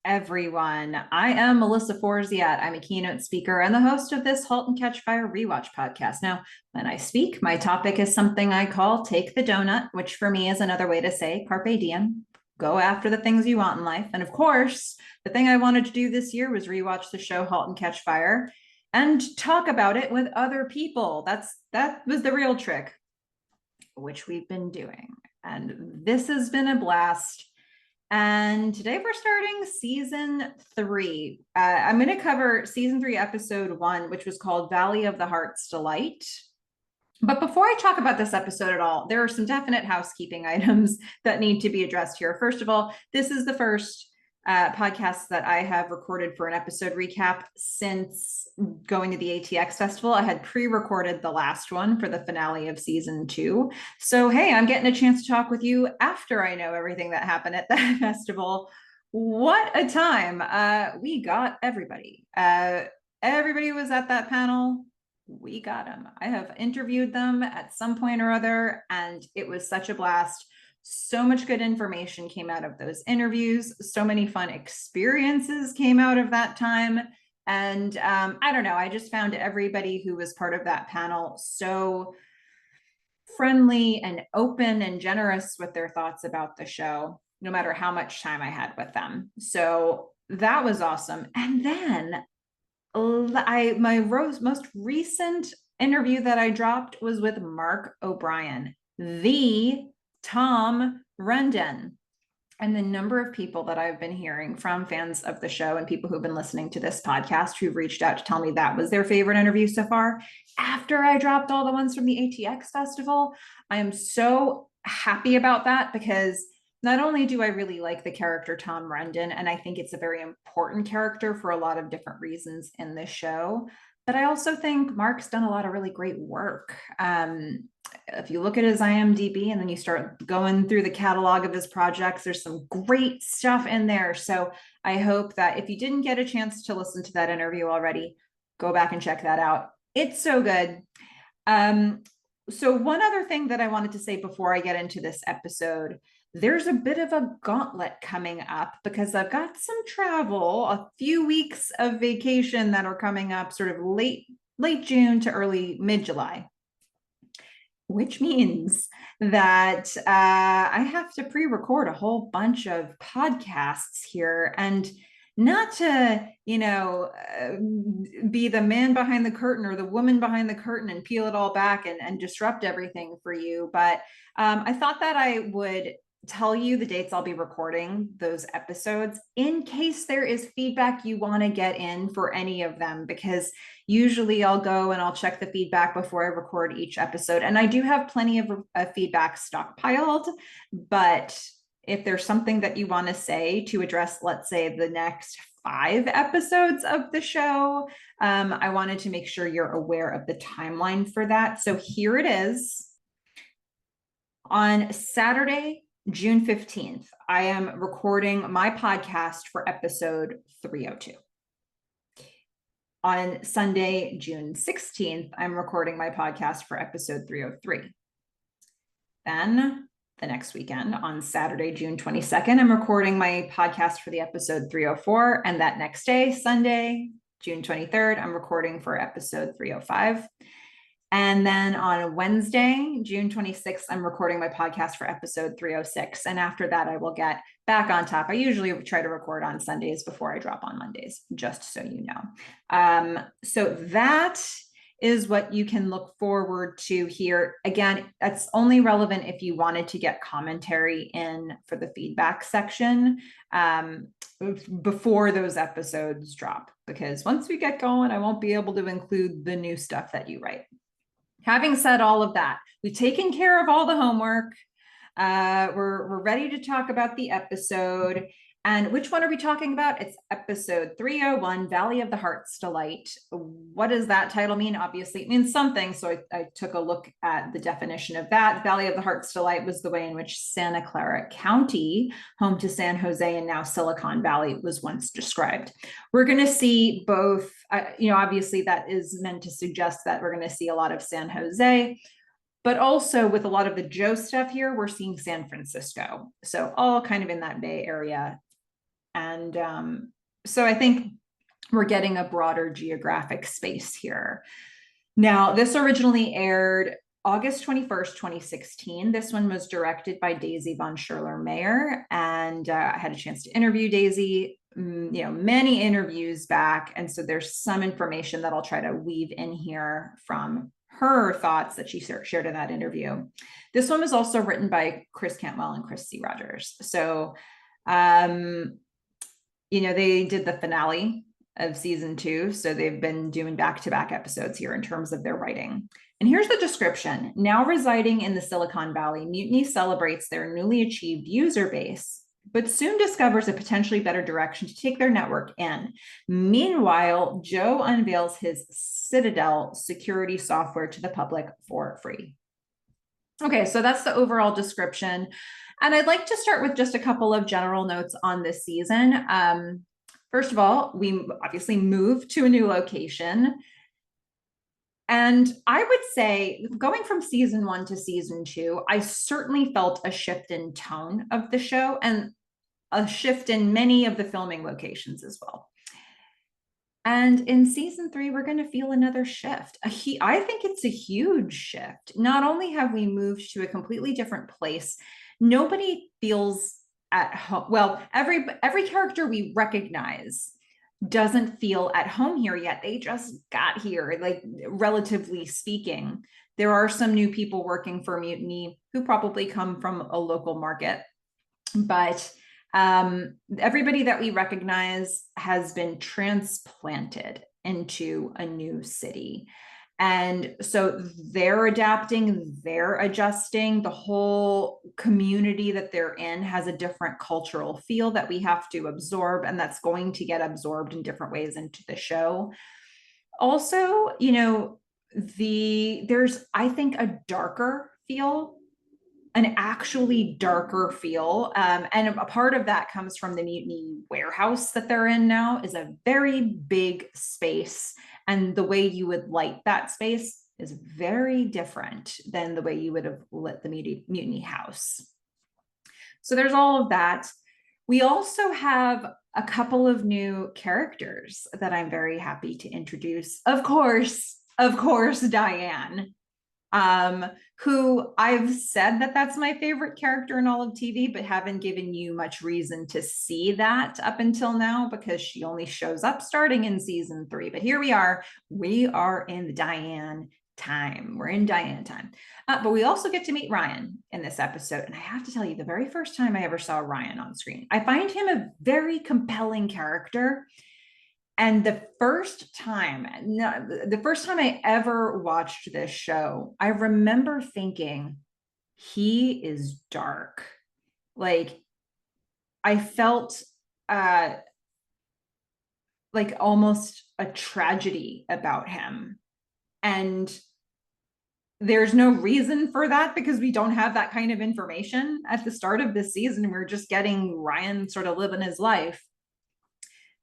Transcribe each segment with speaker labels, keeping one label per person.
Speaker 1: everyone. I am Melissa Forziat. I'm a keynote speaker and the host of this Halt and Catch Fire rewatch podcast. Now, when I speak, my topic is something I call Take the Doughnut, which for me is another way to say Carpe Diem. Go after the things you want in life. And of course, the thing I wanted to do this year was rewatch the show Halt and Catch Fire and talk about it with other people. That was the real trick, which we've been doing. And this has been a blast. And today we're starting season 3. I'm going to cover season 3, episode 1, which was called Valley of the Heart's Delight. But before I talk about this episode at all, there are some definite housekeeping items that need to be addressed here. First of all, this is the first podcast that I have recorded for an episode recap since going to the ATX festival. I had pre-recorded the last one for the finale of season 2. So, hey, I'm getting a chance to talk with you after I know everything that happened at that festival. What a time. We got everybody. Everybody was at that panel. We got them. I have interviewed them at some point or other, and it was such a blast. So much good information came out of those interviews. So many fun experiences came out of that time. And I don't know, I just found everybody who was part of that panel so friendly and open and generous with their thoughts about the show, no matter how much time I had with them. So that was awesome. And then my most recent interview that I dropped was with Mark O'Brien, the Tom Rendon. And the number of people that I've been hearing from fans of the show and people who've been listening to this podcast who've reached out to tell me that was their favorite interview so far. After I dropped all the ones from the ATX festival, I am so happy about that because not only do I really like the character Tom Rendon, and I think it's a very important character for a lot of different reasons in this show, but I also think Mark's done a lot of really great work. If you look at his IMDb and then you start going through the catalog of his projects, there's some great stuff in there. So I hope that if you didn't get a chance to listen to that interview already, go back and check that out. It's so good. So one other thing that I wanted to say before I get into this episode, there's a bit of a gauntlet coming up because I've got some travel, a few weeks of vacation that are coming up sort of late June to early mid-July, which means that I have to pre-record a whole bunch of podcasts here. And not to, be the man behind the curtain or the woman behind the curtain and peel it all back and disrupt everything for you. But I thought that I would tell you the dates I'll be recording those episodes in case there is feedback you want to get in for any of them, because usually I'll go and I'll check the feedback before I record each episode. And I do have plenty of feedback stockpiled, but if there's something that you want to say to address, let's say the next 5 episodes of the show, I wanted to make sure you're aware of the timeline for that. So here it is. On Saturday, June 15th, I am recording my podcast for episode 302. On Sunday, June 16th, I'm recording my podcast for episode 303. Then the next weekend, on Saturday, June 22nd, I'm recording my podcast for the episode 304. And that next day, Sunday, June 23rd, I'm recording for episode 305. And then on Wednesday, June 26th, I'm recording my podcast for episode 306. And after that, I will get back on top. I usually try to record on Sundays before I drop on Mondays, just so you know. So that is what you can look forward to here. Again, that's only relevant if you wanted to get commentary in for the feedback section before those episodes drop, because once we get going, I won't be able to include the new stuff that you write. Having said all of that, we've taken care of all the homework. We're ready to talk about the episode. And which one are we talking about? It's episode 301, Valley of the Heart's Delight. What does that title mean? Obviously, it means something. So I took a look at the definition of that. Valley of the Heart's Delight was the way in which Santa Clara County, home to San Jose and now Silicon Valley, was once described. We're going to see both, obviously that is meant to suggest that we're going to see a lot of San Jose, but also with a lot of the Joe stuff here, we're seeing San Francisco. So all kind of in that Bay Area And so I think we're getting a broader geographic space here. Now, this originally aired August 21st, 2016. This one was directed by Daisy von Schurler-Meyer, and I had a chance to interview Daisy, many interviews back. And so there's some information that I'll try to weave in here from her thoughts that she shared in that interview. This one was also written by Chris Cantwell and Chris C. Rogers. So, they did the finale of season 2. So they've been doing back-to-back episodes here in terms of their writing. And here's the description. Now residing in the Silicon Valley, Mutiny celebrates their newly achieved user base, but soon discovers a potentially better direction to take their network in. Meanwhile, Joe unveils his Citadel security software to the public for free. Okay, so that's the overall description. And I'd like to start with just a couple of general notes on this season. First of all, we obviously moved to a new location. And I would say going from season 1 to season 2, I certainly felt a shift in tone of the show and a shift in many of the filming locations as well. And in season 3, we're going to feel another shift. I think it's a huge shift. Not only have we moved to a completely different place, nobody feels at home. Well, every character we recognize doesn't feel at home here yet. They just got here, like, relatively speaking. There are some new people working for Mutiny who probably come from a local market, but everybody that we recognize has been transplanted into a new city. And so they're adapting, they're adjusting. The whole community that they're in has a different cultural feel that we have to absorb, and that's going to get absorbed in different ways into the show. Also, there's, I think, a darker feel, an actually darker feel. And a part of that comes from the Mutiny warehouse that they're in now is a very big space. And the way you would light that space is very different than the way you would have lit the Mutiny house. So there's all of that. We also have a couple of new characters that I'm very happy to introduce. Of course, Diane, who I've said that that's my favorite character in all of TV, but haven't given you much reason to see that up until now because she only shows up starting in season 3. But here we are in the Diane time. We're in Diane time. But we also get to meet Ryan in this episode. And I have to tell you, the very first time I ever saw Ryan on screen, I find him a very compelling character. And the first time I ever watched this show, I remember thinking, he is dark. Like, I felt like almost a tragedy about him. And there's no reason for that because we don't have that kind of information at the start of this season. We're just getting Ryan sort of living his life.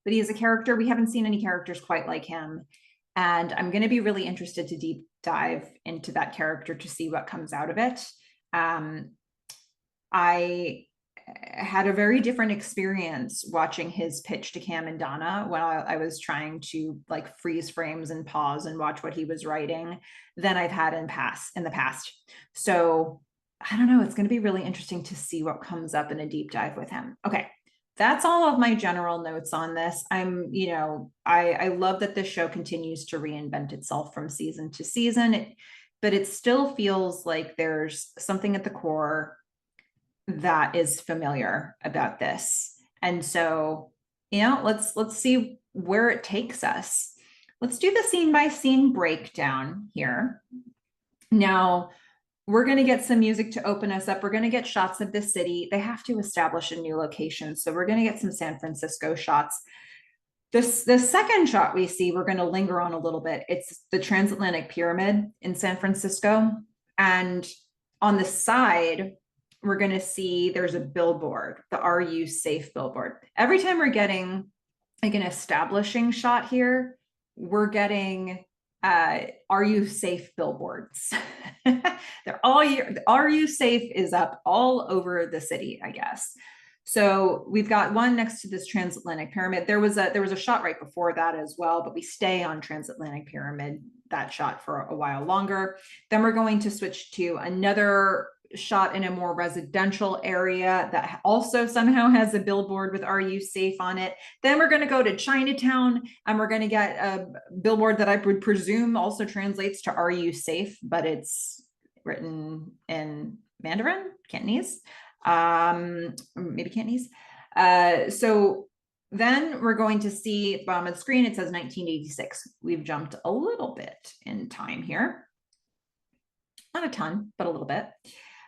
Speaker 1: But he is a character. We haven't seen any characters quite like him. And I'm going to be really interested to deep dive into that character to see what comes out of it. I had a very different experience watching his pitch to Cam and Donna when I was trying to like freeze frames and pause and watch what he was writing than I've had in the past. So I don't know. It's going to be really interesting to see what comes up in a deep dive with him. Okay. That's all of my general notes on this. I love that this show continues to reinvent itself from season to season, but it still feels like there's something at the core that is familiar about this. And so, let's see where it takes us. Let's do the scene by scene breakdown here. Now, we're going to get some music to open us up. We're going to get shots of the city. They have to establish a new location. So we're going to get some San Francisco shots. The second shot we see, we're going to linger on a little bit. It's the transatlantic pyramid in San Francisco. And on the side, we're going to see there's a billboard, the Are You Safe billboard. Every time we're getting like an establishing shot here, we're getting Are You Safe billboards. They're all Are You Safe is up all over the city, I guess. So we've got one next to this transatlantic pyramid. There was a shot right before that as well, but we stay on transatlantic pyramid, that shot, for a while longer. Then we're going to switch to another shot in a more residential area that also somehow has a billboard with "Are you safe" on it. Then we're going to go to Chinatown, and we're going to get a billboard that I would presume also translates to "Are you safe?" but it's written in Mandarin, Cantonese, maybe Cantonese. So then we're going to see at the bottom of the screen, it says 1986. We've jumped a little bit in time here. Not a ton, but a little bit.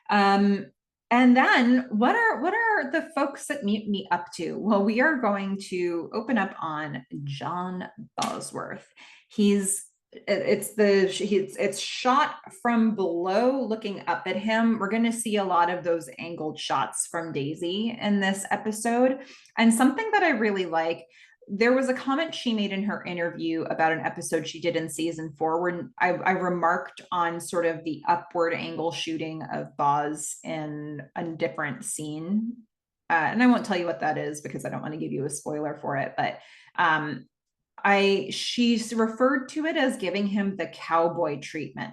Speaker 1: And then what are the folks at Mutiny up to? Well, we are going to open up on John Bosworth. It's shot from below, looking up at him. We're going to see a lot of those angled shots from Daisy in this episode. And something that I really like, there was a comment she made in her interview about an episode she did in season 4 where I remarked on sort of the upward angle shooting of Boz in a different scene. And I won't tell you what that is because I don't want to give you a spoiler for it, but she's referred to it as giving him the cowboy treatment.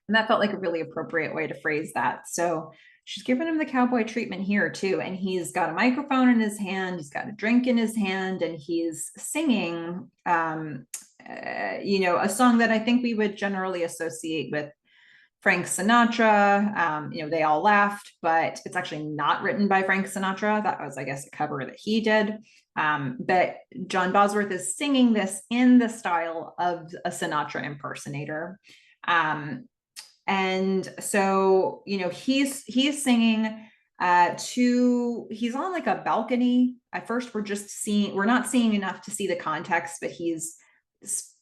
Speaker 1: And that felt like a really appropriate way to phrase that. So she's giving him the cowboy treatment here too. And he's got a microphone in his hand, he's got a drink in his hand, and he's singing, a song that I think we would generally associate with Frank Sinatra. They all laughed, but it's actually not written by Frank Sinatra. That was, I guess, a cover that he did. But John Bosworth is singing this in the style of a Sinatra impersonator. And so, he's singing he's on like a balcony. At first, we're not seeing enough to see the context, but he's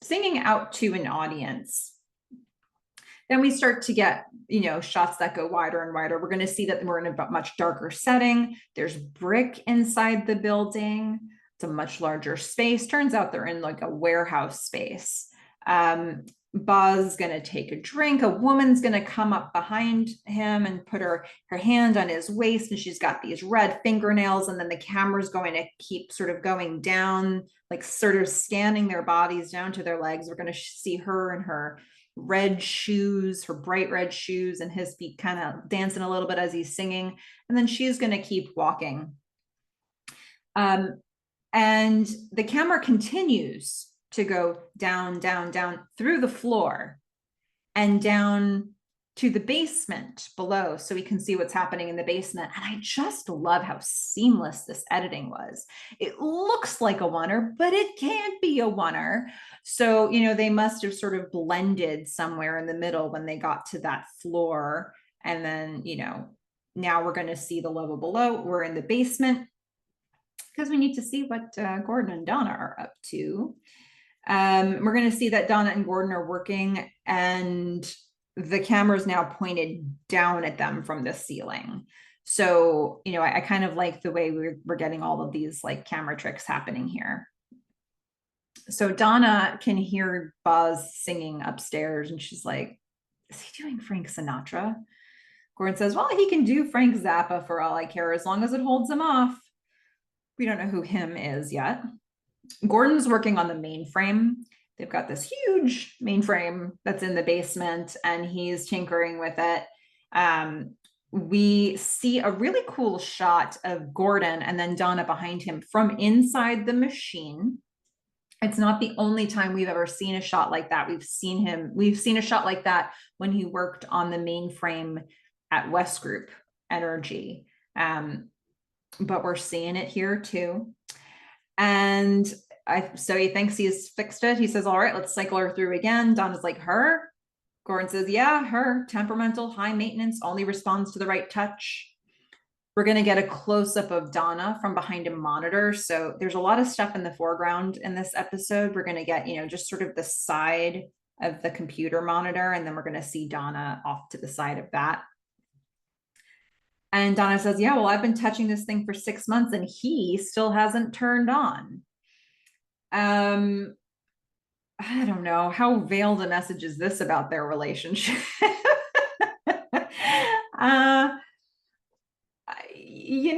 Speaker 1: singing out to an audience. Then we start to get, shots that go wider and wider. We're going to see that we're in a much darker setting. There's brick inside the building. It's a much larger space. Turns out they're in like a warehouse space. Boz is going to take a drink. A woman's going to come up behind him and put her hand on his waist, and she's got these red fingernails, and then the camera's going to keep sort of going down, like sort of scanning their bodies down to their legs. We're going to see her in her red shoes, her bright red shoes, and his feet kind of dancing a little bit as he's singing. And then she's going to keep walking. And the camera continues to go down, down, down through the floor and down to the basement below, so we can see what's happening in the basement. And I just love how seamless this editing was. It looks like a oneer, but it can't be a oneer. So, they must have sort of blended somewhere in the middle when they got to that floor. And then, now we're going to see the level below. We're in the basement because we need to see what Gordon and Donna are up to. We're going to see that Donna and Gordon are working, and the camera is now pointed down at them from the ceiling. So, I kind of like the way we're getting all of these like camera tricks happening here. So Donna can hear Boz singing upstairs, and she's like, is he doing Frank Sinatra? Gordon says, well, he can do Frank Zappa for all I care, as long as it holds him off. We don't know who him is yet. Gordon's working on the mainframe. They've got this huge mainframe that's in the basement, and he's tinkering with it. We see a really cool shot of Gordon and then Donna behind him from inside the machine. It's not the only time we've ever seen a shot like that. We've seen a shot like that when he worked on the mainframe at West Group Energy. But we're seeing it here too. And so he thinks he's fixed it. He says, all right, let's cycle her through again. Donna's like, her? Gordon says, yeah, her. Temperamental, high maintenance, only responds to the right touch. We're going to get a close-up of Donna from behind a monitor. So there's a lot of stuff in the foreground in this episode. We're going to get, just sort of the side of the computer monitor. And then we're going to see Donna off to the side of that. And Donna says, yeah, well, I've been touching this thing for 6 months and he still hasn't turned on. I don't know. How veiled a message is this about their relationship?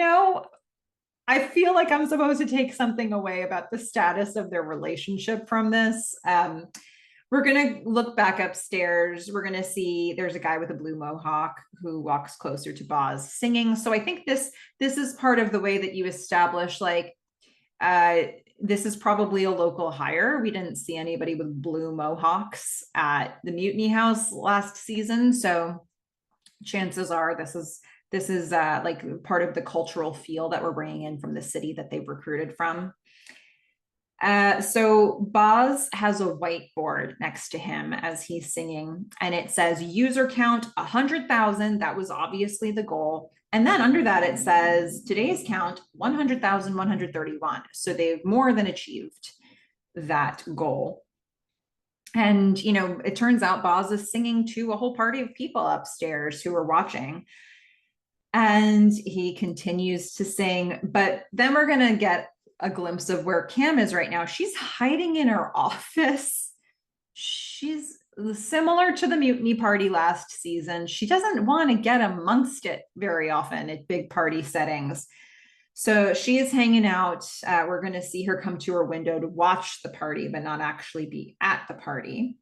Speaker 1: I feel like I'm supposed to take something away about the status of their relationship from this. We're going to look back upstairs. We're going to see there's a guy with a blue mohawk who walks closer to Boz singing. So I think this is part of the way that you establish, like, this is probably a local hire. We didn't see anybody with blue mohawks at the Mutiny House last season. So chances are this is like part of the cultural feel that we're bringing in from the city that they've recruited from. So Boz has a whiteboard next to him as he's singing, and it says user count 100,000. That was obviously the goal. And then under that, it says today's count 100,131. So they've more than achieved that goal. And, it turns out Boz is singing to a whole party of people upstairs who are watching. And he continues to sing, but then we're going to get a glimpse of where Cam is right now. She's hiding in her office. She's similar to the mutiny party last season. She doesn't want to get amongst it very often at big party settings. So she is hanging out. We're going to see her come to her window to watch the party, but not actually be at the party.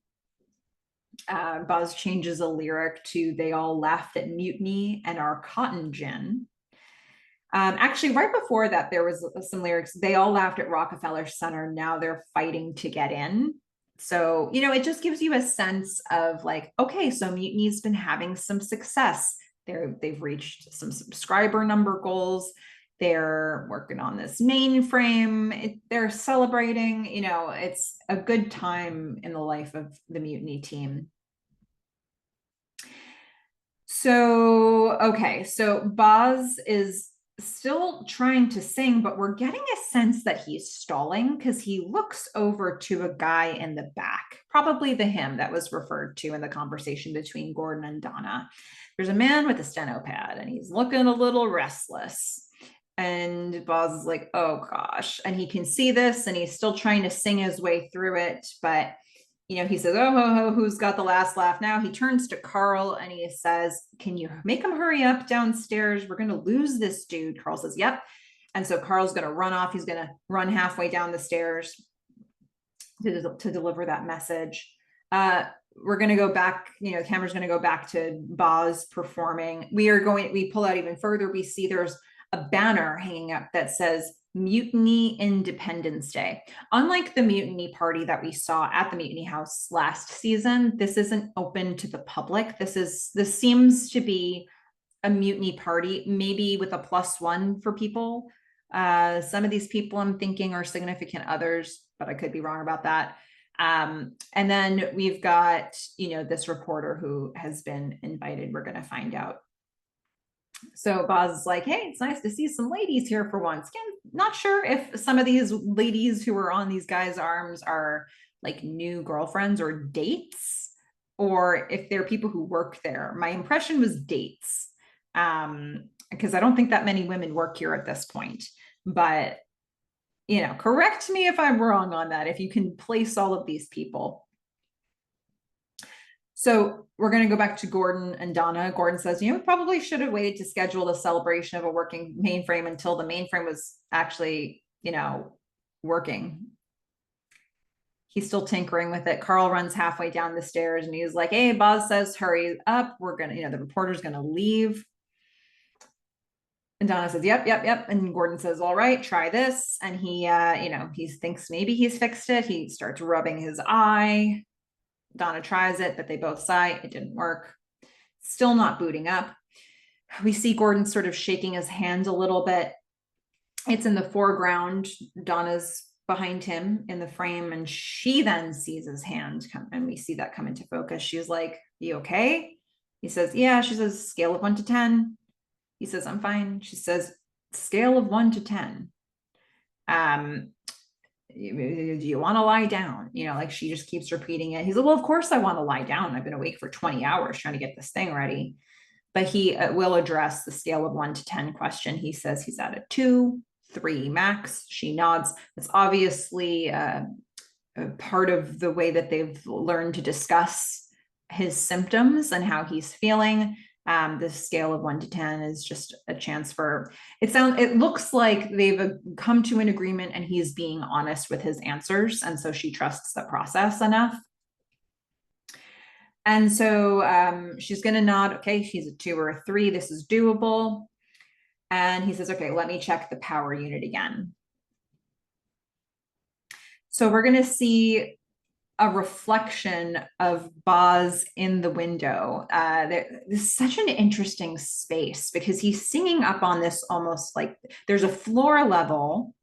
Speaker 1: Boz changes a lyric to "They all laughed at mutiny and our cotton gin." Actually, right before that, there was some lyrics. "They all laughed at Rockefeller Center. Now they're fighting to get in." So, it just gives you a sense of like, okay, so Mutiny's been having some success. They've reached some subscriber number goals. They're working on this mainframe. They're celebrating, it's a good time in the life of the Mutiny team. So, okay, so Boz is still trying to sing, but we're getting a sense that he's stalling because he looks over to a guy in the back, probably the him that was referred to in the conversation between Gordon and Donna. There's a man with a steno pad and he's looking a little restless. And Boz is like, oh gosh. And he can see this and he's still trying to sing his way through it. But, he says, oh, who's got the last laugh now? He turns to Carl and he says, can you make him hurry up downstairs? We're going to lose this dude. Carl says, yep. And so Carl's going to run off. He's going to run halfway down the stairs to deliver that message. We're going to go back, the camera's going to go back to Boz performing. We pull out even further. We see there's a banner hanging up that says Mutiny Independence Day. Unlike the mutiny party that we saw at the Mutiny House last season, this isn't open to the public. This seems to be a mutiny party, maybe with a +1 for people. Some of these people I'm thinking are significant others, but I could be wrong about that. And then we've got, this reporter who has been invited. We're going to find out. So Boz is like, hey, it's nice to see some ladies here for once. Again, not sure if some of these ladies who are on these guys' arms are like new girlfriends or dates, or if they're people who work there. My impression was dates, because I don't think that many women work here at this point. But, correct me if I'm wrong on that, if you can place all of these people. So we're going to go back to Gordon and Donna. Gordon says, we probably should have waited to schedule the celebration of a working mainframe until the mainframe was actually, working. He's still tinkering with it. Carl runs halfway down the stairs and he's like, hey, Boz says, hurry up. We're going to, the reporter's going to leave. And Donna says, yep. And Gordon says, all right, try this. And he, he thinks maybe he's fixed it. He starts rubbing his eye. Donna tries it, but they both sigh. It didn't work. Still not booting up. We see Gordon sort of shaking his hand a little bit. It's in the foreground. Donna's behind him in the frame, and she then sees his hand come, and we see that come into focus. She's like, you okay? He says, yeah. She says, scale of 1 to 10. He says, I'm fine. She says, scale of 1 to 10. Do you want to lie down? Like she just keeps repeating it. He's like, well, of course I want to lie down. I've been awake for 20 hours trying to get this thing ready. But he will address the scale of 1 to 10 question. He says he's at a 2, 3 max. She nods. It's obviously a part of the way that they've learned to discuss his symptoms and how he's feeling. The scale of 1 to 10 is just a chance for it looks like they've come to an agreement and he's being honest with his answers. And so she trusts the process enough. And so she's going to nod. Okay, she's a 2 or a 3. This is doable. And he says, okay, let me check the power unit again. So we're going to see a reflection of Boz in the window. This is such an interesting space because he's singing up on this almost like there's a floor level,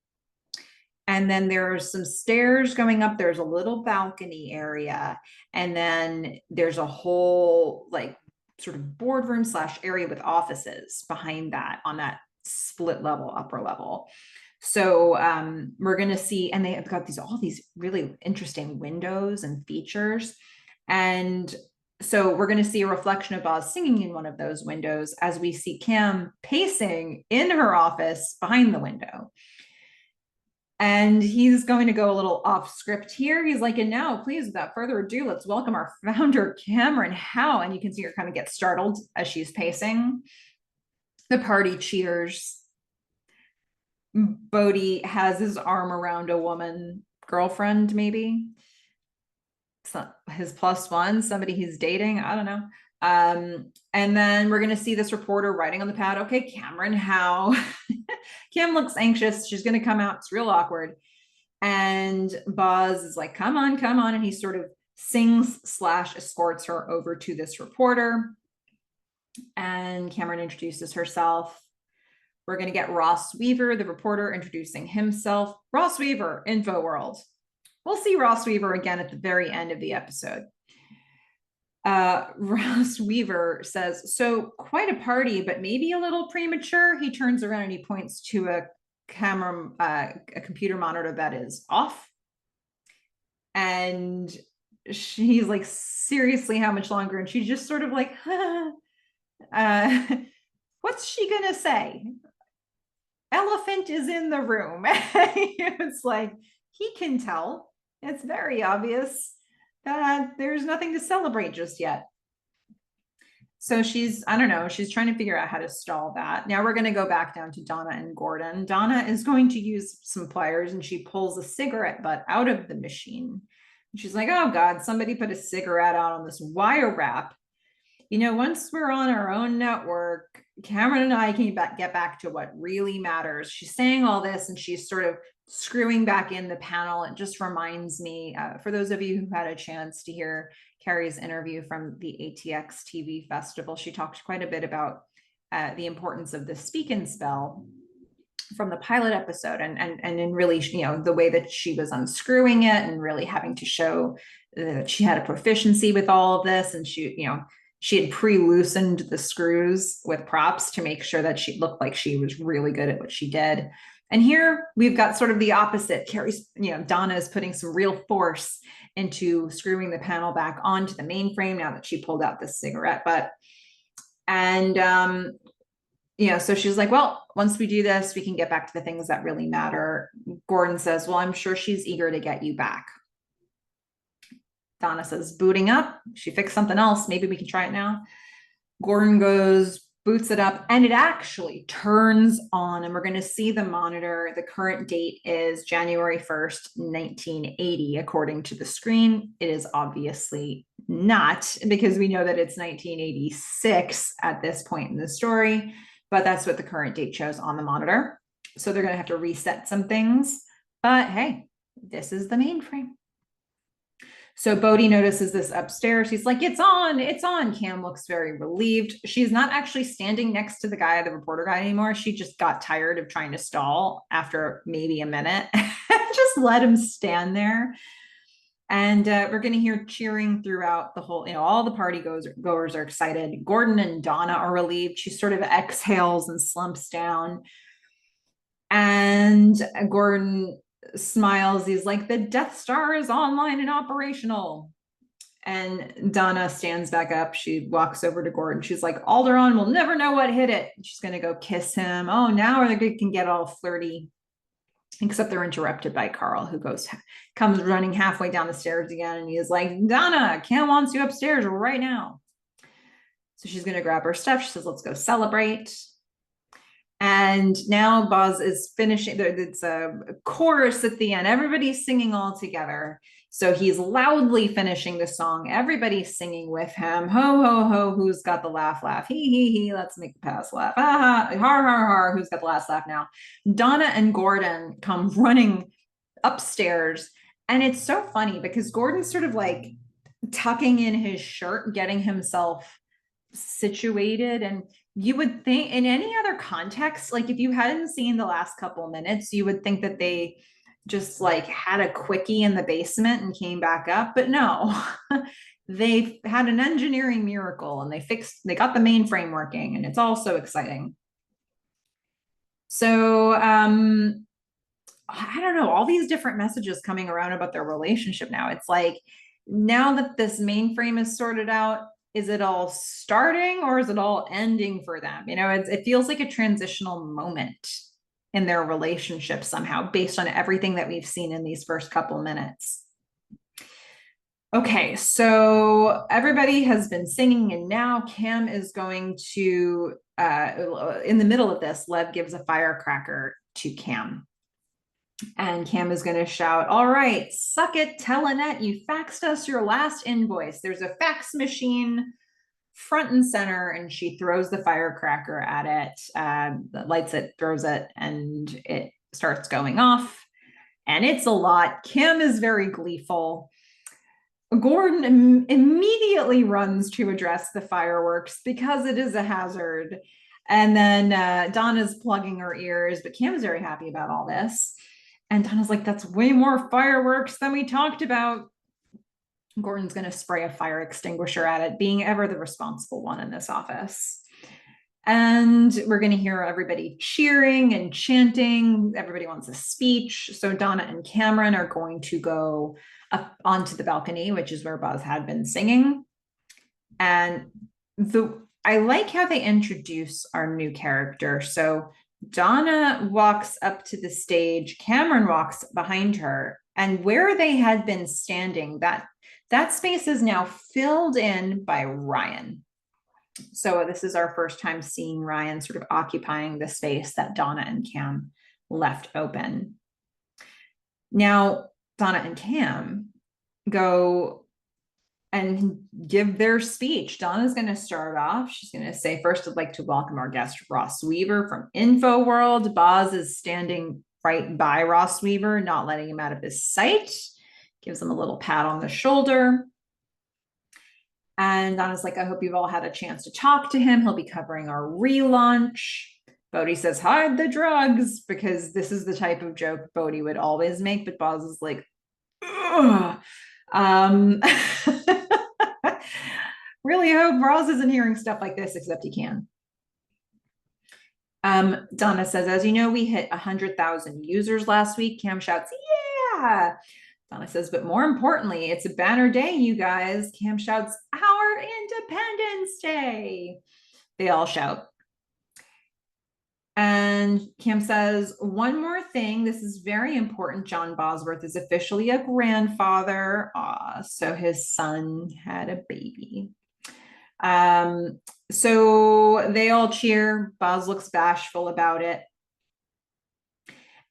Speaker 1: and then there's some stairs going up. There's a little balcony area, and then there's a whole like sort of boardroom / area with offices behind that on that split level, upper level. So we're going to see, and they've got all these really interesting windows and features. And so we're going to see a reflection of Boz singing in one of those windows as we see Cam pacing in her office behind the window. And he's going to go a little off script here. He's like, and now, please, without further ado, let's welcome our founder, Cameron Howe. And you can see her kind of get startled as she's pacing. The party cheers. Bodhi has his arm around a woman, girlfriend, maybe. His +1, somebody he's dating. I don't know. And then we're going to see this reporter writing on the pad. Okay, Cameron Howe. Cam looks anxious. She's going to come out. It's real awkward. And Boz is like, come on, come on. And he sort of sings / escorts her over to this reporter. And Cameron introduces herself. We're going to get Ross Weaver, the reporter, introducing himself. Ross Weaver, InfoWorld. We'll see Ross Weaver again at the very end of the episode. Ross Weaver says, so quite a party, but maybe a little premature. He turns around and he points to a camera, a computer monitor that is off. And he's like, seriously, how much longer? And she's just sort of like, what's she going to say? Elephant is in the room. It's like, he can tell. It's very obvious that there's nothing to celebrate just yet. So she's, I don't know, she's trying to figure out how to stall that. Now we're going to go back down to Donna and Gordon. Donna is going to use some pliers and she pulls a cigarette butt out of the machine. And she's like, oh God, somebody put a cigarette out on this wire wrap. You know, once we're on our own network, Cameron and I can get back to what really matters. She's saying all this and she's sort of screwing back in the panel. It just reminds me, for those of you who had a chance to hear Carrie's interview from the ATX TV festival, she talked quite a bit about the importance of the speak and spell from the pilot episode and in really, you know, the way that she was unscrewing it and really having to show that she had a proficiency with all of this. And she, you know, she had pre-loosened the screws with props to make sure that she looked like she was really good at what she did. And here we've got sort of the opposite. Carrie's, you know, Donna is putting some real force into screwing the panel back onto the mainframe now that she pulled out this cigarette butt. And, you know, so she's like, well, once we do this, we can get back to the things that really matter. Gordon says, well, I'm sure she's eager to get you back. Donna says, booting up. She fixed something else. Maybe we can try it now. Gordon goes, boots it up, and it actually turns on. And we're going to see the monitor. The current date is January 1st, 1980, according to the screen. It is obviously not, because we know that it's 1986 at this point in the story, but that's what the current date shows on the monitor. So they're going to have to reset some things. But hey, this is the mainframe. So Bodhi notices this upstairs. He's like, it's on, it's on. Cam looks very relieved. She's not actually standing next to the guy, the reporter guy anymore. She just got tired of trying to stall after maybe a minute. Just let him stand there. And we're going to hear cheering throughout the whole, you know, all the party goers are excited. Gordon and Donna are relieved. She sort of exhales and slumps down. And Gordon smiles. He's like, the Death Star is online and operational. And Donna stands back up. She walks over to Gordon. She's like, Alderaan will never know what hit it. She's going to go kiss him. Oh, now they can get all flirty. Except they're interrupted by Carl, who comes running halfway down the stairs again. And he is like, Donna, Cam wants you upstairs right now. So she's going to grab her stuff. She says, let's go celebrate. And now Boz is finishing. It's a chorus at the end. Everybody's singing all together. So he's loudly finishing the song. Everybody's singing with him. Ho, ho, ho, who's got the laugh, laugh? He, let's make the past laugh. Ah, ha, har, har, har, who's got the last laugh now? Donna and Gordon come running upstairs. And it's so funny because Gordon's sort of like tucking in his shirt, getting himself situated. And you would think in any other context, like if you hadn't seen the last couple minutes, you would think that they just like had a quickie in the basement and came back up. But no, they had an engineering miracle and they got the mainframe working, and it's all so exciting. So I don't know, all these different messages coming around about their relationship now. It's like, now that this mainframe is sorted out, is it all starting or is it all ending for them? You know, it feels like a transitional moment in their relationship somehow, based on everything that we've seen in these first couple minutes. Okay, so everybody has been singing, and now Cam is going to, in the middle of this, Lev gives a firecracker to Cam. And Cam is going to shout, all right, suck it, Telenet, you faxed us your last invoice. There's a fax machine front and center, and she throws the firecracker at it, lights it, throws it, and it starts going off. And it's a lot. Cam is very gleeful. Gordon immediately runs to address the fireworks because it is a hazard. And then Donna's plugging her ears, but Cam is very happy about all this. And Donna's like, that's way more fireworks than we talked about. Gordon's going to spray a fire extinguisher at it, being ever the responsible one in this office. And we're going to hear everybody cheering and chanting. Everybody wants a speech. So Donna and Cameron are going to go up onto the balcony, which is where Boz had been singing. And I like how they introduce our new character. So Donna walks up to the stage, Cameron walks behind her, and where they had been standing, that space is now filled in by Ryan. So this is our first time seeing Ryan sort of occupying the space that Donna and Cam left open. Now, Donna and Cam go and give their speech. Donna's going to start off. She's going to say, first, I'd like to welcome our guest, Ross Weaver from InfoWorld. Boz is standing right by Ross Weaver, not letting him out of his sight. Gives him a little pat on the shoulder. And Donna's like, I hope you've all had a chance to talk to him. He'll be covering our relaunch. Bodhi says, hide the drugs, because this is the type of joke Bodhi would always make, but Boz is like, ugh. Really hope Ross isn't hearing stuff like this, except he can. Donna says, as you know, we hit 100,000 users last week. Cam shouts, yeah. Donna says, but more importantly, it's a banner day, you guys. Cam shouts, our Independence Day. They all shout. And Cam says, one more thing. This is very important. John Bosworth is officially a grandfather. So his son had a baby. So they all cheer. Boz looks bashful about it.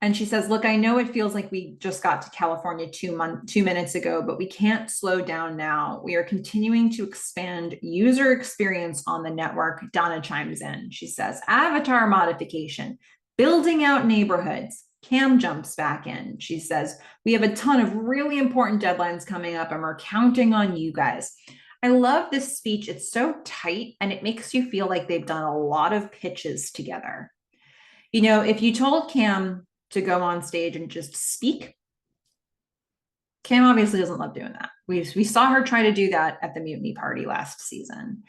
Speaker 1: And she says, look, I know it feels like we just got to California 2 minutes ago, but we can't slow down now. We are continuing to expand user experience on the network. Donna chimes in. She says, avatar modification, building out neighborhoods. Cam jumps back in. She says, we have a ton of really important deadlines coming up, and we're counting on you guys. I love this speech. It's so tight, and it makes you feel like they've done a lot of pitches together. You know, if you told Cam to go on stage and just speak, Cam obviously doesn't love doing that. We saw her try to do that at the Mutiny Party last season.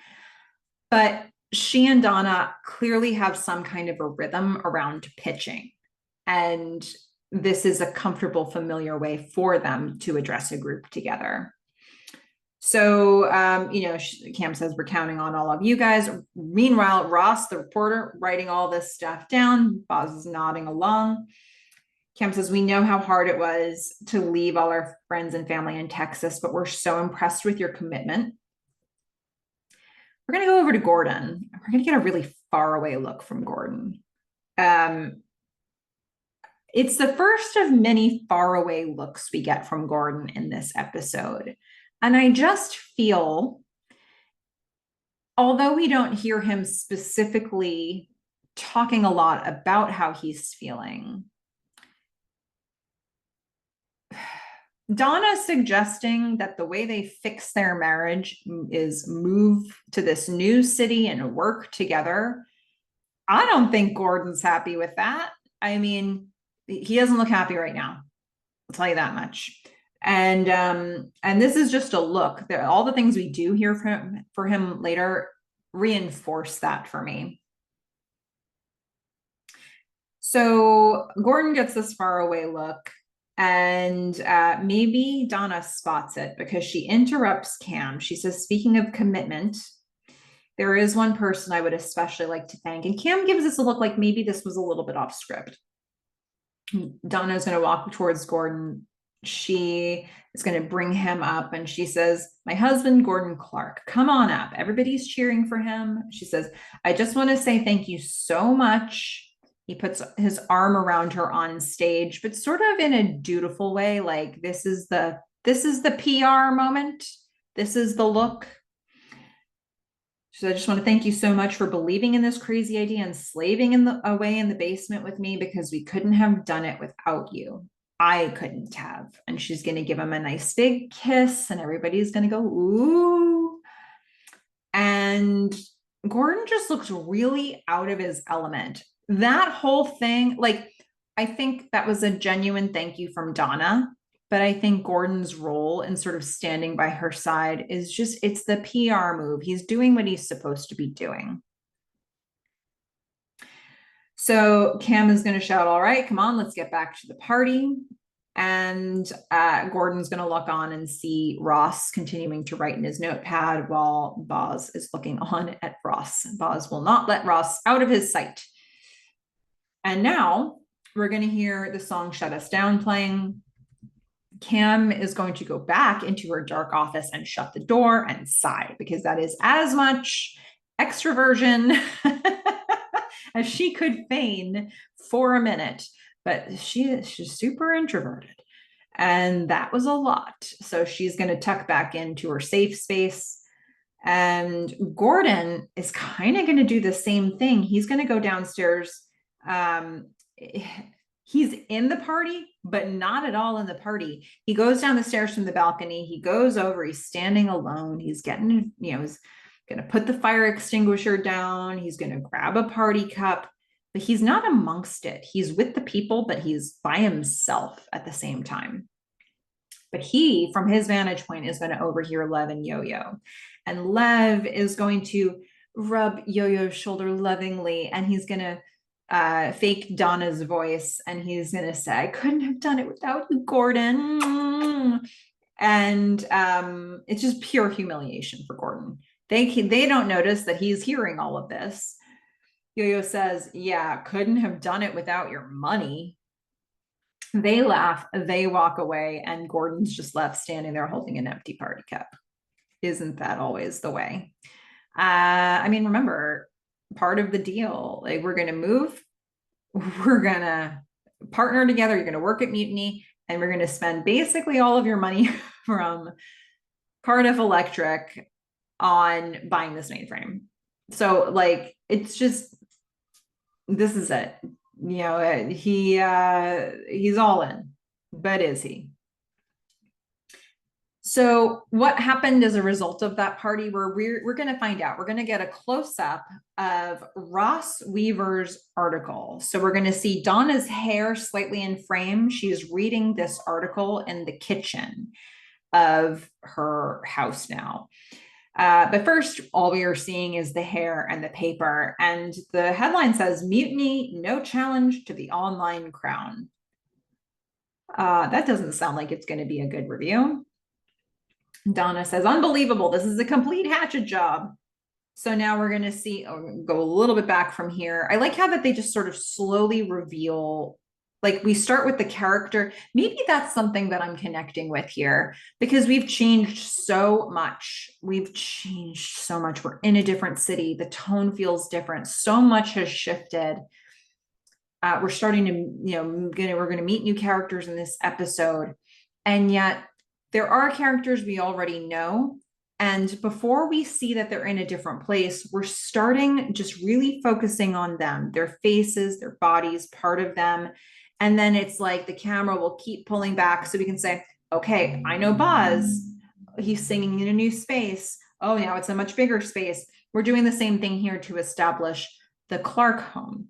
Speaker 1: But she and Donna clearly have some kind of a rhythm around pitching. And this is a comfortable, familiar way for them to address a group together. So, Cam says, we're counting on all of you guys. Meanwhile, Ross, the reporter, writing all this stuff down. Boz is nodding along. Cam says, we know how hard it was to leave all our friends and family in Texas, but we're so impressed with your commitment. we're going to go over to Gordon. We're going to get a really far away look from Gordon. It's the first of many faraway looks we get from Gordon in this episode. And I just feel, although we don't hear him specifically talking a lot about how he's feeling, Donna suggesting that the way they fix their marriage is move to this new city and work together. I don't think Gordon's happy with that. I mean, he doesn't look happy right now. I'll tell you that much. And this is just a look. All the things we do hear for him later reinforce that for me. So Gordon gets this far away look, and maybe Donna spots it because she interrupts Cam. She says, speaking of commitment, there is one person I would especially like to thank. And Cam gives us a look like maybe this was a little bit off script. Donna's going to walk towards Gordon. She is going to bring him up, and she says, my husband, Gordon Clark, come on up. Everybody's cheering for him. She says, I just want to say thank you so much. He puts his arm around her on stage, but sort of in a dutiful way, like this is the PR moment. This is the look. So I just want to thank you so much for believing in this crazy idea and slaving away in the basement with me, because we couldn't have done it without you. I couldn't have. And she's going to give him a nice big kiss, and everybody's going to go, ooh. And Gordon just looks really out of his element. That whole thing, like, I think that was a genuine thank you from Donna. But I think Gordon's role in sort of standing by her side is just, it's the PR move. He's doing what he's supposed to be doing. So Cam is going to shout, all right, come on, let's get back to the party. And Gordon's going to look on and see Ross continuing to write in his notepad while Boz is looking on at Ross. Boz will not let Ross out of his sight. And now we're going to hear the song Shut Us Down playing. Cam is going to go back into her dark office and shut the door and sigh, because that is as much extroversion as she could feign for a minute. But she's super introverted, and that was a lot. So she's going to tuck back into her safe space. And Gordon is kind of going to do the same thing. He's going to go downstairs. He's in the party, but not at all in the party. He goes down the stairs from the balcony. He goes over, he's standing alone. He's getting, he's going to put the fire extinguisher down. He's going to grab a party cup, but he's not amongst it. He's with the people, but he's by himself at the same time. But he, from his vantage point, is going to overhear Lev and Yo-Yo. And Lev is going to rub Yo-Yo's shoulder lovingly, and he's going to fake Donna's voice, and he's gonna say, I couldn't have done it without you, Gordon. And it's just pure humiliation for Gordon. They don't notice that he's hearing all of this. Yo-Yo says, yeah, couldn't have done it without your money. They laugh, they walk away, and Gordon's just left standing there holding an empty party cup. Isn't that always the way? I mean, remember, part of the deal, like, we're going to move, we're going to partner together, you're going to work at Mutiny, and we're going to spend basically all of your money from Cardiff Electric on buying this mainframe. So, like, it's just, this is it. He's all in, but is he? So what happened as a result of that party, we're going to find out. We're going to get a close-up of Ross Weaver's article. So we're going to see Donna's hair slightly in frame. She's reading this article in the kitchen of her house now. But first, all we are seeing is the hair and the paper. And the headline says, Mutiny, no challenge to the online crown. That doesn't sound like it's going to be a good review. Donna says, unbelievable. This is a complete hatchet job. So now we're going to see, go a little bit back from here. I like how that they just sort of slowly reveal Like we start with the character. Maybe that's something that I'm connecting with here because we've changed so much. We've changed so much. We're in a different city. The tone feels different. So much has shifted. We're starting to, we're going to meet new characters in this episode. And yet there are characters we already know. And before we see that they're in a different place, we're starting just really focusing on them, their faces, their bodies, part of them. And then it's like the camera will keep pulling back so we can say, okay, I know Buzz. He's singing in a new space. Oh, now it's a much bigger space. We're doing the same thing here to establish the Clark home.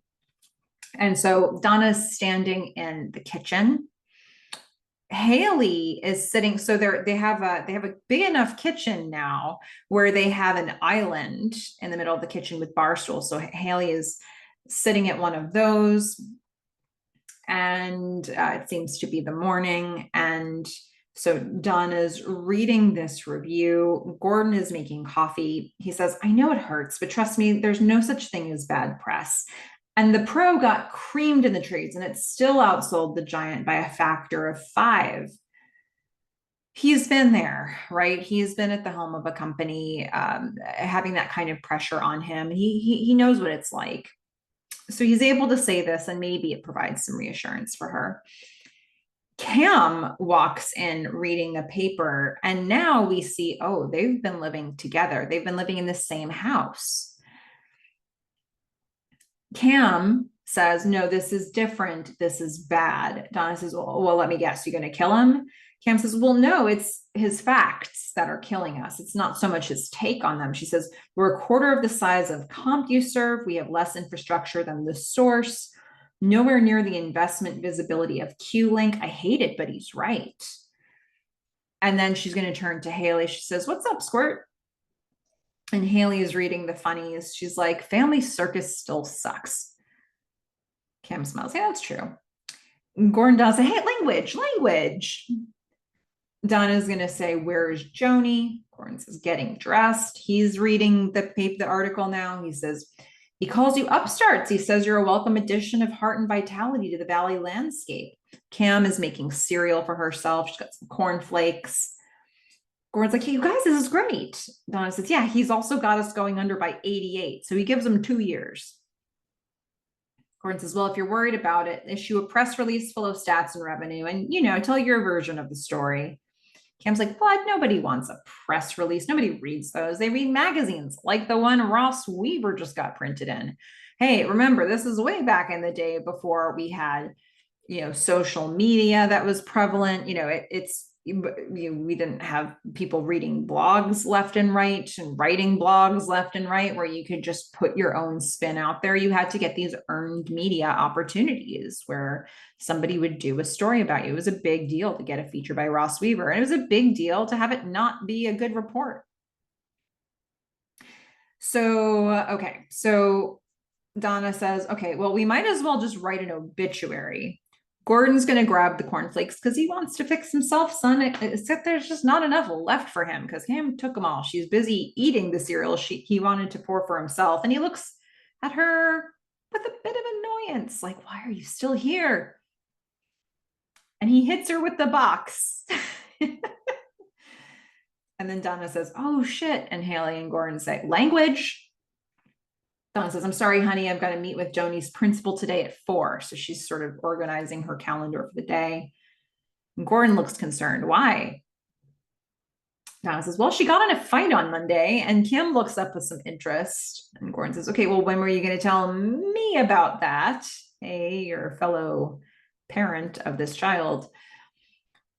Speaker 1: And so Donna's standing in the kitchen. Haley is sitting, so they have a big enough kitchen now where they have an island in the middle of the kitchen with bar stools. So Haley is sitting at one of those, and it seems to be the morning. And so Donna's reading this review. Gordon is making coffee. He says, I know it hurts, but trust me, there's no such thing as bad press. And the Pro got creamed in the trades, and it still outsold the Giant by a factor of 5. He's been there, right? He's been at the helm of a company, having that kind of pressure on him. He knows what it's like. So he's able to say this, and maybe it provides some reassurance for her. Cam walks in reading a paper, and now we see, oh, they've been living together. They've been living in the same house. Cam says, no, this is different. This is bad. Donna says, well, let me guess. You're going to kill him? Cam says, well, no, it's his facts that are killing us. It's not so much his take on them. She says, we're a quarter of the size of CompuServe. We have less infrastructure than the source. Nowhere near the investment visibility of Q-Link. I hate it, but he's right. And then she's going to turn to Haley. She says, what's up, Squirt? And Haley is reading the funnies. She's like, family circus still sucks. Cam smiles. Yeah, that's true. And Gordon does say, hey, language. Donna's going to say, where's Joni? Gordon says, getting dressed. He's reading the article now. He says, he calls you upstarts. He says you're a welcome addition of heart and vitality to the valley landscape. Cam is making cereal for herself. She's got some cornflakes. Gordon's like, hey, you guys, this is great. Donna says, yeah, he's also got us going under by 88. So he gives them 2 years. Gordon says, well, if you're worried about it, issue a press release full of stats and revenue and, tell your version of the story. Cam's like, what? Nobody wants a press release. Nobody reads those. They read magazines like the one Ross Weaver just got printed in. Hey, remember, this is way back in the day before we had, social media that was prevalent. We didn't have people reading blogs left and right and writing blogs left and right where you could just put your own spin out there. You had to get these earned media opportunities where somebody would do a story about you. It was a big deal to get a feature by Ross Weaver, and it was a big deal to have it not be a good report. So Donna says, okay, well, we might as well just write an obituary. Gordon's going to grab the cornflakes because he wants to fix himself, son. Except there's just not enough left for him because Cam took them all. She's busy eating the cereal he wanted to pour for himself. And he looks at her with a bit of annoyance, like, why are you still here? And he hits her with the box. And then Donna says, oh, shit. And Haley and Gordon say, language. Donna says, I'm sorry, honey, I've got to meet with Joni's principal today at 4. So she's sort of organizing her calendar for the day. And Gordon looks concerned. Why? Donna says, well, she got in a fight on Monday. And Kim looks up with some interest. And Gordon says, okay, well, when were you going to tell me about that? Hey, your fellow parent of this child.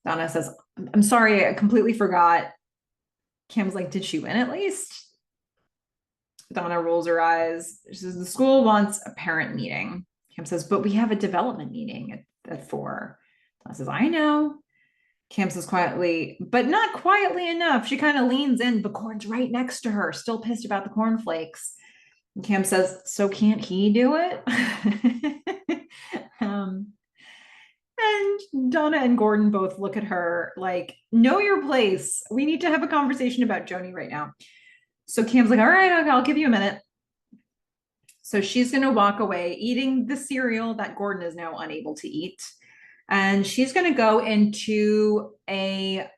Speaker 1: Donna says, I'm sorry, I completely forgot. Kim's like, did she win at least? Donna rolls her eyes. She says, the school wants a parent meeting. Cam says, but we have a development meeting at 4. Donna says, I know. Cam says quietly, but not quietly enough. She kind of leans in, but Gordon's right next to her, still pissed about the cornflakes. And Cam says, so can't he do it? And Donna and Gordon both look at her like, know your place. We need to have a conversation about Joni right now. So Cam's like, all right, I'll give you a minute. So she's going to walk away eating the cereal that Gordon is now unable to eat. And she's going to go into a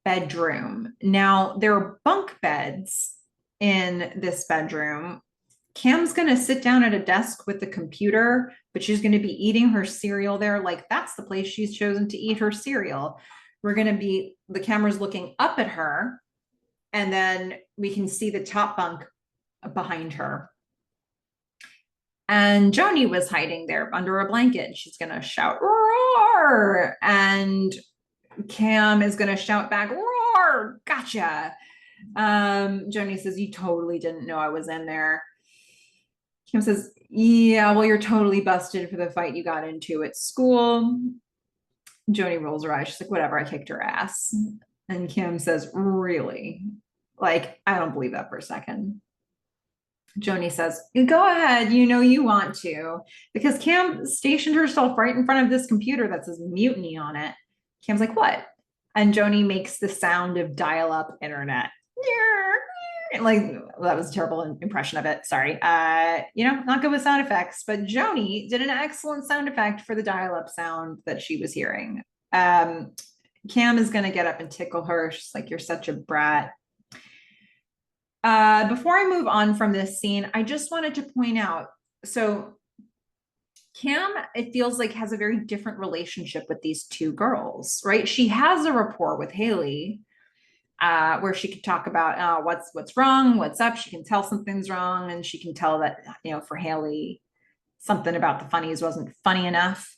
Speaker 1: bedroom. Now, there are bunk beds in this bedroom. Cam's going to sit down at a desk with the computer, but she's going to be eating her cereal there. Like, that's the place she's chosen to eat her cereal. The camera's looking up at her, and then we can see the top bunk behind her. And Joni was hiding there under a blanket. She's going to shout, roar. And Cam is going to shout back, roar, gotcha. Joni says, you totally didn't know I was in there. Cam says, yeah, well, you're totally busted for the fight you got into at school. Joni rolls her eyes. She's like, whatever, I kicked her ass. And Kim says, really? Like, I don't believe that for a second. Joni says, go ahead, you want to. Because Cam stationed herself right in front of this computer that says mutiny on it. Cam's like, what? And Joni makes the sound of dial-up internet. Like, that was a terrible impression of it. Sorry. Not good with sound effects, but Joni did an excellent sound effect for the dial-up sound that she was hearing. Cam is going to get up and tickle her. She's like, you're such a brat. Before I move on from this scene, I just wanted to point out, so Cam, it feels like, has a very different relationship with these two girls, right? She has a rapport with Haley, where she could talk about what's wrong, what's up. She can tell something's wrong, and she can tell that, for Haley, something about the funnies wasn't funny enough.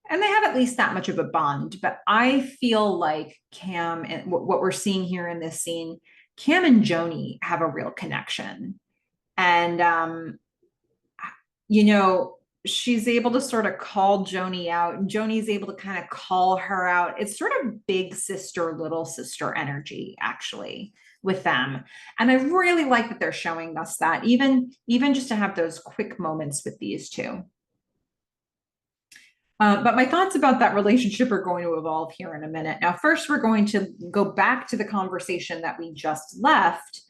Speaker 1: And they have at least that much of a bond. But I feel like Cam, and what we're seeing here in this scene, Cam and Joni have a real connection. And, she's able to sort of call Joni out, and Joni's able to kind of call her out. It's sort of big sister, little sister energy, actually, with them. And I really like that they're showing us that, even just to have those quick moments with these two. But my thoughts about that relationship are going to evolve here in a minute. Now, first, we're going to go back to the conversation that we just left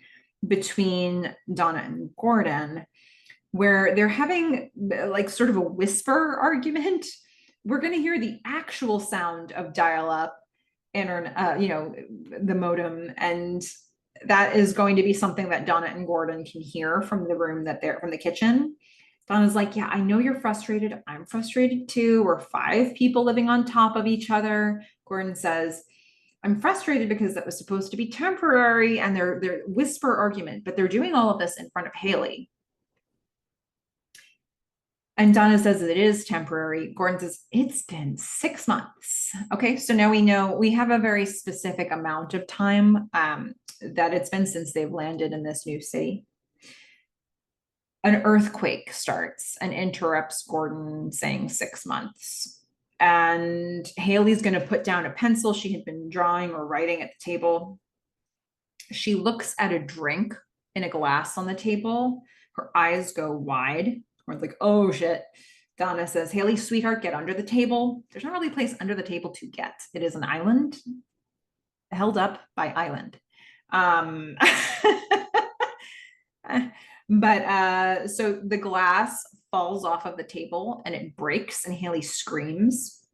Speaker 1: between Donna and Gordon, where they're having like sort of a whisper argument. We're going to hear the actual sound of dial-up internet, the modem, and that is going to be something that Donna and Gordon can hear from the room from the kitchen. Donna's like, yeah, I know you're frustrated. I'm frustrated too. We're 5 people living on top of each other. Gordon says, I'm frustrated because that was supposed to be temporary, and they're whisper argument, but they're doing all of this in front of Haley. And Donna says that it is temporary. Gordon says, it's been 6 months. Okay, so now we know we have a very specific amount of time that it's been since they've landed in this new city. An earthquake starts and interrupts Gordon saying 6 months. And Haley's going to put down a pencil she had been drawing or writing at the table. She looks at a drink in a glass on the table. Her eyes go wide. We're like, oh shit. Donna says, Haley, sweetheart, get under the table. There's not really a place under the table to get. It is an island held up by island. But so the glass falls off of the table and it breaks, and Haley screams.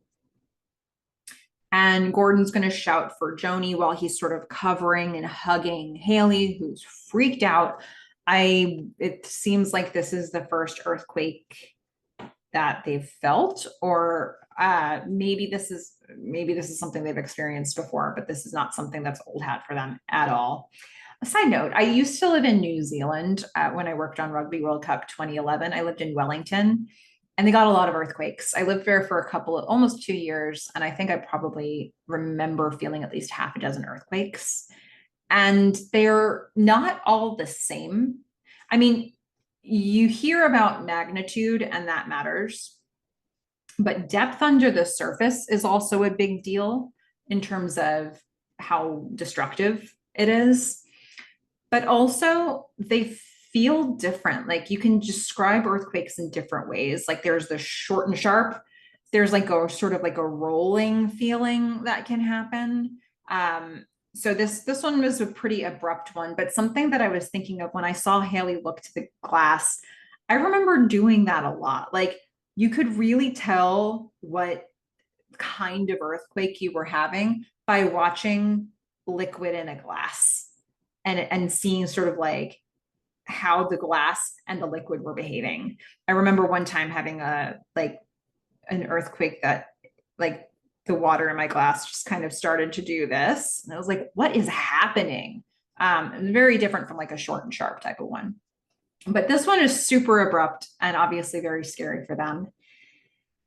Speaker 1: And Gordon's going to shout for Joni while he's sort of covering and hugging Haley, who's freaked out. It seems like this is the first earthquake that they've felt, or maybe this is something they've experienced before, but this is not something that's old hat for them at all. A side note, I used to live in New Zealand when I worked on Rugby World Cup 2011. I lived in Wellington, and they got a lot of earthquakes. I lived there for almost 2 years, and I think I probably remember feeling at least half a dozen earthquakes. And they're not all the same. I mean, you hear about magnitude, and that matters, but depth under the surface is also a big deal in terms of how destructive it is. But also, they feel different. Like, you can describe earthquakes in different ways. Like, there's the short and sharp. There's like a sort of like a rolling feeling that can happen. So this one was a pretty abrupt one, but something that I was thinking of when I saw Haley look to the glass, I remember doing that a lot. Like you could really tell what kind of earthquake you were having by watching liquid in a glass and seeing sort of like how the glass and the liquid were behaving. I remember one time having a like an earthquake that like the water in my glass just kind of started to do this. And I was like, what is happening? Very different from like a short and sharp type of one. But this one is super abrupt and obviously very scary for them.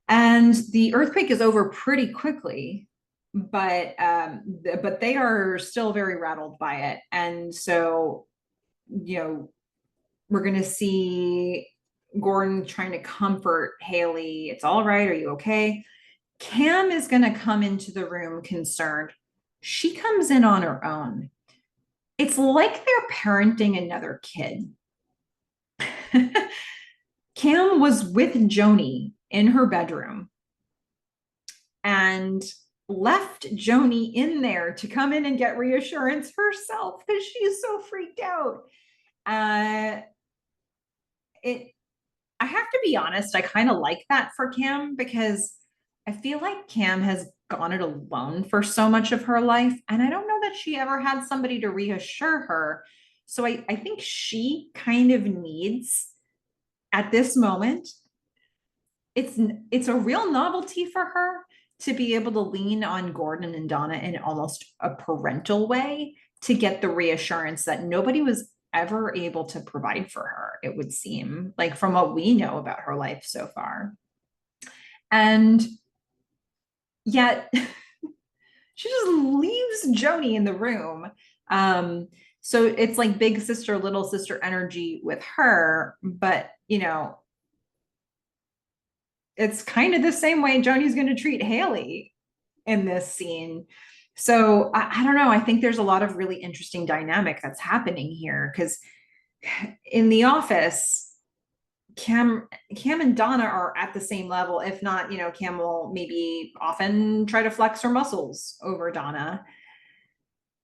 Speaker 1: And the earthquake is over pretty quickly, but they are still very rattled by it. And so, you know, we're going to see Gordon trying to comfort Haley. It's all right. Are you okay? Cam is going to come into the room concerned. She comes in on her own. It's like they're parenting another kid. Cam was with Joni in her bedroom and left Joni in there to come in and get reassurance herself because she's so freaked out. I have to be honest, I kind of like that for Cam because I feel like Cam has gone it alone for so much of her life. And I don't know that she ever had somebody to reassure her. So I think she kind of needs at this moment, it's a real novelty for her to be able to lean on Gordon and Donna in almost a parental way to get the reassurance that nobody was ever able to provide for her, it would seem like from what we know about her life so far. And yet she just leaves Joni in the room. So it's like big sister, little sister energy with her, but you know, it's kind of the same way Joni's going to treat Haley in this scene. So I don't know. I think there's a lot of really interesting dynamic that's happening here because in the office, Cam and Donna are at the same level. If not, you know, Cam will maybe often try to flex her muscles over Donna.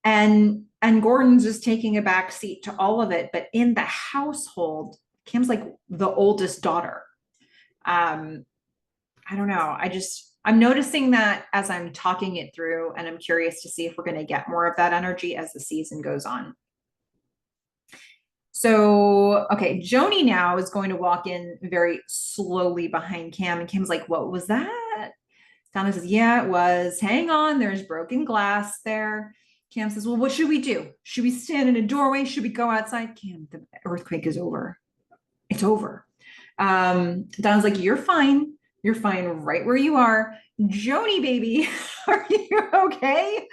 Speaker 1: And Gordon's just taking a back seat to all of it. But in the household, Cam's like the oldest daughter. I don't know. I'm noticing that as I'm talking it through, and I'm curious to see if we're going to get more of that energy as the season goes on. So, okay, Joni now is going to walk in very slowly behind Cam, and Cam's like, "What was that?" Donna says, "Yeah, it was. Hang on, there's broken glass there." Cam says, "Well, what should we do? Should we stand in a doorway? Should we go outside?" Cam, the earthquake is over. It's over. Donna's like, "You're fine. You're fine right where you are. Joni, baby, are you okay?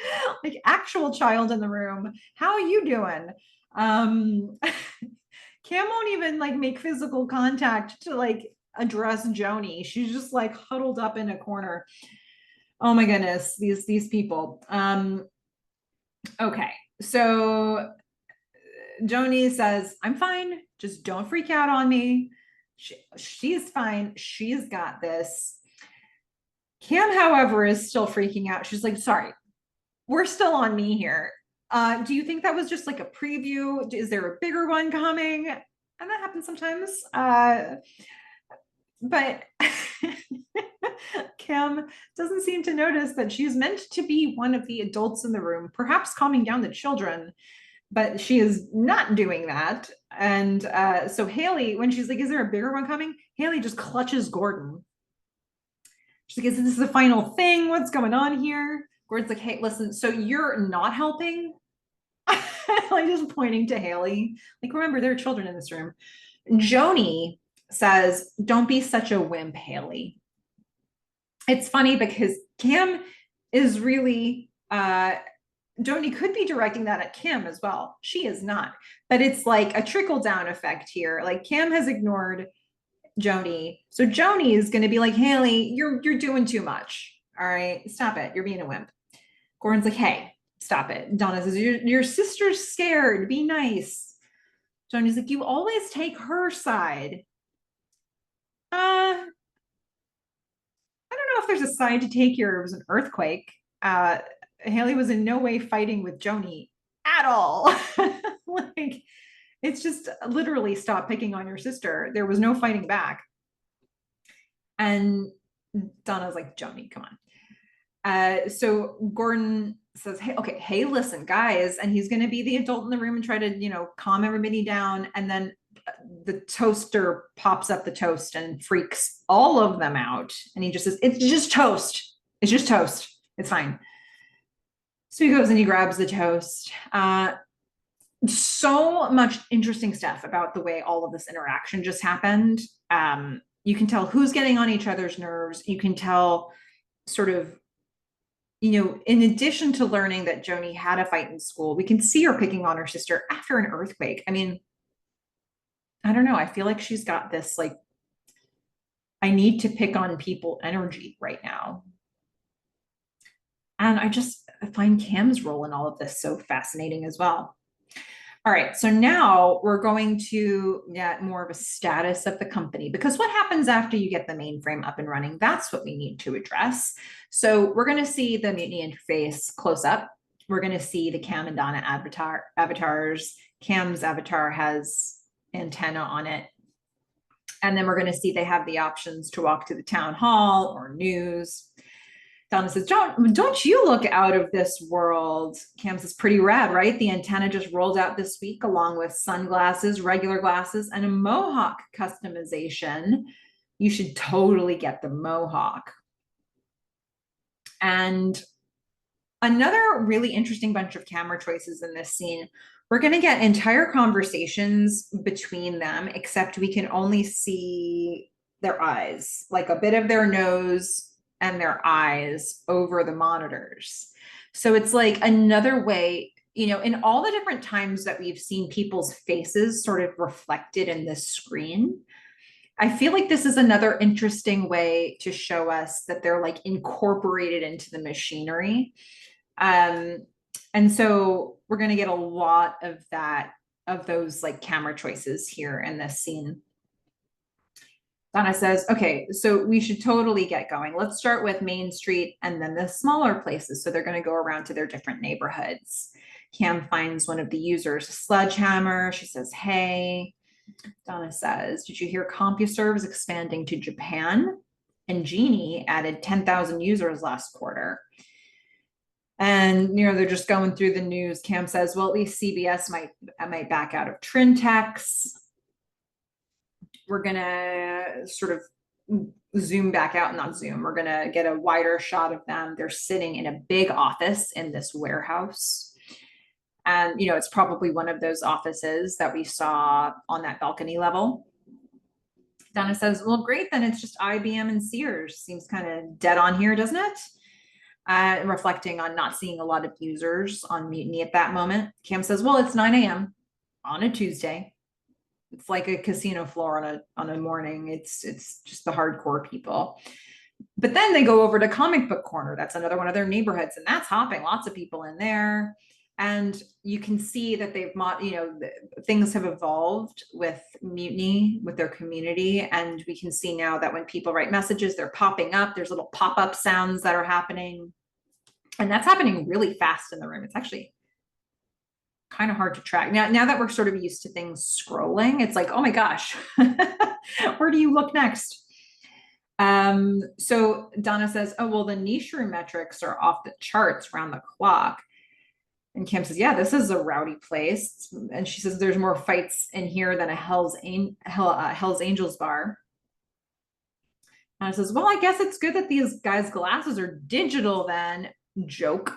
Speaker 1: Like actual child in the room. How are you doing?" Cam won't even like make physical contact to like address Joni. She's just like huddled up in a corner. Oh my goodness, these people. Okay, so Joni says, "I'm fine. Just don't freak out on me. She's fine. She's got this." Cam, however, is still freaking out. She's like, "Sorry, we're still on me here. Do you think that was just like a preview? Is there a bigger one coming?" And that happens sometimes. But Cam doesn't seem to notice that she's meant to be one of the adults in the room, perhaps calming down the children, but she is not doing that. And so Haley, when she's like, "Is there a bigger one coming?" Haley just clutches Gordon. She's like, "Is this the final thing? What's going on here?" Gordon's like, "Hey, listen, so you're not helping?" Like just pointing to Haley. Like, remember, there are children in this room. Joni says, "Don't be such a wimp, Haley." It's funny because Cam is really Joni could be directing that at Kim as well. She is not. But it's like a trickle down effect here. Like Cam has ignored Joni. So Joni is going to be like, "Haley, you're doing too much. All right, stop it. You're being a wimp." Gordon's like, "Hey, stop it." Donna says, your sister's scared. Be nice." Joni's like, "You always take her side." I don't know if there's a side to take here. It was an earthquake. Haley was in no way fighting with Joni at all. Like It's just literally stop picking on your sister. There was no fighting back. And Donna's like, Joni, come on. So Gordon says, hey, okay, hey, listen, guys. And he's going to be the adult in the room and try to, calm everybody down. And then the toaster pops up the toast and freaks all of them out. And he just says, it's just toast. It's just toast. It's fine. So he goes and he grabs the toast. So much interesting stuff about the way all of this interaction just happened. You can tell who's getting on each other's nerves. You can tell sort of, in addition to learning that Joni had a fight in school, we can see her picking on her sister after an earthquake. I mean, I don't know. I feel like she's got this, like, I need to pick on people energy right now. And I just find Cam's role in all of this so fascinating as well. All right, so now we're going to get more of a status of the company, because what happens after you get the mainframe up and running? That's what we need to address. So we're going to see the Mutiny interface close up. We're going to see the Cam and Donna avatars. Cam's avatar has antenna on it. And then we're going to see they have the options to walk to the town hall or news. Donna says, don't you look out of this world. Cam says, pretty rad, right? The antenna just rolled out this week along with sunglasses, regular glasses, and a mohawk customization. You should totally get the mohawk. And another really interesting bunch of camera choices in this scene. We're going to get entire conversations between them, except we can only see their eyes, like a bit of their nose and their eyes over the monitors. So it's like another way, in all the different times that we've seen people's faces sort of reflected in this screen, I feel like this is another interesting way to show us that they're like incorporated into the machinery. And so we're going to get a lot of those like camera choices here in this scene. Donna says, okay, so we should totally get going. Let's start with Main Street and then the smaller places. So they're going to go around to their different neighborhoods. Cam finds one of the users a sledgehammer. She says, hey. Donna says, did you hear CompuServe is expanding to Japan? And Jeannie added 10,000 users last quarter. And, they're just going through the news. Cam says, well, at least CBS might back out of Trintex. We're going to sort of zoom back out, not zoom. We're going to get a wider shot of them. They're sitting in a big office in this warehouse. And, it's probably one of those offices that we saw on that balcony level. Donna says, well, great. Then it's just IBM and Sears. Seems kind of dead on here, doesn't it? Reflecting on not seeing a lot of users on Mutiny at that moment. Cam says, well, it's 9 a.m. on a Tuesday. It's like a casino floor on a morning. It's just the hardcore people. But then they go over to Comic Book Corner. That's another one of their neighborhoods, and that's hopping. Lots of people in there. And you can see that they've, things have evolved with Mutiny, with their community. And we can see now that when people write messages, they're popping up. There's little pop-up sounds that are happening. And that's happening really fast in the room. It's actually kind of hard to track. Now that we're sort of used to things scrolling, it's like, oh my gosh, where do you look next? So Donna says, oh, well, the niche room metrics are off the charts round the clock. And Cam says, yeah, this is a rowdy place. And she says, there's more fights in here than a Hell's Angels bar. And I says, well, I guess it's good that these guys' glasses are digital then. Joke.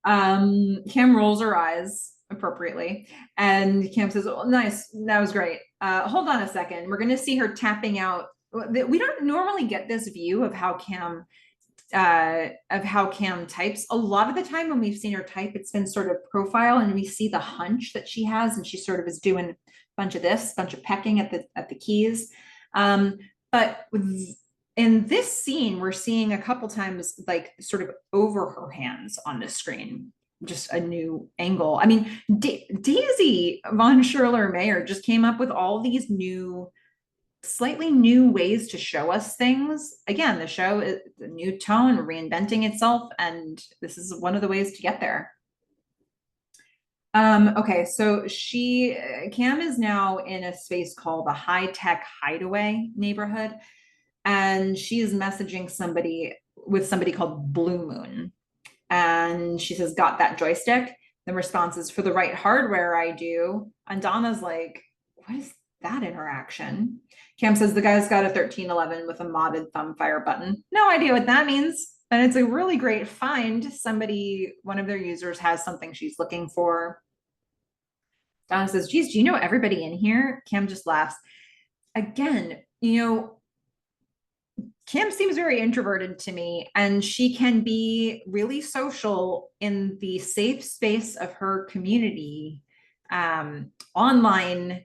Speaker 1: Cam rolls her eyes appropriately. And Cam says, oh, nice. That was great. Hold on a second. We're going to see her tapping out. We don't normally get this view of how Cam types. A lot of the time when we've seen her type, it's been sort of profile, and we see the hunch that she has, and she sort of is doing a bunch of pecking at the keys. But in this scene, we're seeing a couple times like sort of over her hands on the screen, just a new angle. I mean, Daisy von Schurler-Mayer just came up with all these slightly new ways to show us things. Again, the show is a new tone, reinventing itself, and this is one of the ways to get there. Okay, so Cam is now in a space called the High Tech Hideaway neighborhood, and she's messaging somebody called Blue Moon. And she says, got that joystick? The response is, for the right hardware, I do. And Donna's like, what is that interaction? Cam says, the guy's got a 1311 with a modded thumbfire button. No idea what that means. And it's a really great find. One of their users has something she's looking for. Donna says, geez, do you know everybody in here? Cam just laughs. Again, Kim seems very introverted to me, and she can be really social in the safe space of her community, online,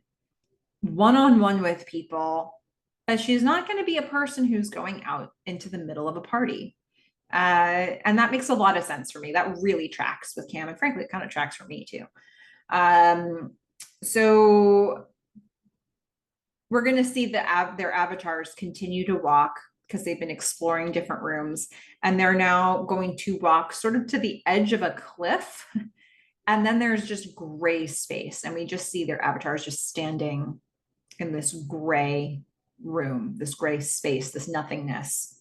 Speaker 1: one-on-one with people, but she's not going to be a person who's going out into the middle of a party. And that makes a lot of sense for me. That really tracks with Cam, and frankly, it kind of tracks for me too. So we're going to see their avatars continue to walk because they've been exploring different rooms, and they're now going to walk sort of to the edge of a cliff. And then there's just gray space, and we just see their avatars just standing in this gray room, this gray space, this nothingness.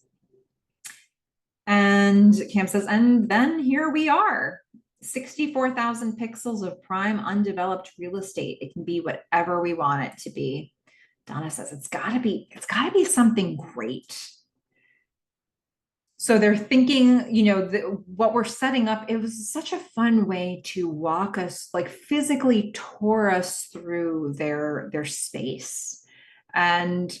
Speaker 1: And Cam says, and then here we are, 64,000 pixels of prime undeveloped real estate. It can be whatever we want it to be. Donna says, it's gotta be something great. So they're thinking, what we're setting up, it was such a fun way to walk us, like physically tour us through their space and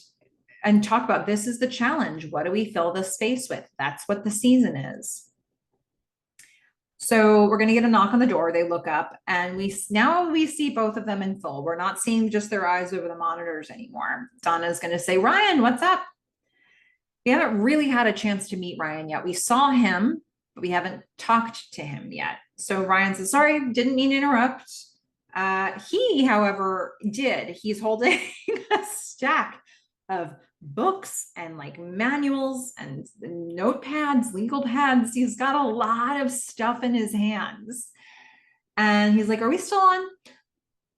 Speaker 1: talk about, this is the challenge. What do we fill the space with? That's what the season is. So we're going to get a knock on the door. They look up, and we see both of them in full. We're not seeing just their eyes over the monitors anymore. Donna's going to say, Ryan, what's up? We haven't really had a chance to meet Ryan yet. We saw him, but we haven't talked to him yet. So Ryan says, sorry, didn't mean to interrupt. He, however, did. He's holding a stack of books and like manuals and notepads, legal pads. He's got a lot of stuff in his hands. And he's like, are we still on?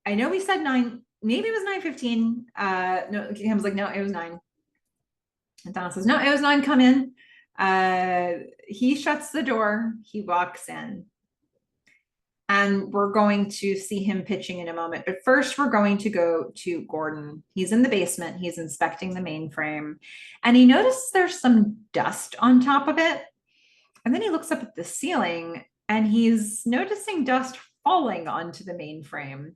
Speaker 1: I know we said 9, maybe it was 9:15. No, Cam's like, no, it was 9. And Donna says, no, it was 9, come in. He shuts the door, he walks in. And we're going to see him pitching in a moment. But first, we're going to go to Gordon. He's in the basement. He's inspecting the mainframe. And he notices there's some dust on top of it. And then he looks up at the ceiling, and he's noticing dust falling onto the mainframe.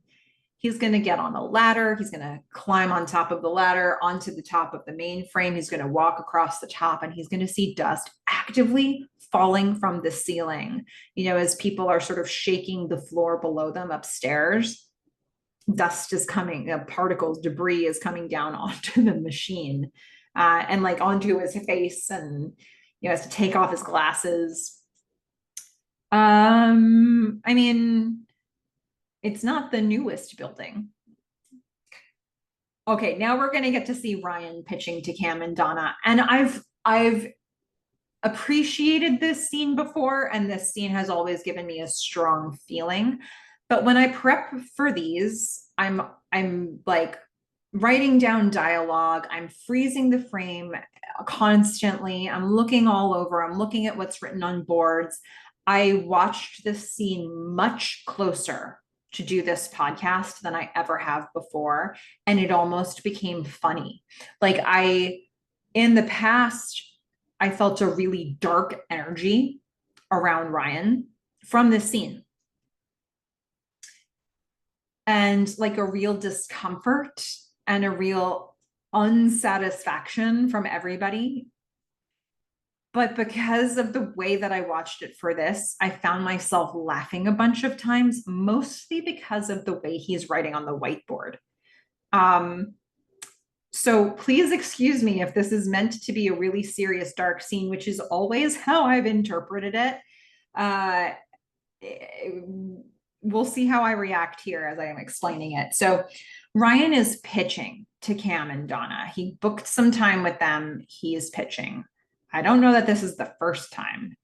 Speaker 1: He's going to get on a ladder. He's going to climb on top of the ladder onto the top of the mainframe. He's going to walk across the top, and he's going to see dust actively falling from the ceiling. As people are sort of shaking the floor below them upstairs, dust is coming, particles, debris is coming down onto the machine, and like onto his face, and has to take off his glasses. I mean, it's not the newest building. Okay, now we're going to get to see Ryan pitching to Cam and Donna. And I've appreciated this scene before, and this scene has always given me a strong feeling. But when I prep for these, I'm like writing down dialogue. I'm freezing the frame constantly. I'm looking all over. I'm looking at what's written on boards. I watched this scene much closer to do this podcast than I ever have before. And it almost became funny. Like in the past, I felt a really dark energy around Ryan from this scene. And like a real discomfort and a real unsatisfaction from everybody. But because of the way that I watched it for this, I found myself laughing a bunch of times, mostly because of the way he's writing on the whiteboard. So please excuse me if this is meant to be a really serious, dark scene, which is always how I've interpreted it. We'll see how I react here as I am explaining it. So Ryan is pitching to Cam and Donna. He booked some time with them. He is pitching. I don't know that this is the first time,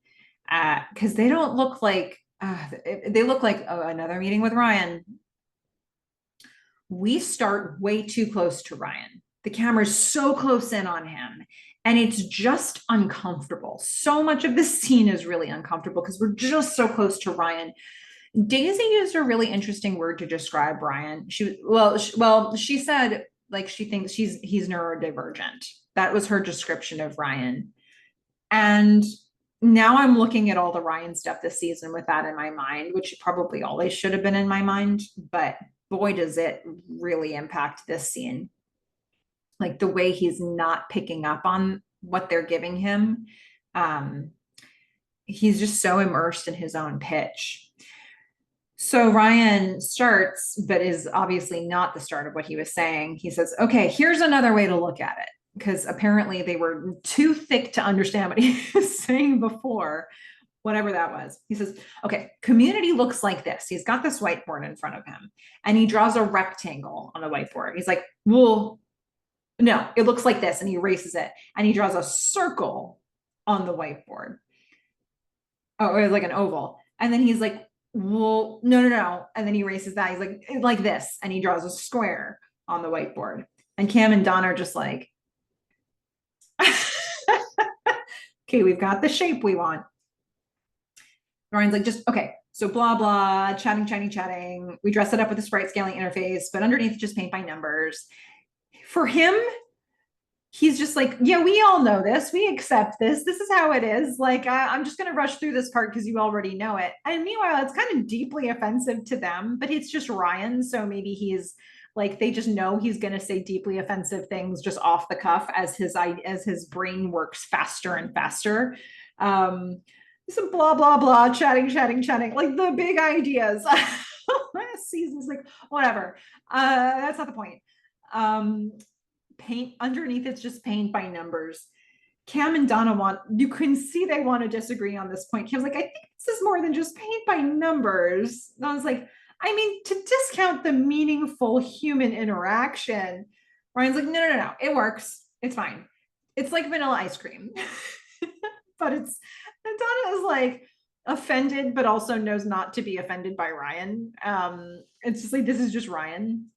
Speaker 1: because they don't look like they look like, oh, another meeting with Ryan. We start way too close to Ryan. The camera's so close in on him, and it's just uncomfortable. So much of this scene is really uncomfortable because we're just so close to Ryan. Daisy used a really interesting word to describe Ryan. She said like she thinks he's neurodivergent. That was her description of Ryan. And now I'm looking at all the Ryan stuff this season with that in my mind, which probably always should have been in my mind, but boy, does it really impact this scene. Like the way he's not picking up on what they're giving him. Um, he's just so immersed in his own pitch. So Ryan starts, but is obviously not the start of what he was saying. He says, okay, here's another way to look at it. Because apparently they were too thick to understand what he was saying before, whatever that was. He says, okay, community looks like this. He's got this whiteboard in front of him and he draws a rectangle on the whiteboard. He's like, well, no, it looks like this. And he erases it and he draws a circle on the whiteboard. Oh, or like an oval. And then he's like, well, no. And then he erases that. He's like this. And he draws a square on the whiteboard. And Cam and Don are just like, okay, we've got the shape we want. Ryan's like, just, okay, so blah, blah, chatting. We dress it up with a sprite scaling interface, but underneath just paint by numbers. For him, he's just like, yeah, we all know this. We accept this. This is how it is. Like, I'm just going to rush through this part because you already know it. And meanwhile, it's kind of deeply offensive to them, but it's just Ryan. So maybe he's like, they just know he's going to say deeply offensive things just off the cuff as his brain works faster and faster. Some blah, blah, blah, chatting, like the big ideas. Last season's like, whatever. That's not the point. Paint underneath, it's just paint by numbers. Cam and Donna you can see they want to disagree on this point. Cam's like, I think this is more than just paint by numbers. And I was like, I mean, to discount the meaningful human interaction. Ryan's like, no, it works. It's fine. It's like vanilla ice cream. But and Donna is like offended, but also knows not to be offended by Ryan. It's just like, this is just Ryan.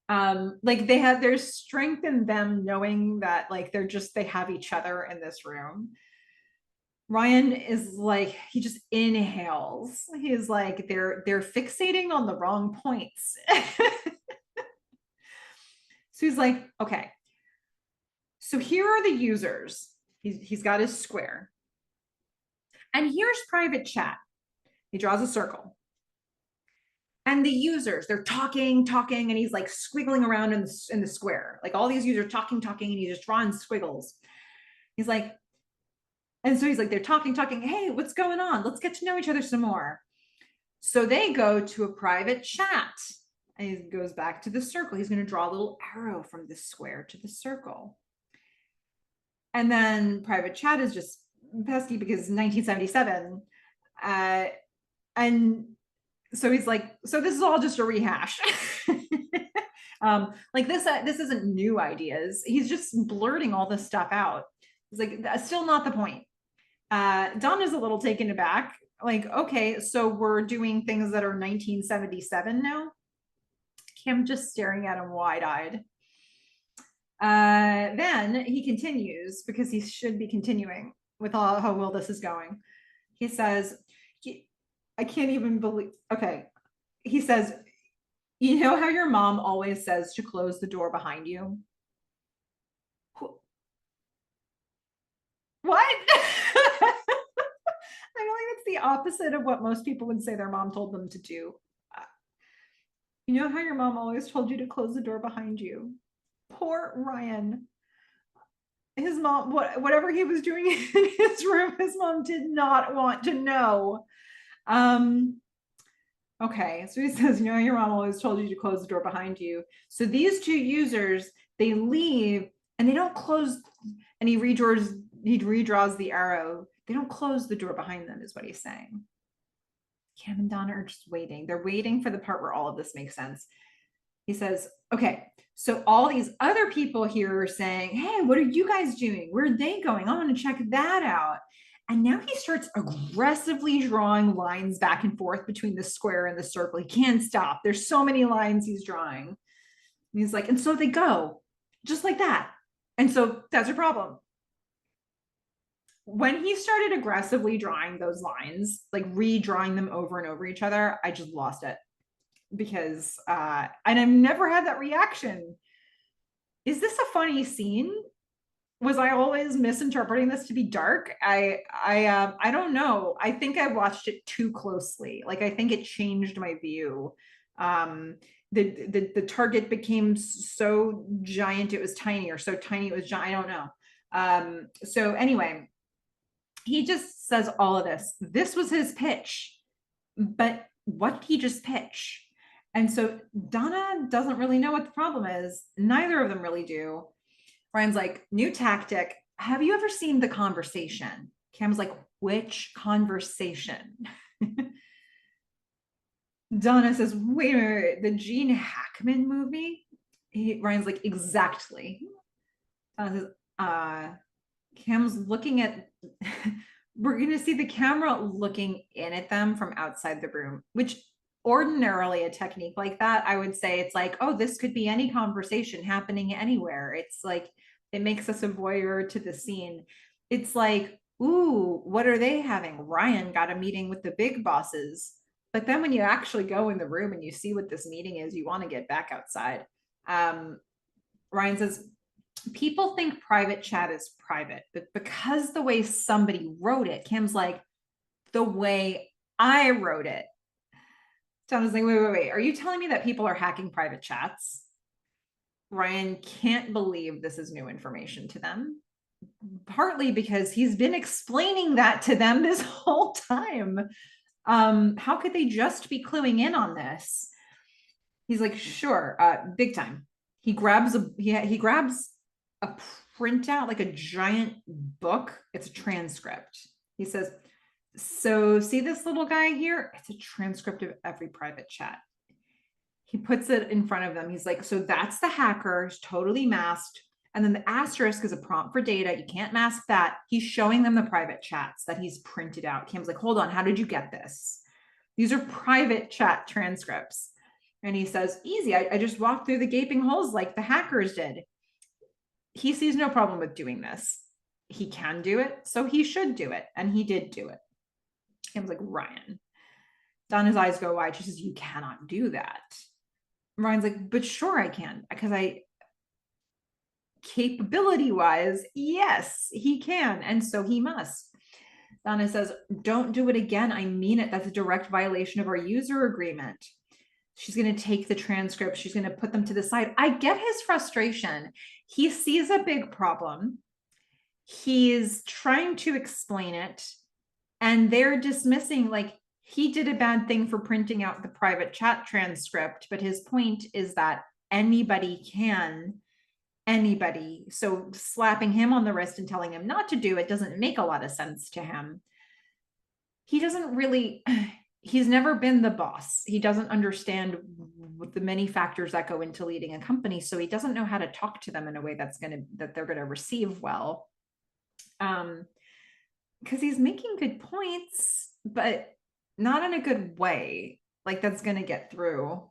Speaker 1: Like there's strength in them knowing that like they have each other in this room. Ryan is like, he just inhales. He's like, they're fixating on the wrong points. So he's like, okay, so here are the users. He's got his square. And here's private chat. He draws a circle. And the users, they're talking, and he's like squiggling around in the square. Like all these users talking, and he's just drawing squiggles. He's like, and so he's like, they're talking. Hey, what's going on? Let's get to know each other some more. So they go to a private chat. And he goes back to the circle. He's going to draw a little arrow from the square to the circle. And then private chat is just pesky because 1977. And so he's like, so this is all just a rehash. Like this isn't new ideas. He's just blurting all this stuff out. He's like, that's still not the point. Donna's a little taken aback. Like, okay, so we're doing things that are 1977 now. Kim just staring at him wide-eyed. Then he continues, because he should be continuing with all how well this is going. He says, I can't even believe, okay. He says, you know how your mom always says to close the door behind you? What? I feel like it's the opposite of what most people would say their mom told them to do. You know how your mom always told you to close the door behind you? Poor Ryan. His mom, whatever he was doing in his room, his mom did not want to know. Okay, so he says, you know, your mom always told you to close the door behind you. So these two users, they leave and they don't close, and he redraws the arrow. They don't close the door behind them, is what he's saying. Cam and Donna are just waiting. They're waiting for the part where all of this makes sense. He says, okay, so all these other people here are saying, hey, what are you guys doing? Where are they going? I want to check that out. And now he starts aggressively drawing lines back and forth between the square and the circle. He can't stop. There's so many lines he's drawing. And he's like, and so they go, just like that. And so that's a problem. When he started aggressively drawing those lines, like redrawing them over and over each other, I just lost it. Because and I've never had that reaction. Is this a funny scene? Was I always misinterpreting this to be dark? I don't know. I think I watched it too closely. Like I think it changed my view. The target became so giant it was tiny, or so tiny it was giant. I don't know. So anyway, he just says all of this. This was his pitch, but what did he just pitch? And so Donna doesn't really know what the problem is. Neither of them really do. Ryan's like, new tactic. Have you ever seen The Conversation? Cam's like, which conversation? Donna says, wait a minute, the Gene Hackman movie? Ryan's like, exactly. Donna says, Cam's looking at, we're going to see the camera looking in at them from outside the room, which ordinarily a technique like that, I would say it's like, oh, this could be any conversation happening anywhere. It's like, it makes us a voyeur to the scene. It's like, ooh, what are they having? Ryan got a meeting with the big bosses. But then when you actually go in the room and you see what this meeting is, you want to get back outside. Ryan says, people think private chat is private, but because the way somebody wrote it, Kim's like, the way I wrote it. Donna's like, wait. Are you telling me that people are hacking private chats? Ryan can't believe this is new information to them, partly because he's been explaining that to them this whole time. How could they just be cluing in on this? He's like, sure, big time. He grabs a printout, like a giant book. It's a transcript. He says, so see this little guy here? It's a transcript of every private chat. He puts it in front of them. He's like, so that's the hacker, he's totally masked. And then the asterisk is a prompt for data. You can't mask that. He's showing them the private chats that he's printed out. Kim's like, hold on, how did you get this? These are private chat transcripts. And he says, easy, I just walked through the gaping holes like the hackers did. He sees no problem with doing this. He can do it, so he should do it. And he did do it. Kim's like, Ryan. Donna's eyes go wide. She says, you cannot do that. Ryan's like, but sure I can, because capability wise, yes, he can. And so he must. Donna says, don't do it again. I mean it. That's a direct violation of our user agreement. She's going to take the transcript. She's going to put them to the side. I get his frustration. He sees a big problem. He's trying to explain it. And they're dismissing, like, he did a bad thing for printing out the private chat transcript. But his point is that anybody can. Anybody. So slapping him on the wrist and telling him not to do it doesn't make a lot of sense to him. He doesn't really, he's never been the boss. He doesn't understand the many factors that go into leading a company. So he doesn't know how to talk to them in a way that they're going to receive well. Because he's making good points, but not in a good way. Like that's going to get through.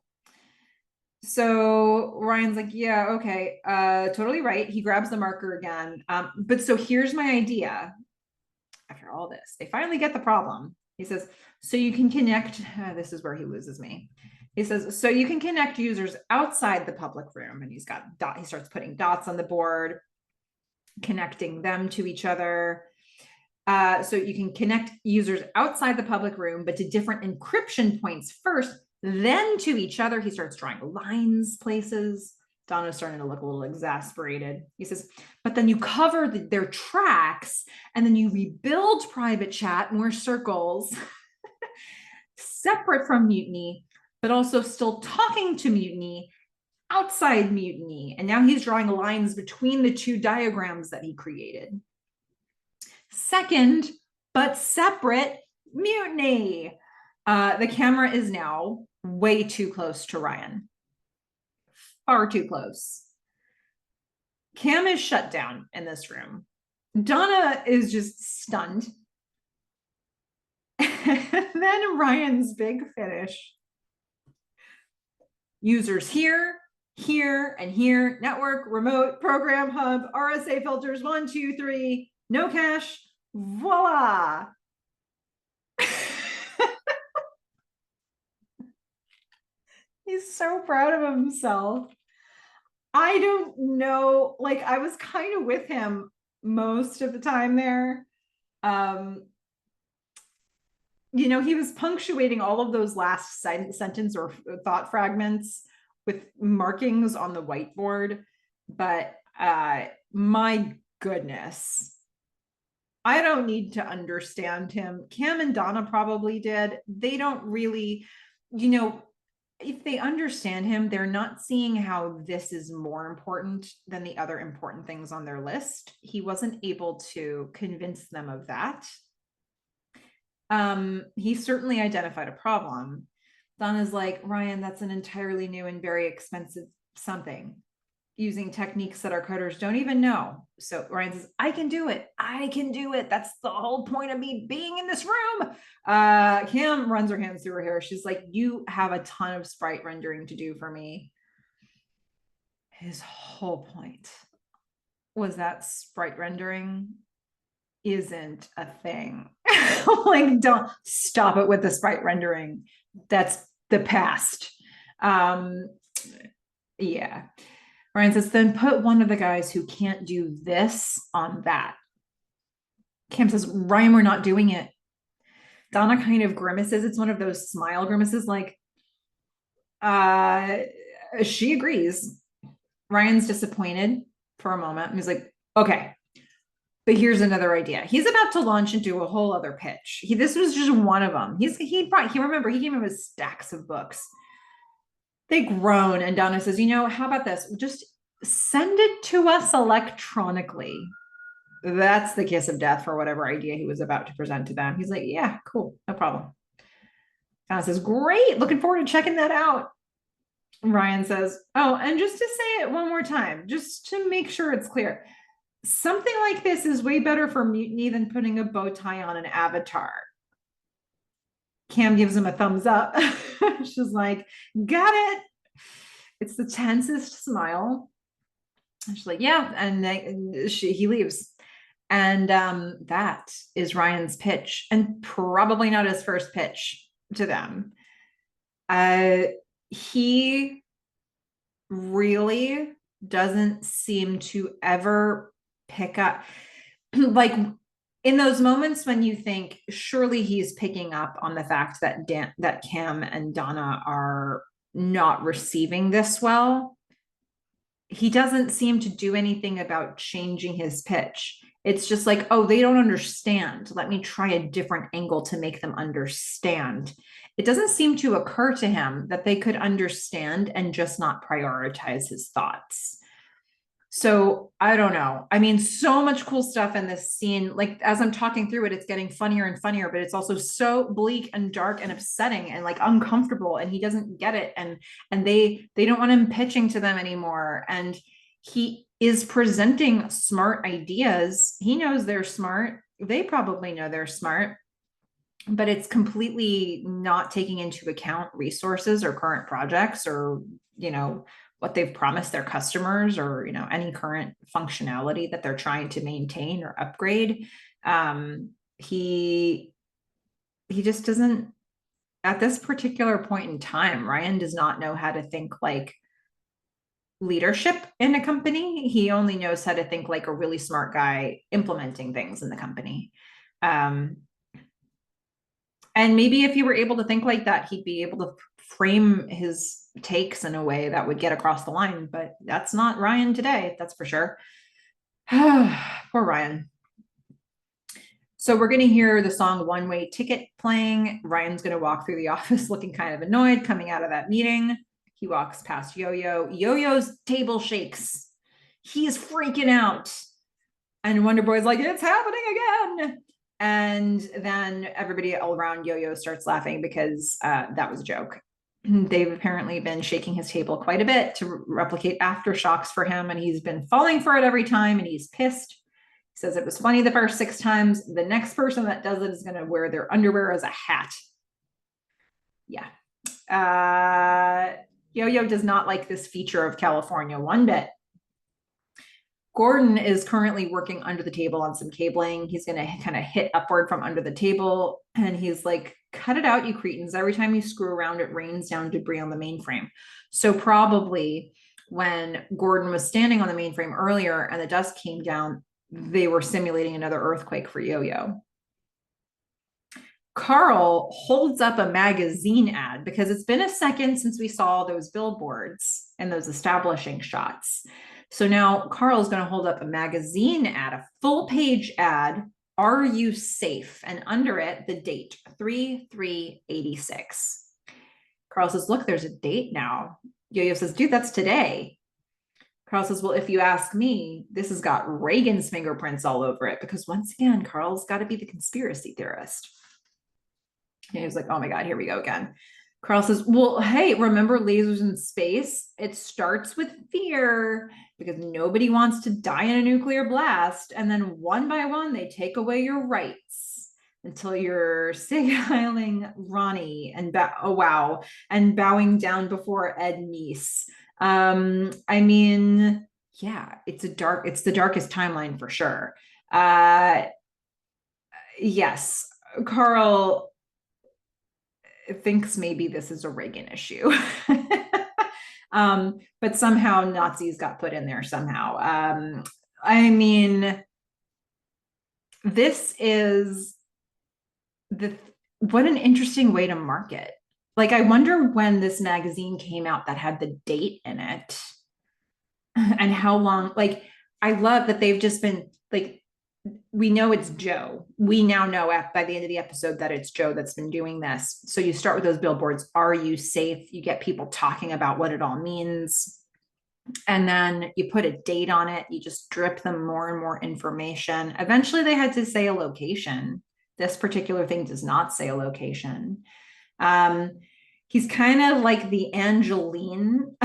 Speaker 1: So Ryan's like, yeah, okay, totally right. He grabs the marker again. But so here's my idea. After all this, they finally get the problem. He says, so you can connect, this is where he loses me. He says, so you can connect users outside the public room. And he starts putting dots on the board, connecting them to each other. So you can connect users outside the public room, but to different encryption points first, then to each other. He starts drawing lines, places. Donna's starting to look a little exasperated. He says, but then you cover their tracks and then you rebuild private chat, more circles, separate from Mutiny, but also still talking to Mutiny, outside Mutiny. And now he's drawing lines between the two diagrams that he created. Second, but separate Mutiny. The camera is now way too close to Ryan. Far too close. Cam is shut down in this room. Donna is just stunned. And then Ryan's big finish. Users here, here, and here. Network, remote, program, hub, RSA filters, 1, 2, 3, no cache. Voila. He's so proud of himself. I don't know. Like, I was kind of with him most of the time there. He was punctuating all of those last sentence or thought fragments with markings on the whiteboard. But my goodness, I don't need to understand him. Cam and Donna probably did. They don't really, if they understand him, they're not seeing how this is more important than the other important things on their list. He wasn't able to convince them of that. He certainly identified a problem. Donna's like, Ryan, that's an entirely new and very expensive something, using techniques that our coders don't even know. So Ryan says, I can do it. I can do it. That's the whole point of me being in this room. Cam runs her hands through her hair. She's like, you have a ton of sprite rendering to do for me. His whole point was that sprite rendering isn't a thing. Like, don't stop it with the sprite rendering. That's the past. Yeah. Ryan says, then put one of the guys who can't do this on that. Cam says, Ryan, we're not doing it. Donna kind of grimaces. It's one of those smile grimaces, like, she agrees. Ryan's disappointed for a moment. And he's like, okay, but here's another idea. He's about to launch into a whole other pitch. This was just one of them. Remember, he came in with stacks of books. They groan, and Donna says, how about this? Just send it to us electronically. That's the kiss of death for whatever idea he was about to present to them. He's like, yeah, cool, no problem. Donna says, great, looking forward to checking that out. Ryan says, oh, and just to say it one more time, just to make sure it's clear, something like this is way better for mutiny than putting a bow tie on an avatar. Cam gives him a thumbs up. She's like, got it. It's the tensest smile. And she's like, yeah. And he leaves. And that is Ryan's pitch, and probably not his first pitch to them. He really doesn't seem to ever pick up, like, in those moments when you think surely he's picking up on the fact that Cam and Donna are not receiving this well, he doesn't seem to do anything about changing his pitch. It's just like, oh, they don't understand. Let me try a different angle to make them understand. It doesn't seem to occur to him that they could understand and just not prioritize his thoughts. So I don't know. I mean, so much cool stuff in this scene. Like, as I'm talking through it, it's getting funnier and funnier, but it's also so bleak and dark and upsetting and like uncomfortable. And he doesn't get it. And they don't want him pitching to them anymore. And he is presenting smart ideas. He knows they're smart. They probably know they're smart, but it's completely not taking into account resources or current projects or, what they've promised their customers or, any current functionality that they're trying to maintain or upgrade. He just doesn't, at this particular point in time, Ryan does not know how to think like leadership in a company. He only knows how to think like a really smart guy implementing things in the company. And maybe if he were able to think like that, he'd be able to frame his takes in a way that would get across the line, but that's not Ryan today, that's for sure. Poor Ryan. So we're going to hear the song One Way Ticket playing. Ryan's going to walk through the office looking kind of annoyed coming out of that meeting. He walks past Yo-Yo. Yo-Yo's table shakes. He's freaking out. And Wonder Boy's like, it's happening again. And then everybody all around Yo-Yo starts laughing because that was a joke. They've apparently been shaking his table quite a bit to replicate aftershocks for him, and he's been falling for it every time, and he's pissed. Says it was funny the first 6 times. The next person that does it is going to wear their underwear as a hat. Yeah. Yo-Yo does not like this feature of California one bit. Gordon is currently working under the table on some cabling. He's going to kind of hit upward from under the table. And he's like, cut it out, you cretins. Every time you screw around, it rains down debris on the mainframe. So probably when Gordon was standing on the mainframe earlier and the dust came down, they were simulating another earthquake for Yo-Yo. Carl holds up a magazine ad because it's been a second since we saw those billboards and those establishing shots. So now Carl's going to hold up a magazine ad, a full page ad. Are you safe? And under it, the date 3/3/86. Carl says, look, there's a date now. Yo-Yo says, dude, that's today. Carl says, well, if you ask me, this has got Reagan's fingerprints all over it, because once again, Carl's got to be the conspiracy theorist. And he was like, oh my God, here we go again. Carl says, well, hey, remember lasers in space? It starts with fear because nobody wants to die in a nuclear blast. And then one by one, they take away your rights until you're sig-heiling Ronnie and and bowing down before Ed Meese. I mean, yeah, it's the darkest timeline for sure. Yes, Carl thinks maybe this is a Reagan issue. But somehow Nazis got put in there somehow. I mean, this is what an interesting way to market. Like, I wonder when this magazine came out that had the date in it and how long. Like, I love that they've just been like, we know it's Joe. We now know by the end of the episode that it's Joe that's been doing this. So you start with those billboards. Are you safe? You get people talking about what it all means. And then you put a date on it. You just drip them more and more information. Eventually they had to say a location. This particular thing does not say a location. He's kind of like the Angeline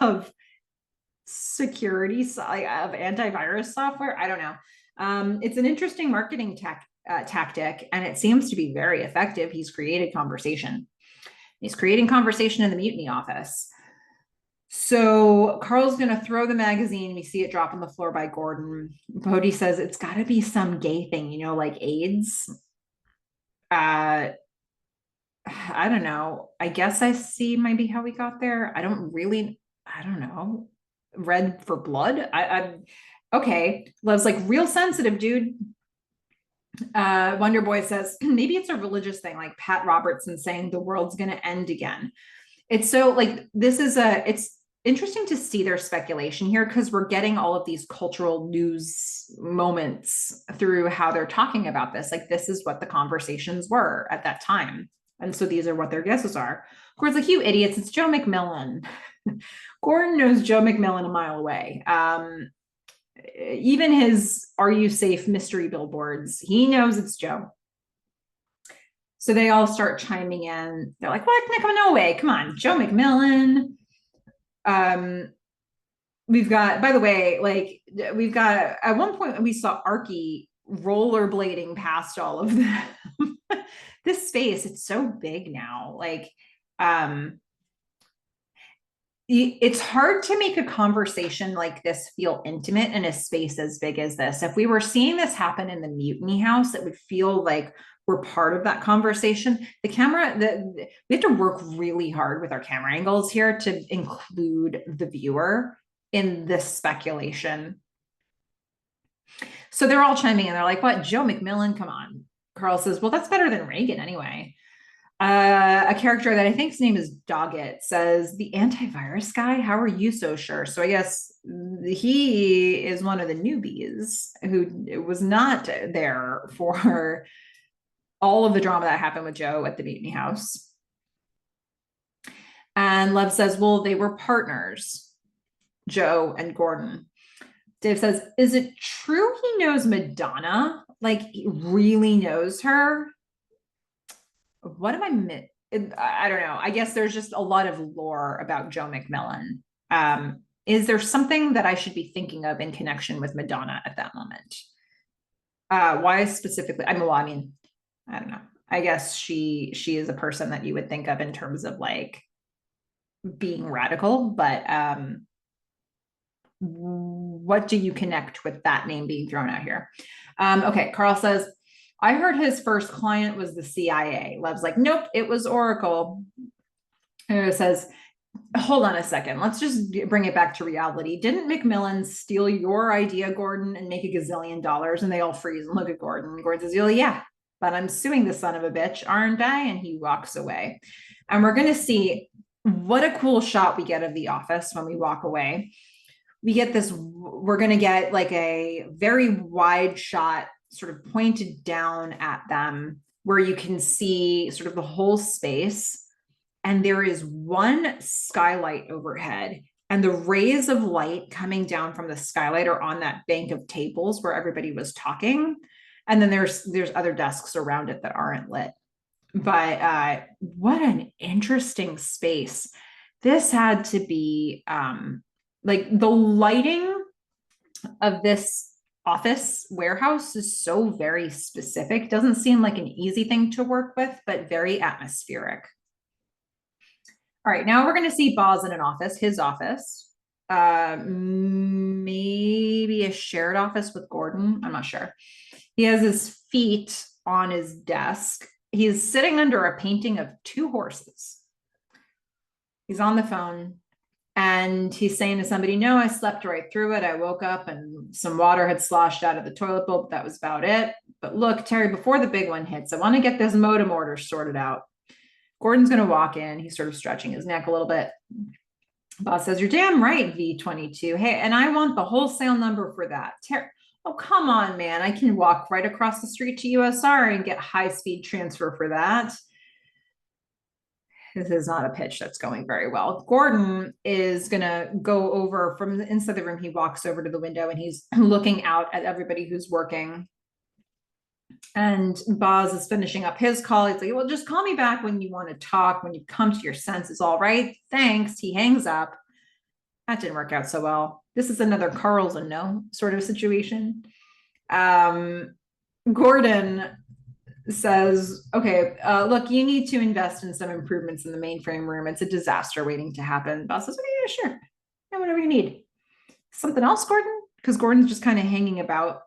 Speaker 1: of security, of antivirus software. I don't know. It's an interesting marketing tactic, and it seems to be very effective. He's created conversation. He's creating conversation in the mutiny office. So Carl's going to throw the magazine. We see it drop on the floor by Gordon. Bodhi says it's got to be some gay thing, like AIDS. I don't know. I guess I see maybe how we got there. I don't know. Red for blood. Okay. Love's like, real sensitive, dude. Wonder Boy says, maybe it's a religious thing, like Pat Robertson saying the world's going to end again. It's so like, it's interesting to see their speculation here because we're getting all of these cultural news moments through how they're talking about this. Like, this is what the conversations were at that time. And so these are what their guesses are. Gordon's like, you idiots, it's Joe McMillan. Gordon knows Joe McMillan a mile away. Even his "Are you safe?" mystery billboards, he knows it's Joe. So they all start chiming in. They're like, what? No way. Come on, Joe McMillan. We've got, by the way, at one point we saw Archie rollerblading past all of them. This space, it's so big now. Like, it's hard to make a conversation like this feel intimate in a space as big as this. If we were seeing this happen in the Mutiny House, it would feel like we're part of that conversation. We have to work really hard with our camera angles here to include the viewer in this speculation. So they're all chiming in. They're like, what? Joe McMillan? Come on. Carl says, well, that's better than Reagan anyway. A character that I think his name is Doggett says, the antivirus guy, how are you so sure? So I guess he is one of the newbies who was not there for all of the drama that happened with Joe at the Mutiny House. And Lev says, well, they were partners, Joe and Gordon. Dave says, is it true he knows Madonna? Like, he really knows her? What am I don't know. I guess there's just a lot of lore about Joe McMillan. Is there something that I should be thinking of in connection with Madonna at that moment? Why specifically? I mean, I don't know. I guess she is a person that you would think of in terms of like being radical, but what do you connect with that name being thrown out here? Okay, Carl says, I heard his first client was the CIA. Lev's like, nope, it was Oracle. And it says, hold on a second. Let's just bring it back to reality. Didn't McMillan steal your idea, Gordon, and make a gazillion dollars? And they all freeze and look at Gordon. Gordon says, yeah, but I'm suing the son of a bitch, aren't I? And he walks away. And we're going to see what a cool shot we get of the office when we walk away. We get this, we're going to get like a very wide shot, sort of pointed down at them, where you can see sort of the whole space. And there is one skylight overhead, and the rays of light coming down from the skylight are on that bank of tables where everybody was talking. And then there's other desks around it that aren't lit. But what an interesting space. This had to be like the lighting of this office warehouse is so very specific. Doesn't seem like an easy thing to work with, but very atmospheric. All right, now we're going to see Boz in an office, his office. Maybe a shared office with Gordon. I'm not sure. He has his feet on his desk. He's sitting under a painting of two horses. He's on the phone and he's saying to somebody, no, I slept right through it. I woke up and some water had sloshed out of the toilet bowl, but that was about it. But look, Terry, before the big one hits, I want to get this modem order sorted out. Gordon's going to walk in. He's sort of stretching his neck a little bit. Boss says, you're damn right, V22. Hey, and I want the wholesale number for that. Oh, come on, man. I can walk right across the street to USR and get high-speed transfer for that. This is not a pitch that's going very well. Gordon is going to go over from the inside the room. He walks over to the window and he's looking out at everybody who's working. And Boz is finishing up his call. He's like, well, just call me back when you want to talk, when you come to your senses. All right. Thanks. He hangs up. That didn't work out so well. This is another Carl's a no sort of situation. Gordon says, okay, look, you need to invest in some improvements in the mainframe room. It's a disaster waiting to happen. Boss says, okay, yeah, sure. Yeah, whatever you need. Something else, Gordon? Because Gordon's just kind of hanging about.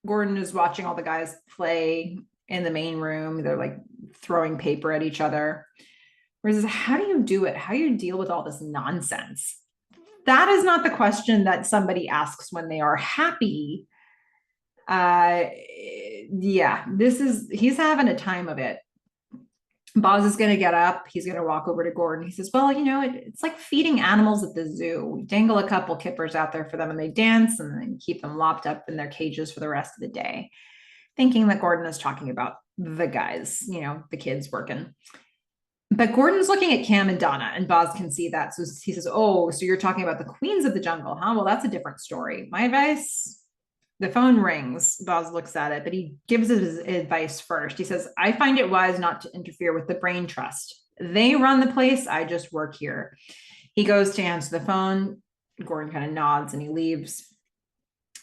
Speaker 1: Gordon is watching all the guys play in the main room. They're like throwing paper at each other. Whereas, how do you do it? How do you deal with all this nonsense? That is not the question that somebody asks when they are happy. Yeah, he's having a time of it. Boz is going to get up. He's going to walk over to Gordon. He says, well, it's like feeding animals at the zoo. We dangle a couple kippers out there for them and they dance and then keep them locked up in their cages for the rest of the day. Thinking that Gordon is talking about the guys, the kids working. But Gordon's looking at Cam and Donna, and Boz can see that. So he says, oh, so you're talking about the queens of the jungle, huh? Well, that's a different story. My advice... The phone rings. Boz looks at it, but he gives his advice first. He says, I find it wise not to interfere with the brain trust. They run the place. I just work here. He goes to answer the phone. Gordon kind of nods and he leaves.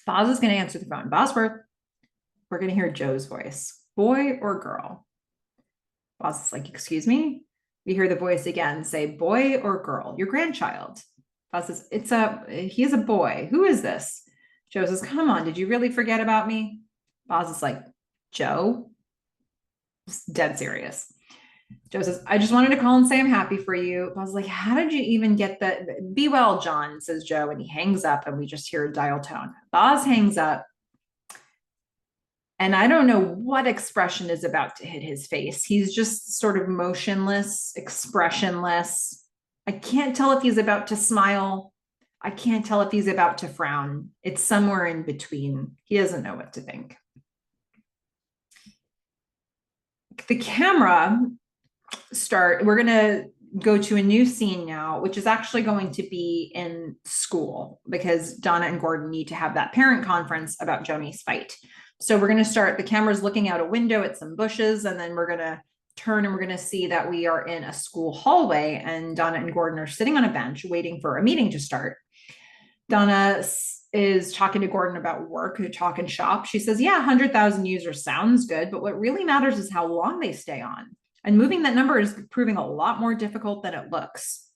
Speaker 1: Boz is going to answer the phone. Bosworth, we're going to hear Joe's voice. Boy or girl? Boz is like, excuse me? We hear the voice again say, boy or girl? Your grandchild. Boz says, he's a boy. Who is this? Joe says, come on, did you really forget about me? Boz is like, Joe? Dead serious. Joe says, I just wanted to call and say I'm happy for you. Boz is like, how did you even get that? Be well, John, says Joe, and he hangs up and we just hear a dial tone. Boz hangs up. And I don't know what expression is about to hit his face. He's just sort of motionless, expressionless. I can't tell if he's about to smile. I can't tell if he's about to frown. It's somewhere in between. He doesn't know what to think. The camera we're going to go to a new scene now, which is actually going to be in school because Donna and Gordon need to have that parent conference about Joni's fight. So we're going to start, the camera's looking out a window at some bushes, and then we're going to turn and we're going to see that we are in a school hallway and Donna and Gordon are sitting on a bench waiting for a meeting to start. Donna is talking to Gordon about work, talking shop. She says, yeah, 100,000 users sounds good, but what really matters is how long they stay on. And moving that number is proving a lot more difficult than it looks.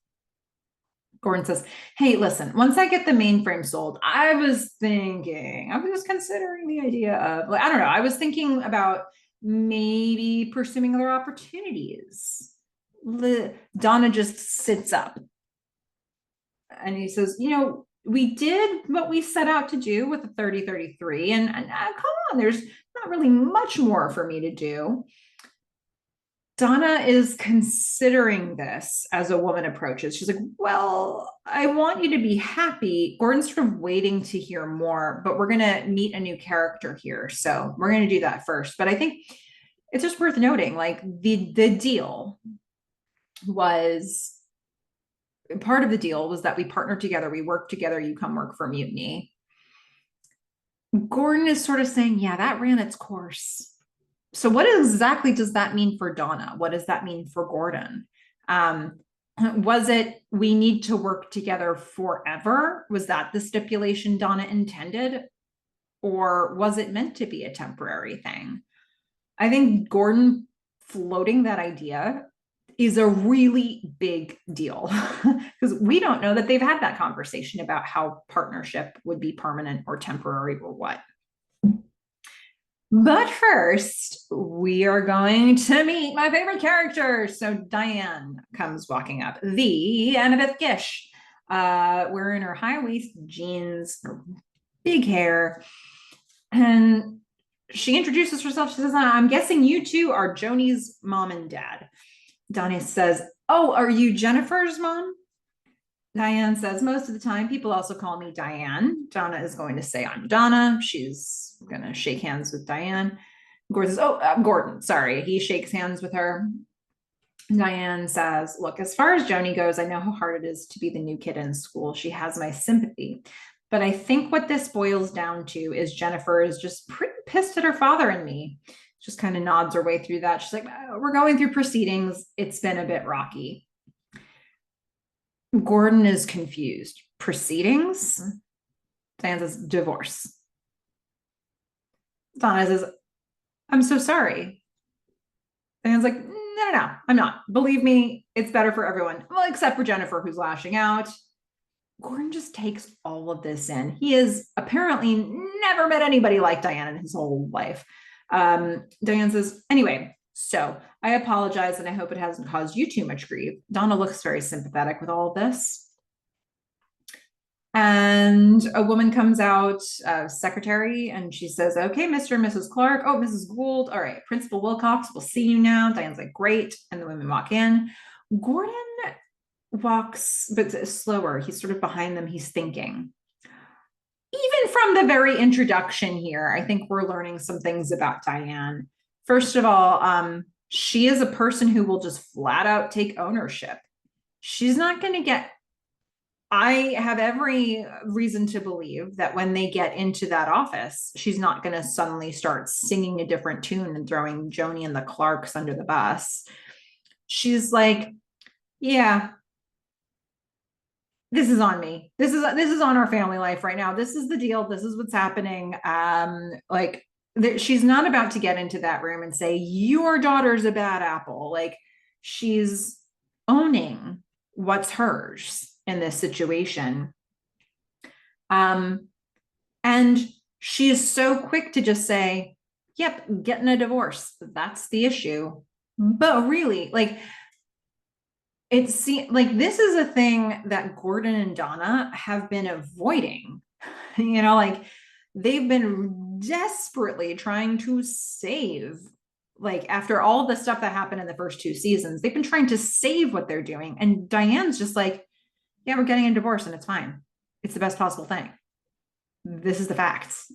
Speaker 1: Gordon says, hey, listen, once I get the mainframe sold, I was considering the idea of, like, I don't know, I was thinking about maybe pursuing other opportunities. Donna just sits up and he says, we did what we set out to do with the 3033, and come on, there's not really much more for me to do. Donna is considering this as a woman approaches. She's like, well, I want you to be happy. Gordon's sort of waiting to hear more, but we're going to meet a new character here. So we're going to do that first. But I think it's just worth noting, like, the deal was, part of the deal was that we partnered together, we worked together, you come work for Mutiny. Gordon is sort of saying, yeah, that ran its course. So what exactly does that mean for Donna? What does that mean for Gordon? Was it, we need to work together forever? Was that the stipulation Donna intended? Or was it meant to be a temporary thing? I think Gordon floating that idea is a really big deal because we don't know that they've had that conversation about how partnership would be permanent or temporary or what. But first, we are going to meet my favorite character. So Diane comes walking up, the Annabeth Gish, wearing her high-waist jeans, her big hair. And she introduces herself. She says, I'm guessing you two are Joni's mom and dad. Donna says, oh, are you Jennifer's mom? Diane says, most of the time, people also call me Diane. Donna is going to say, I'm Donna. She's going to shake hands with Diane. Gordon says, Gordon, sorry. He shakes hands with her. Diane says, look, as far as Joni goes, I know how hard it is to be the new kid in school. She has my sympathy. But I think what this boils down to is Jennifer is just pretty pissed at her father and me. Just kind of nods her way through that. She's like, we're going through proceedings. It's been a bit rocky. Gordon is confused. Proceedings? Diane says, divorce. Donna says, I'm so sorry. Diane's like, no, I'm not. Believe me, it's better for everyone. Well, except for Jennifer, who's lashing out. Gordon just takes all of this in. He has apparently never met anybody like Diane in his whole life. Diane says, anyway, so I apologize and I hope it hasn't caused you too much grief. Donna looks very sympathetic with all of this. And a woman comes out, secretary, and she says, okay, Mr. and Mrs. Clark. Oh, Mrs. Gould. All right, Principal Wilcox, we'll see you now. Diane's like, great. And the women walk in. Gordon walks, but slower. He's sort of behind them. He's thinking. Even from the very introduction here, I think we're learning some things about Diane. First of all, she is a person who will just flat out take ownership. She's not going to get, I have every reason to believe that when they get into that office, she's not going to suddenly start singing a different tune and throwing Joni and the Clarks under the bus. She's like, yeah, this is on me. This is on our family life right now. This is the deal. This is what's happening. Like, she's not about to get into that room and say, your daughter's a bad apple. Like, she's owning what's hers in this situation. And she is so quick to just say, yep, getting a divorce. That's the issue. But really, like, it seems like this is a thing that Gordon and Donna have been avoiding. Like, they've been desperately trying to save, like, after all the stuff that happened in the first two seasons, they've been trying to save what they're doing. And Diane's just like, yeah, we're getting a divorce and it's fine. It's the best possible thing. This is the facts.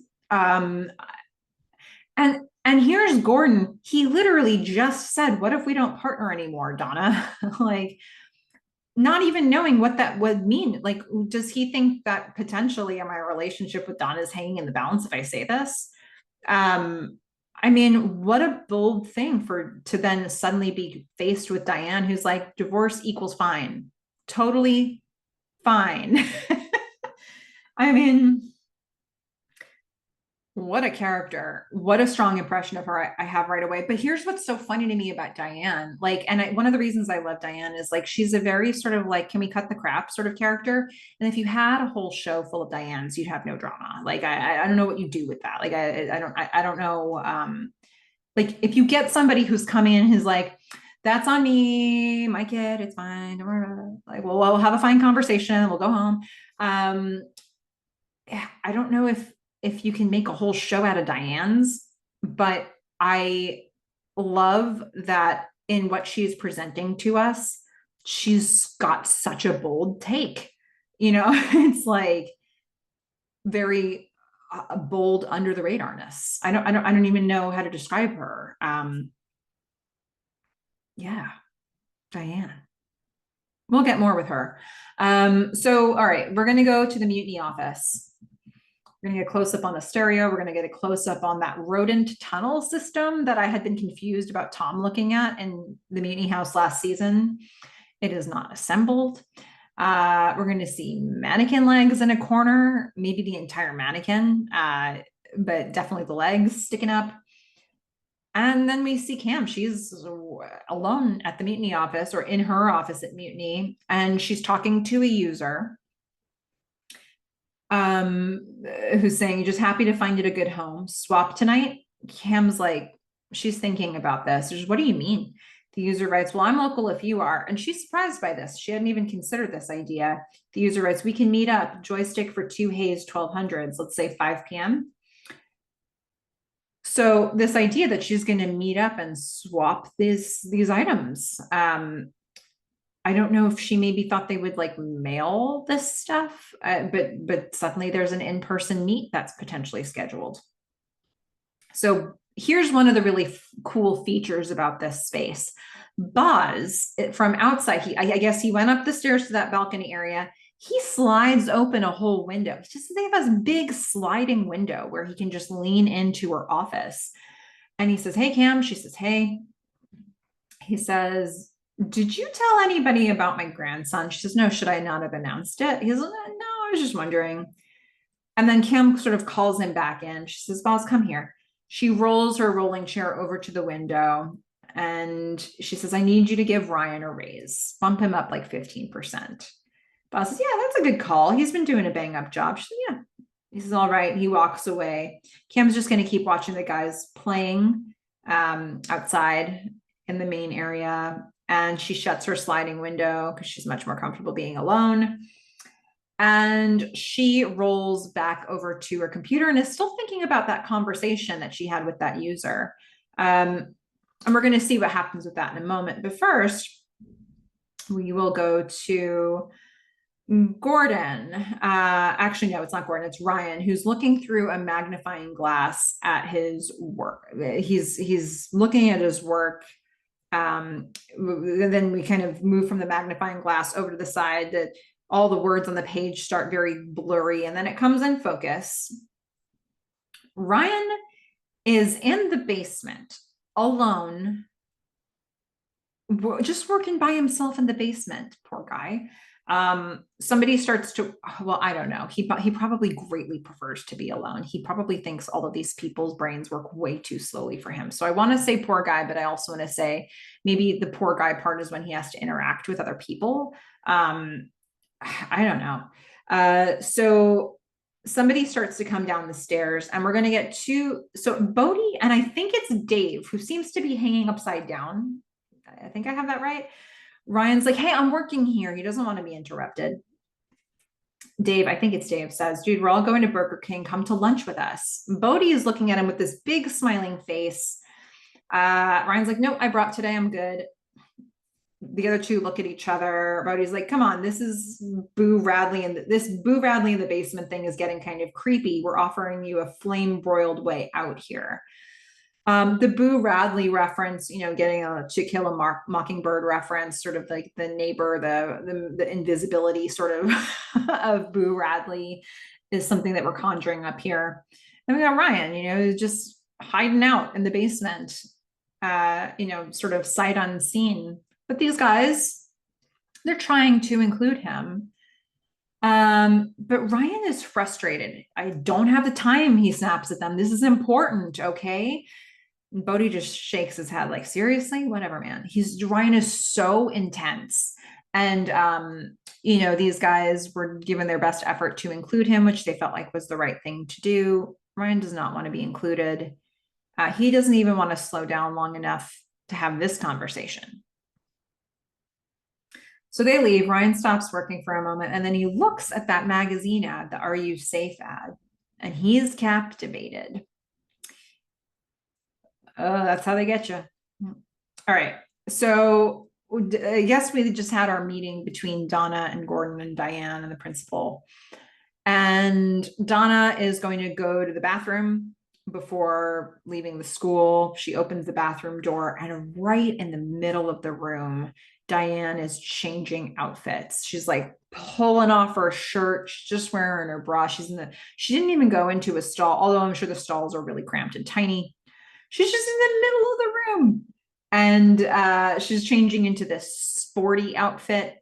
Speaker 1: And here's Gordon. He literally just said, what if we don't partner anymore, Donna? Like, not even knowing what that would mean. Like, does he think that potentially my relationship with Donna is hanging in the balance if I say this? I mean, what a bold thing to then suddenly be faced with Diane, who's like, divorce equals fine. Totally fine. I mean, what a character. What a strong impression of her I have right away. But here's what's so funny to me about Diane. Like, and one of the reasons I love Diane is like, she's a very sort of like, can we cut the crap sort of character? And if you had a whole show full of Dianes, you'd have no drama. Like, I don't know what you do with that. Like, I don't know. Like if you get somebody who's coming in who's like, that's on me, my kid, it's fine. Don't worry about it. Like, well, we'll have a fine conversation. We'll go home. I don't know if you can make a whole show out of Diane's, but I love that in what she's presenting to us, she's got such a bold take. You know, it's like very bold under the radarness. I don't even know how to describe her. Yeah, Diane. We'll get more with her. So, all right, we're going to go to the mutiny office. We're going to get a close up on the stereo. We're going to get a close up on that rodent tunnel system that I had been confused about Tom looking at in the mutiny house last season. It is not assembled. We're going to see mannequin legs in a corner, maybe the entire mannequin, but definitely the legs sticking up. And then we see Cam. She's alone at the mutiny office, or in her office at mutiny, and she's talking to a user who's saying, just happy to find it a good home. Swap tonight? Cam's like, she's thinking about this. What do you mean? The user writes, well, I'm local if you are. And she's surprised by this. She hadn't even considered this idea. The user writes, we can meet up, joystick for 2 Hayes 1200s, let's say 5 p.m. So this idea that she's going to meet up and swap these items, I don't know if she maybe thought they would like mail this stuff, but suddenly there's an in-person meet that's potentially scheduled. So here's one of the really cool features about this space. Buzz, from outside, I guess he went up the stairs to that balcony area. He slides open a whole window. They have this big sliding window where he can just lean into her office. And he says, hey, Cam. She says, hey. He says, did you tell anybody about my grandson? She says, no, should I not have announced it? He says, no, I was just wondering. And then Cam sort of calls him back in. She says, Boss, come here. She rolls her rolling chair over to the window and she says, I need you to give Ryan a raise, bump him up like 15%. Boss says, yeah, that's a good call. He's been doing a bang up job. She says, yeah. He says, all right. He walks away. Cam's just going to keep watching the guys playing outside in the main area. And she shuts her sliding window because she's much more comfortable being alone. And she rolls back over to her computer and is still thinking about that conversation that she had with that user. And we're going to see what happens with that in a moment. But first, we will go to Gordon. Actually, no, it's not Gordon. It's Ryan, who's looking through a magnifying glass at his work. He's looking at his work. Then we kind of move from the magnifying glass over to the side that all the words on the page start very blurry, and then it comes in focus. Ryan is in the basement alone, just working by himself in the basement. Poor guy. Somebody starts to, well, I don't know. He probably greatly prefers to be alone. He probably thinks all of these people's brains work way too slowly for him. So I want to say poor guy, but I also want to say maybe the poor guy part is when he has to interact with other people. I don't know. So somebody starts to come down the stairs and we're going to get so Bodhi, and I think it's Dave, who seems to be hanging upside down. I think I have that right. Ryan's like, hey, I'm working here. He doesn't want to be interrupted. Dave, I think it's Dave, says, dude, we're all going to Burger King. Come to lunch with us. Bodhi is looking at him with this big smiling face. Ryan's like, nope, I brought today. I'm good. The other two look at each other. Bodhi's like, come on, this is Boo Radley. And this Boo Radley in the basement thing is getting kind of creepy. We're offering you a flame broiled way out here. The Boo Radley reference, getting a To Kill a Mockingbird reference, sort of like the neighbor, the invisibility sort of of Boo Radley is something that we're conjuring up here. And we got Ryan, just hiding out in the basement, sort of sight unseen. But these guys, they're trying to include him. But Ryan is frustrated. I don't have the time, he snaps at them. This is important, okay? And Bodhi just shakes his head like, seriously, whatever, man. Ryan is so intense. And these guys were given their best effort to include him, which they felt like was the right thing to do. Ryan does not want to be included. He doesn't even want to slow down long enough to have this conversation. So they leave. Ryan stops working for a moment, and then he looks at that magazine ad, the Are You Safe ad, and he's captivated. Oh, that's how they get you. All right. So I guess we just had our meeting between Donna and Gordon and Diane and the principal. And Donna is going to go to the bathroom before leaving the school. She opens the bathroom door, and right in the middle of the room, Diane is changing outfits. She's like pulling off her shirt. She's just wearing her bra. She didn't even go into a stall, although I'm sure the stalls are really cramped and tiny. She's just in the middle of the room. And she's changing into this sporty outfit.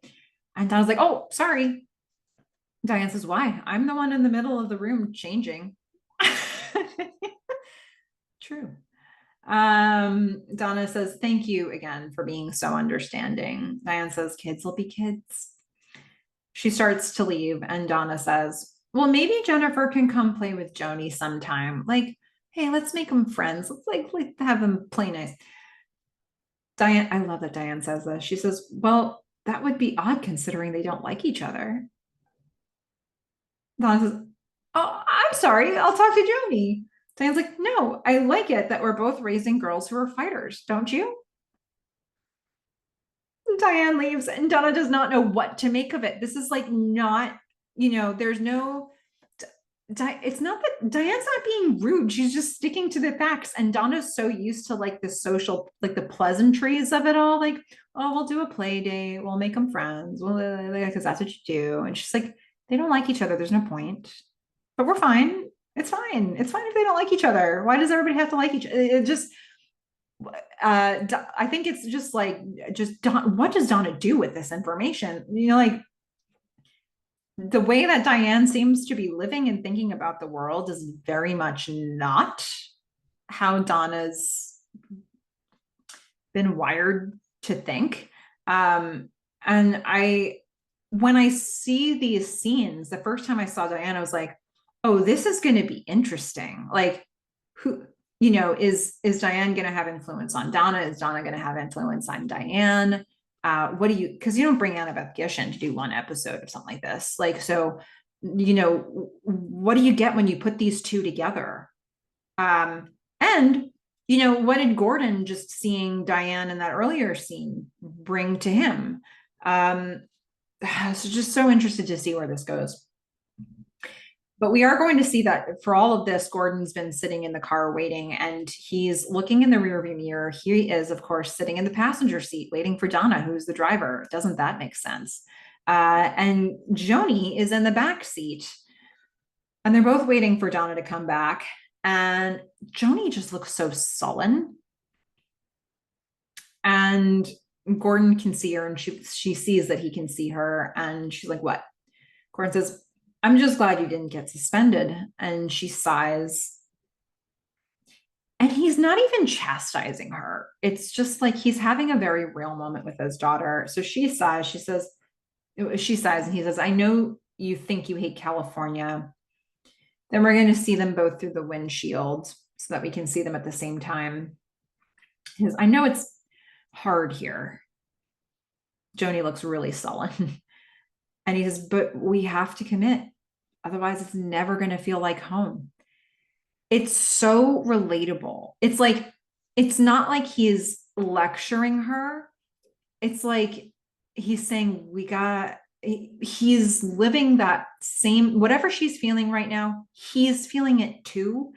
Speaker 1: And Donna's like, oh, sorry. Diane says, why? I'm the one in the middle of the room changing. True. Donna says, thank you again for being so understanding. Diane says, kids will be kids. She starts to leave, and Donna says, well, maybe Jennifer can come play with Joni sometime. Like, hey, let's make them friends. Let's like have them play nice. Diane, I love that Diane says this. She says, well, that would be odd considering they don't like each other. Donna says, oh, I'm sorry. I'll talk to Joni. Diane's like, no, I like it that we're both raising girls who are fighters. Don't you? Diane leaves, and Donna does not know what to make of it. This is like not, there's no, it's not that Diane's not being rude. She's just sticking to the facts. And Donna's so used to like the social, like the pleasantries of it all. Like, oh, we'll do a play date. We'll make them friends. Well, because that's what you do. And she's like, they don't like each other. There's no point. But we're fine. It's fine. It's fine if they don't like each other. Why does everybody have to like each other? It just, I think it's just like, what does Donna do with this information? Like the way that Diane seems to be living and thinking about the world is very much not how Donna's been wired to think. And when I see these scenes, the first time I saw Diane, I was like, oh, this is going to be interesting. Like, who, is Diane going to have influence on Donna? Is Donna going to have influence on Diane? Because you don't bring Annabeth Gishin to do one episode of something like this. Like, so, what do you get when you put these two together? And, what did Gordon just seeing Diane in that earlier scene bring to him? So just so interested to see where this goes. But we are going to see that for all of this, Gordon's been sitting in the car waiting, and he's looking in the rearview mirror. He is, of course, sitting in the passenger seat waiting for Donna, who's the driver. Doesn't that make sense? And Joni is in the back seat, and they're both waiting for Donna to come back. And Joni just looks so sullen. And Gordon can see her, and she sees that he can see her, and she's like, what? Gordon says, I'm just glad you didn't get suspended. And she sighs. And he's not even chastising her. It's just like he's having a very real moment with his daughter. So she sighs. She sighs, and he says, I know you think you hate California. Then we're going to see them both through the windshield so that we can see them at the same time. He says, I know it's hard here. Joni looks really sullen. And he says, but we have to commit. Otherwise, it's never going to feel like home. It's so relatable. It's like, it's not like he's lecturing her. It's like he's saying, he's living that same, whatever she's feeling right now, he's feeling it too.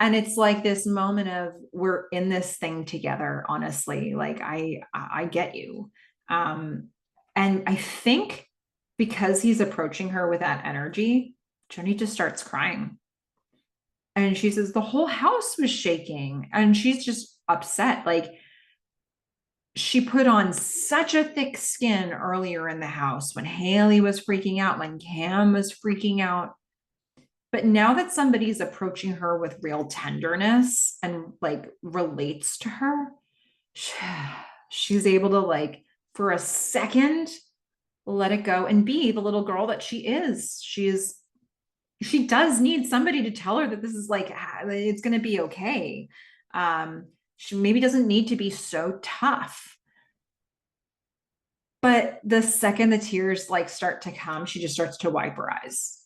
Speaker 1: And it's like this moment of, we're in this thing together, honestly. Like, I get you. And I think because he's approaching her with that energy, Joni just starts crying. And she says, the whole house was shaking. And she's just upset. Like, she put on such a thick skin earlier in the house when Haley was freaking out, when Cam was freaking out. But now that somebody's approaching her with real tenderness and like relates to her, she's able to like for a second let it go and be the little girl that she is. She does need somebody to tell her that this is like it's going to be okay. She maybe doesn't need to be so tough. But the second the tears like start to come, she just starts to wipe her eyes.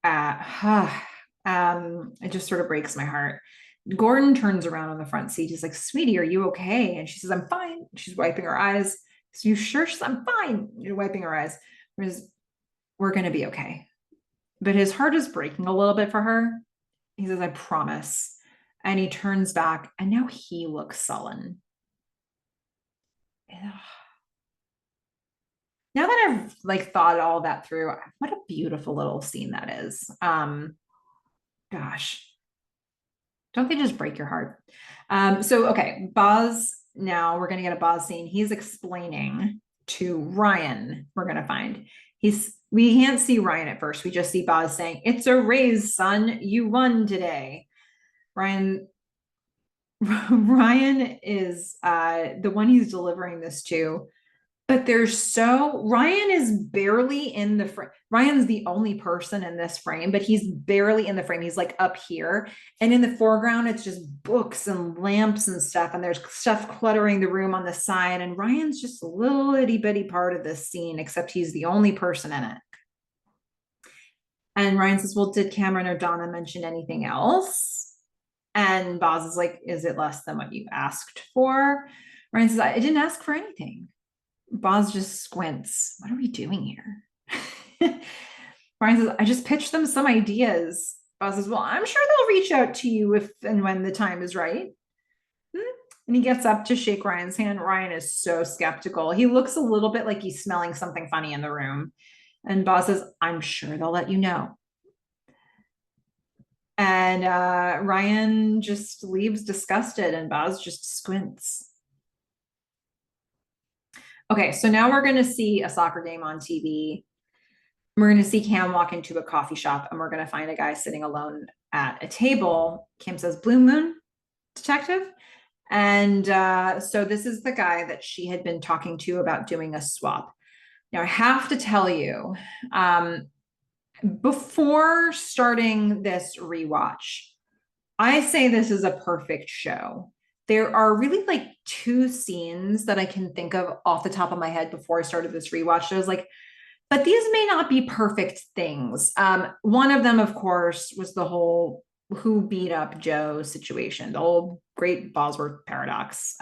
Speaker 1: It just sort of breaks my heart. Gordon turns around on the front seat. He's like, "Sweetie, are you okay?" And she says, "I'm fine." She's wiping her eyes. So you sure? She's, "I'm fine." You're wiping her eyes. We're going to be okay. But his heart is breaking a little bit for her. He says, "I promise." And he turns back and now he looks sullen. Ugh. Now that I've like thought all that through, what a beautiful little scene that is. Gosh, don't they just break your heart? So, okay, Boz, now we're going to get a Boz scene. He's explaining to Ryan, we're going to find. We can't see Ryan at first. We just see Boz saying, "It's a raise, son. You won today." Ryan is the one he's delivering this to. But Ryan is barely in the frame. Ryan's the only person in this frame, but he's barely in the frame. He's like up here. And in the foreground, it's just books and lamps and stuff. And there's stuff cluttering the room on the side. And Ryan's just a little itty bitty part of this scene, except he's the only person in it. And Ryan says, "Well, did Cameron or Donna mention anything else?" And Boz is like, "Is it less than what you asked for?" Ryan says, "I didn't ask for anything." Boz just squints. What are we doing here? Ryan says, "I just pitched them some ideas." Boz says, "Well, I'm sure they'll reach out to you if and when the time is right." And he gets up to shake Ryan's hand. Ryan is so skeptical. He looks a little bit like he's smelling something funny in the room. And Boz says, "I'm sure they'll let you know." And Ryan just leaves disgusted, and Boz just squints. Okay, so now we're going to see a soccer game on TV. We're going to see Cam walk into a coffee shop, and we're going to find a guy sitting alone at a table. Cam says, "Blue Moon detective." And so this is the guy that she had been talking to about doing a swap. Now, I have to tell you, before starting this rewatch, I say this is a perfect show. There are really like two scenes that I can think of off the top of my head before I started this rewatch. I was like, but these may not be perfect things. One of them, of course, was the whole who beat up Joe situation, the whole great Bosworth paradox.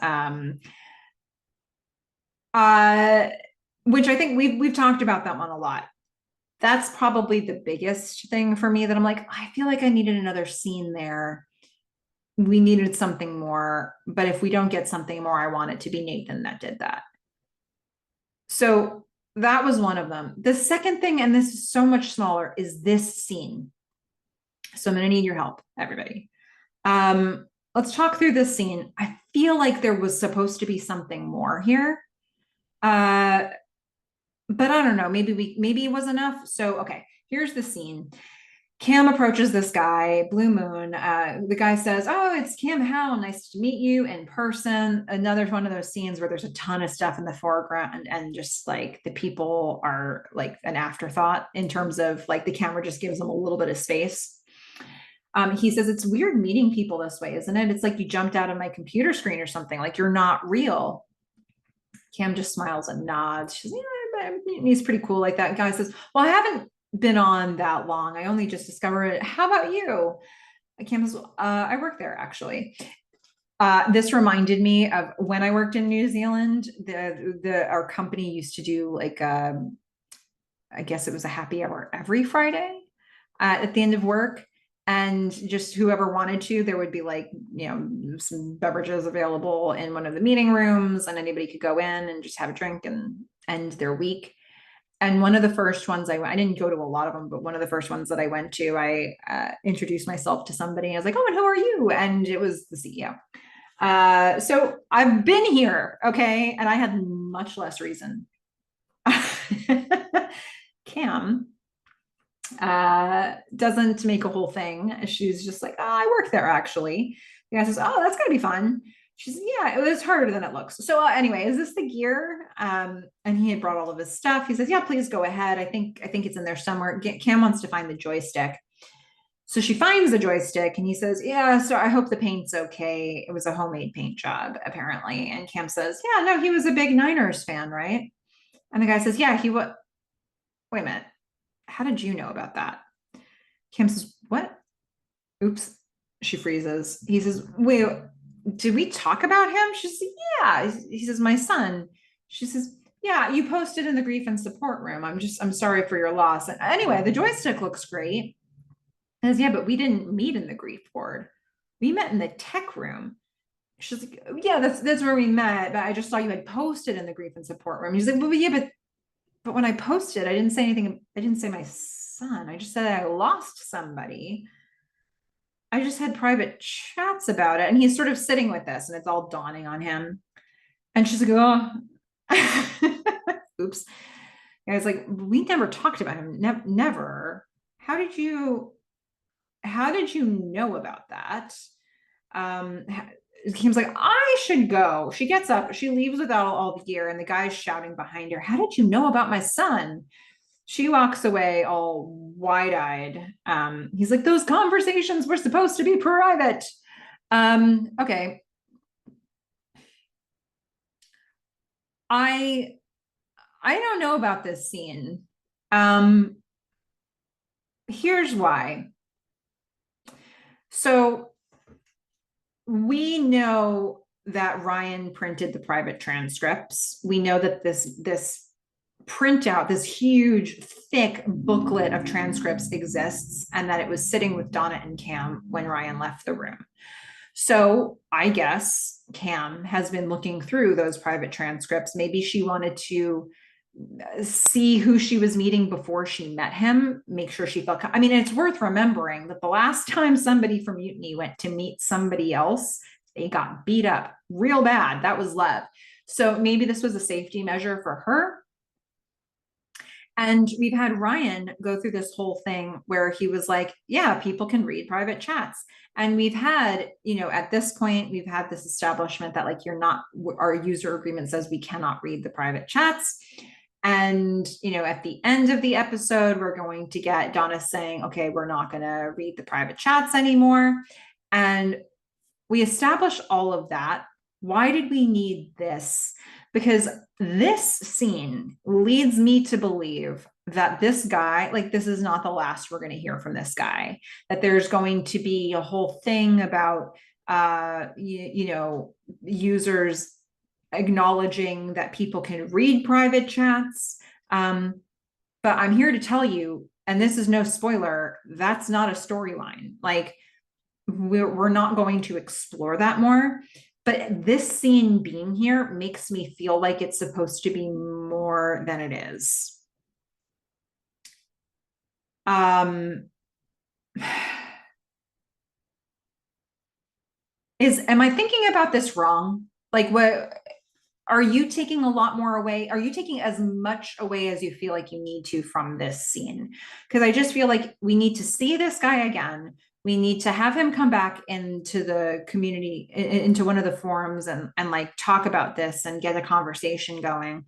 Speaker 1: Which I think we've talked about that one a lot. That's probably the biggest thing for me that I'm like, I feel like I needed another scene there. We needed something more, but if we don't get something more, I want it to be Nathan that did that. So that was one of them. The second thing, and this is so much smaller, is this scene. So I'm going to need your help, everybody. Let's talk through this scene. I feel like there was supposed to be something more here. But I don't know, maybe it was enough. So, okay, here's the scene. Cam approaches this guy, Blue Moon. The guy says, "Oh, it's Cam Howell. Nice to meet you in person." Another one of those scenes where there's a ton of stuff in the foreground and just like the people are like an afterthought in terms of like the camera just gives them a little bit of space. He says, "It's weird meeting people this way, isn't it? It's like you jumped out of my computer screen or something, like you're not real." Cam just smiles and nods. She's, "Yeah, he's pretty cool like that." Guy says, "Well, I haven't been on that long. I only just discovered it. How about you?" Cam says, "I work there actually." This reminded me of when I worked in New Zealand. Our company used to do like I guess it was a happy hour every Friday at the end of work. And just whoever wanted to, there would be like, some beverages available in one of the meeting rooms, and anybody could go in and just have a drink and end their week. And one of the first ones I didn't go to a lot of them, but one of the first ones that I went to, I introduced myself to somebody. I was like, "Oh, and who are you?" And it was the CEO. So I've been here, okay, and I had much less reason. Cam doesn't make a whole thing. She's just like, oh, I work there actually. The guy says, oh, that's gotta be fun. She's, yeah, it was harder than it looks. So anyway, is this the gear? And he had brought all of his stuff. He says, yeah, please go ahead. I think it's in there somewhere. Cam wants to find the joystick. So she finds the joystick and he says, yeah, so I hope the paint's okay. It was a homemade paint job, apparently. And Cam says, yeah, no, he was a big Niners fan, right? And the guy says, yeah, he was. Wait a minute. How did you know about that? Kim says, what? Oops. She freezes. He says, wait, did we talk about him? She says, yeah. He says, my son. She says, yeah, you posted in the grief and support room. I'm sorry for your loss. And anyway, the joystick looks great. He says, yeah, but we didn't meet in the grief ward. We met in the tech room. She's like, yeah, that's where we met. But I just saw you had posted in the grief and support room. He's like, well, yeah, but when I posted, I didn't say anything. I didn't say my son. I just said I lost somebody. I just had private chats about it. And he's sort of sitting with this and it's all dawning on him. And she's like, oh, oops. And I was like, we never talked about him. Never. How did you know about that? Kim's like, I should go. She gets up, she leaves without all the gear, and the guy's shouting behind her, how did you know about my son? She walks away all wide-eyed. He's like, those conversations were supposed to be private. Okay. I don't know about this scene. Here's why. So we know that Ryan printed the private transcripts. We know that this printout, this huge, thick booklet of transcripts exists, and that it was sitting with Donna and Cam when Ryan left the room. So I guess Cam has been looking through those private transcripts. Maybe she wanted to see who she was meeting before she met him, make sure she felt, I mean, it's worth remembering that the last time somebody from Mutiny went to meet somebody else, they got beat up real bad. That was Lev. So maybe this was a safety measure for her. And we've had Ryan go through this whole thing where he was like, yeah, people can read private chats. And we've had, at this point, we've had this establishment that like, our user agreement says we cannot read the private chats. And, at the end of the episode, we're going to get Donna saying, okay, we're not going to read the private chats anymore. And we establish all of that. Why did we need this? Because this scene leads me to believe that this guy, like, this is not the last we're going to hear from this guy, that there's going to be a whole thing about, users acknowledging that people can read private chats. But I'm here to tell you, and this is no spoiler, that's not a storyline. Like, we're not going to explore that more. But this scene being here makes me feel like it's supposed to be more than it is. Am I thinking about this wrong? Like, what are you taking a lot more away? Are you taking as much away as you feel like you need to from this scene? Because I just feel like we need to see this guy again. We need to have him come back into the community, into one of the forums and like talk about this and get a conversation going.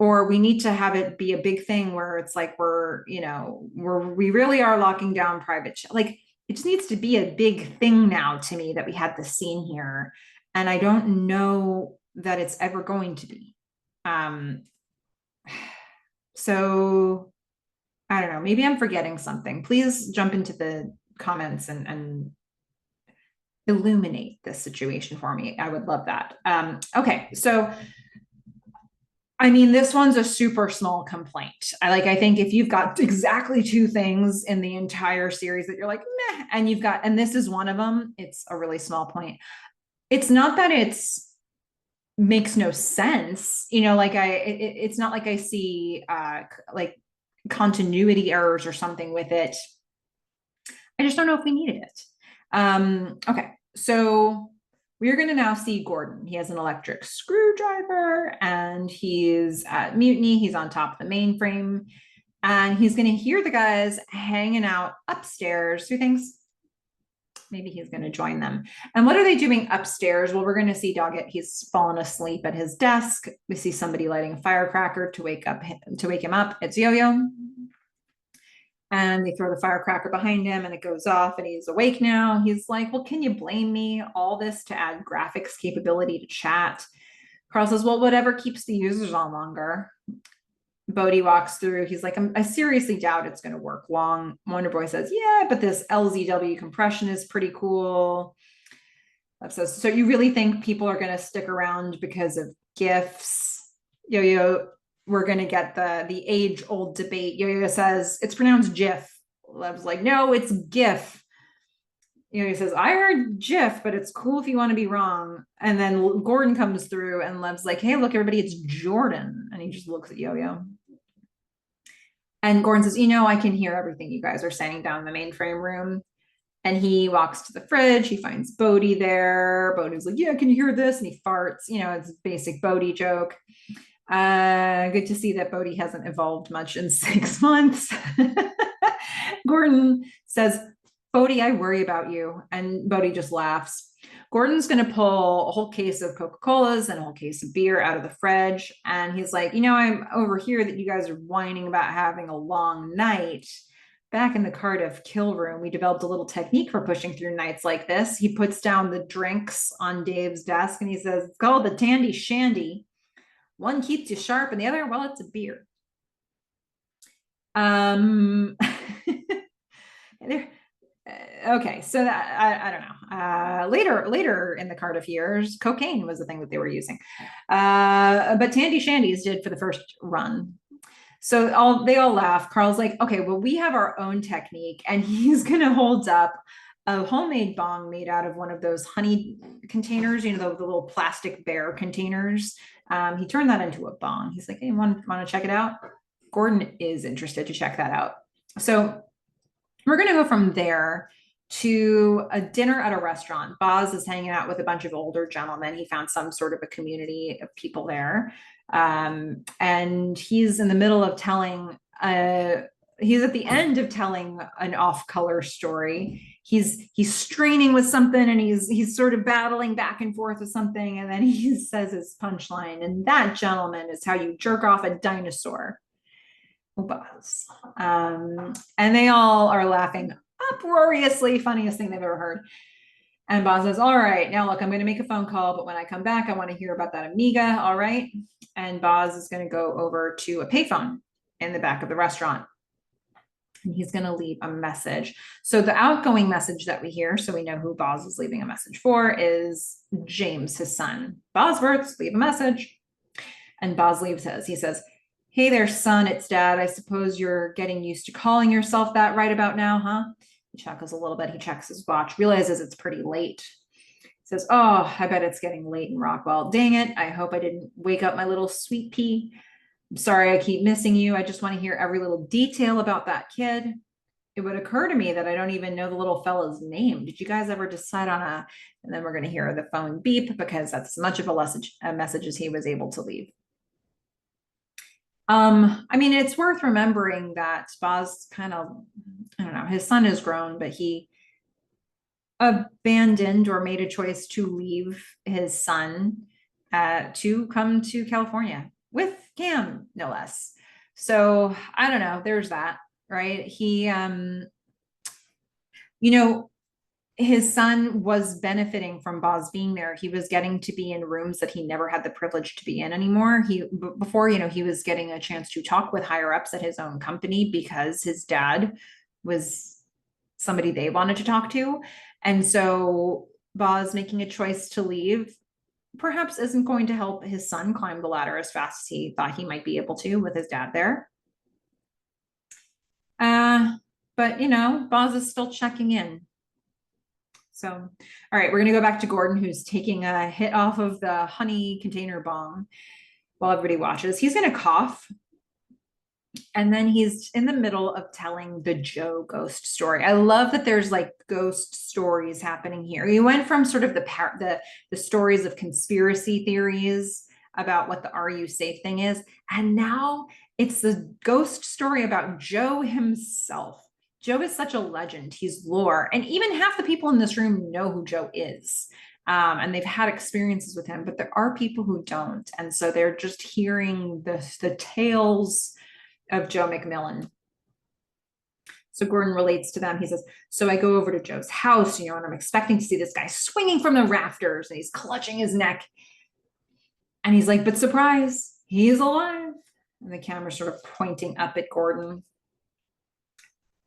Speaker 1: Or we need to have it be a big thing where it's like we really are locking down private like it just needs to be a big thing now to me that we had this scene here. And I don't know that it's ever going to be. So I don't know, maybe I'm forgetting something. Please jump into the comments and illuminate this situation for me. I would love that. Okay, so I mean, this one's a super small complaint. I think if you've got exactly two things in the entire series that you're like, meh, and this is one of them, it's a really small point. It's not that it's makes no sense, it's not like I see like continuity errors or something with it. I just don't know if we needed it. Okay, so we're going to now see Gordon. He has an electric screwdriver and he's at Mutiny. He's on top of the mainframe and he's going to hear the guys hanging out upstairs. Who thinks maybe he's going to join them? And what are they doing upstairs? Well, we're going to see Doggett. He's fallen asleep at his desk. We see somebody lighting a firecracker to wake him up. It's Yo-Yo. And they throw the firecracker behind him and it goes off and he's awake now. He's like, well, can you blame me? All this to add graphics capability to chat. Carl says, well, whatever keeps the users on longer. Bodhi walks through. He's like, I seriously doubt it's going to work long. Wonder Boy says, yeah, but this LZW compression is pretty cool. Says, so you really think people are going to stick around because of GIFs? Yo-Yo, we're going to get the age-old debate. Yo-Yo says, it's pronounced GIF. Lev's like, no, it's GIF. Yo-Yo says, I heard GIF, but it's cool if you want to be wrong. And then Gordon comes through and Lev's like, hey, look, everybody, it's Jordan. And he just looks at Yo-Yo. And Gordon says, I can hear everything you guys are saying down in the mainframe room. And he walks to the fridge. He finds Bodhi there. Bodhi's like, yeah, can you hear this? And he farts. It's a basic Bodhi joke. Good to see that Bodhi hasn't evolved much in 6 months. Gordon says, Bodhi, I worry about you. And Bodhi just laughs. Gordon's going to pull a whole case of Coca-Colas and a whole case of beer out of the fridge. And he's like, I'm over here that you guys are whining about having a long night. Back in the Cardiff kill room, we developed a little technique for pushing through nights like this. He puts down the drinks on Dave's desk and he says, it's called the Tandy Shandy. One keeps you sharp and the other, well, it's a beer. Okay, so that I don't know. Later in the Cardiff years, cocaine was the thing that they were using. But Tandy Shandies did for the first run. So they all laugh. Carl's like, okay, well, we have our own technique. And he's going to hold up a homemade bong made out of one of those honey containers, the little plastic bear containers. He turned that into a bong. He's like, hey, want to check it out? Gordon is interested to check that out. So we're going to go from there to a dinner at a restaurant. Boz is hanging out with a bunch of older gentlemen. He found some sort of a community of people there. And he's in the middle of telling, he's at the end of telling an off-color story. He's straining with something and he's sort of battling back and forth with something. And then he says his punchline, and that, gentleman, is how you jerk off a dinosaur. Boz. And they all are laughing uproariously, funniest thing they've ever heard. And Boz says, all right, now look, I'm going to make a phone call, but when I come back, I want to hear about that Amiga. All right. And Boz is going to go over to a payphone in the back of the restaurant. And he's going to leave a message. So the outgoing message that we hear, so we know who Boz is leaving a message for, is James, his son. Bosworth, leave a message. And Boz leaves his. He says, hey there, son, it's Dad. I suppose you're getting used to calling yourself that right about now, huh? He chuckles a little bit. He checks his watch, realizes it's pretty late. He says, oh, I bet it's getting late in Rockwell. Dang it. I hope I didn't wake up my little sweet pea. I'm sorry I keep missing you. I just want to hear every little detail about that kid. It would occur to me that I don't even know the little fella's name. Did you guys ever decide on a, and then we're going to hear the phone beep because that's as much of a message as he was able to leave. I mean, it's worth remembering that Boz kind of, I don't know, his son is grown, but he abandoned or made a choice to leave his son to come to California with Cam, no less. So I don't know, there's that, right? He, his son was benefiting from Boz being there. He was getting to be in rooms that he never had the privilege to be in anymore. Before, he was getting a chance to talk with higher ups at his own company because his dad was somebody they wanted to talk to. And so Boz making a choice to leave perhaps isn't going to help his son climb the ladder as fast as he thought he might be able to with his dad there. But Boz is still checking in. So, all right, we're going to go back to Gordon, who's taking a hit off of the honey container bong while everybody watches. He's going to cough. And then he's in the middle of telling the Joe ghost story. I love that there's like ghost stories happening here. He went from sort of the stories of conspiracy theories about what the "Are you safe" thing is, and now it's the ghost story about Joe himself. Joe is such a legend. He's lore, and even half the people in this room know who Joe is. And they've had experiences with him, but there are people who don't, and so they're just hearing the tales of Joe McMillan. So Gordon relates to them. He says, so I go over to Joe's house, and I'm expecting to see this guy swinging from the rafters, and he's clutching his neck. And he's like, but surprise, he's alive. And the camera's sort of pointing up at Gordon.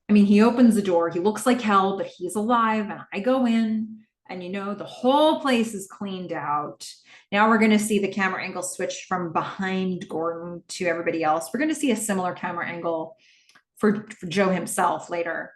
Speaker 1: I mean, he opens the door. He looks like hell, but he's alive. And I go in, and the whole place is cleaned out. Now we're going to see the camera angle switch from behind Gordon to everybody else. We're going to see a similar camera angle for Joe himself later.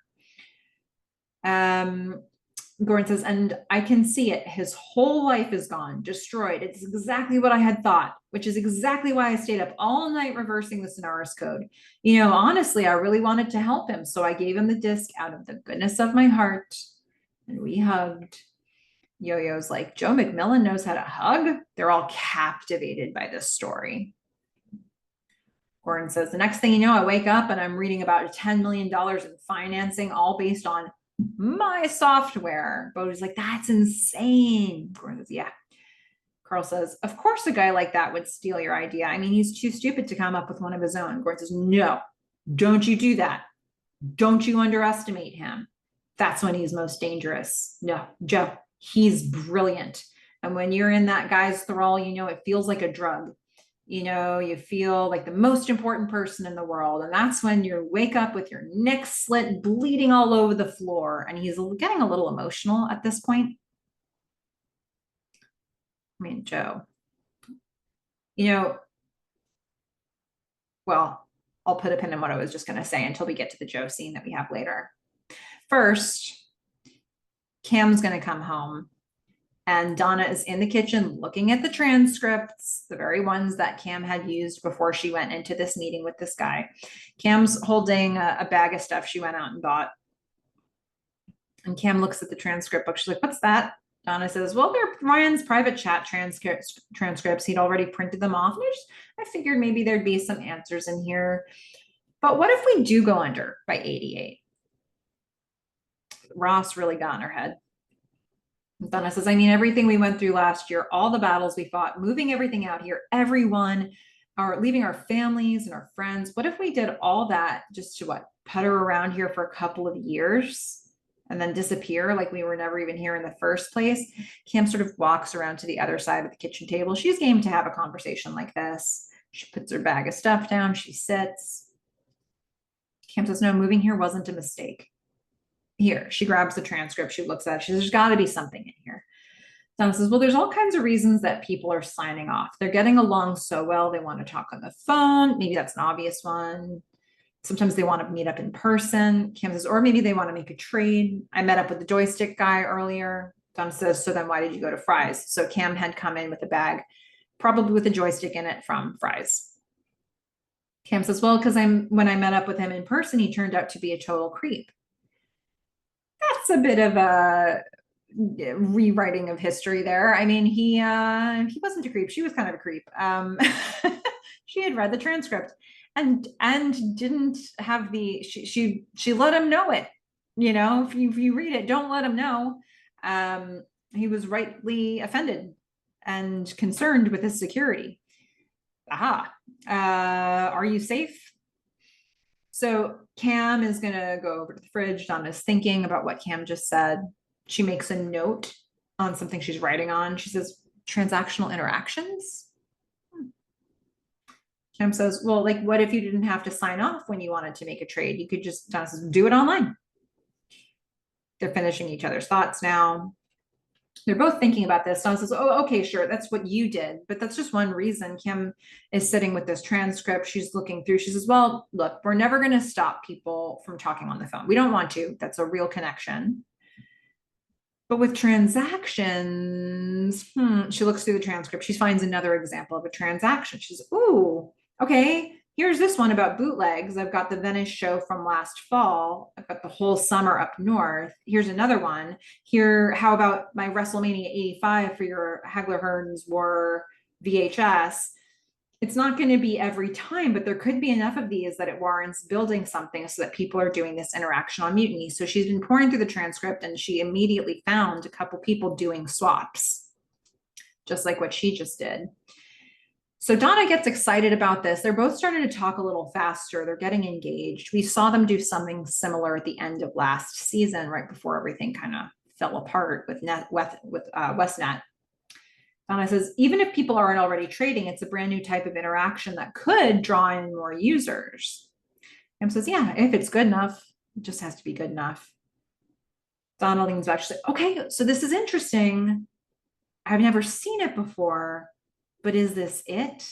Speaker 1: Gordon says, and I can see it. His whole life is gone, destroyed. It's exactly what I had thought, which is exactly why I stayed up all night reversing the Sonaris code. Honestly, I really wanted to help him, so I gave him the disc out of the goodness of my heart, and we hugged. Yo-Yo's like, Joe McMillan knows how to hug? They're all captivated by this story. Gordon says, the next thing you know, I wake up and I'm reading about $10 million in financing, all based on my software. Bodhi's like, that's insane. Gordon says, yeah. Carl says, of course a guy like that would steal your idea. I mean, he's too stupid to come up with one of his own. Gordon says, no, don't you do that. Don't you underestimate him. That's when he's most dangerous. No, Joe, he's brilliant. And when you're in that guy's thrall, it feels like a drug. You feel like the most important person in the world. And that's when you wake up with your neck slit, bleeding all over the floor. And he's getting a little emotional at this point. I mean, Joe, well, I'll put a pin in what I was just going to say until we get to the Joe scene that we have later. First, Cam's going to come home, and Donna is in the kitchen looking at the transcripts, the very ones that Cam had used before she went into this meeting with this guy. Cam's holding a bag of stuff she went out and bought. And Cam looks at the transcript book. She's like, what's that? Donna says, well, they're Ryan's private chat transcripts. He'd already printed them off. And I figured maybe there'd be some answers in here. But what if we do go under by 88? Ross really got in her head. Donna says, I mean, everything we went through last year, all the battles we fought, moving everything out here, everyone, leaving our families and our friends. What if we did all that just to putter around here for a couple of years and then disappear like we were never even here in the first place? Cam sort of walks around to the other side of the kitchen table. She's game to have a conversation like this. She puts her bag of stuff down. She sits. Cam says, no, moving here wasn't a mistake. Here, she grabs the transcript. She looks at it. She says, there's got to be something in here. Donna says, well, there's all kinds of reasons that people are signing off. They're getting along so well. They want to talk on the phone. Maybe that's an obvious one. Sometimes they want to meet up in person. Cam says, or maybe they want to make a trade. I met up with the joystick guy earlier. Donna says, so then why did you go to Fry's? So Cam had come in with a bag, probably with a joystick in it from Fry's. Cam says, well, because when I met up with him in person, he turned out to be a total creep. That's a bit of a rewriting of history there. I mean, he wasn't a creep. She was kind of a creep. She had read the transcript and didn't have she let him know it. If you read it, don't let him know. He was rightly offended and concerned with his security. Aha. Are you safe? So Cam is going to go over to the fridge. Donna's thinking about what Cam just said. She makes a note on something she's writing on. She says, transactional interactions. Cam says, well, like, what if you didn't have to sign off when you wanted to make a trade? You could just, Donna says, do it online. They're finishing each other's thoughts now. They're both thinking about this. Donna says, oh, okay, sure. That's what you did. But that's just one reason. Kim is sitting with this transcript. She's looking through. She says, well, look, we're never going to stop people from talking on the phone. We don't want to. That's a real connection. But with transactions, she looks through the transcript. She finds another example of a transaction. She says, ooh, okay. here's this one about bootlegs. I've got the Venice show from last fall. I've got the whole summer up north. Here's another one. Here, how about my WrestleMania 85 for your Hagler Hearns War VHS? It's not going to be every time, but there could be enough of these that it warrants building something so that people are doing this interaction on Mutiny. So she's been pouring through the transcript and she immediately found a couple people doing swaps, just like what she just did. So Donna gets excited about this. They're both starting to talk a little faster. They're getting engaged. We saw them do something similar at the end of last season, right before everything kind of fell apart with Westnet. Donna says, even if people aren't already trading, it's a brand new type of interaction that could draw in more users. Cam says, yeah, if it's good enough, it just has to be good enough. Donna leans back. She's like, okay, so this is interesting. I've never seen it before, but is this it?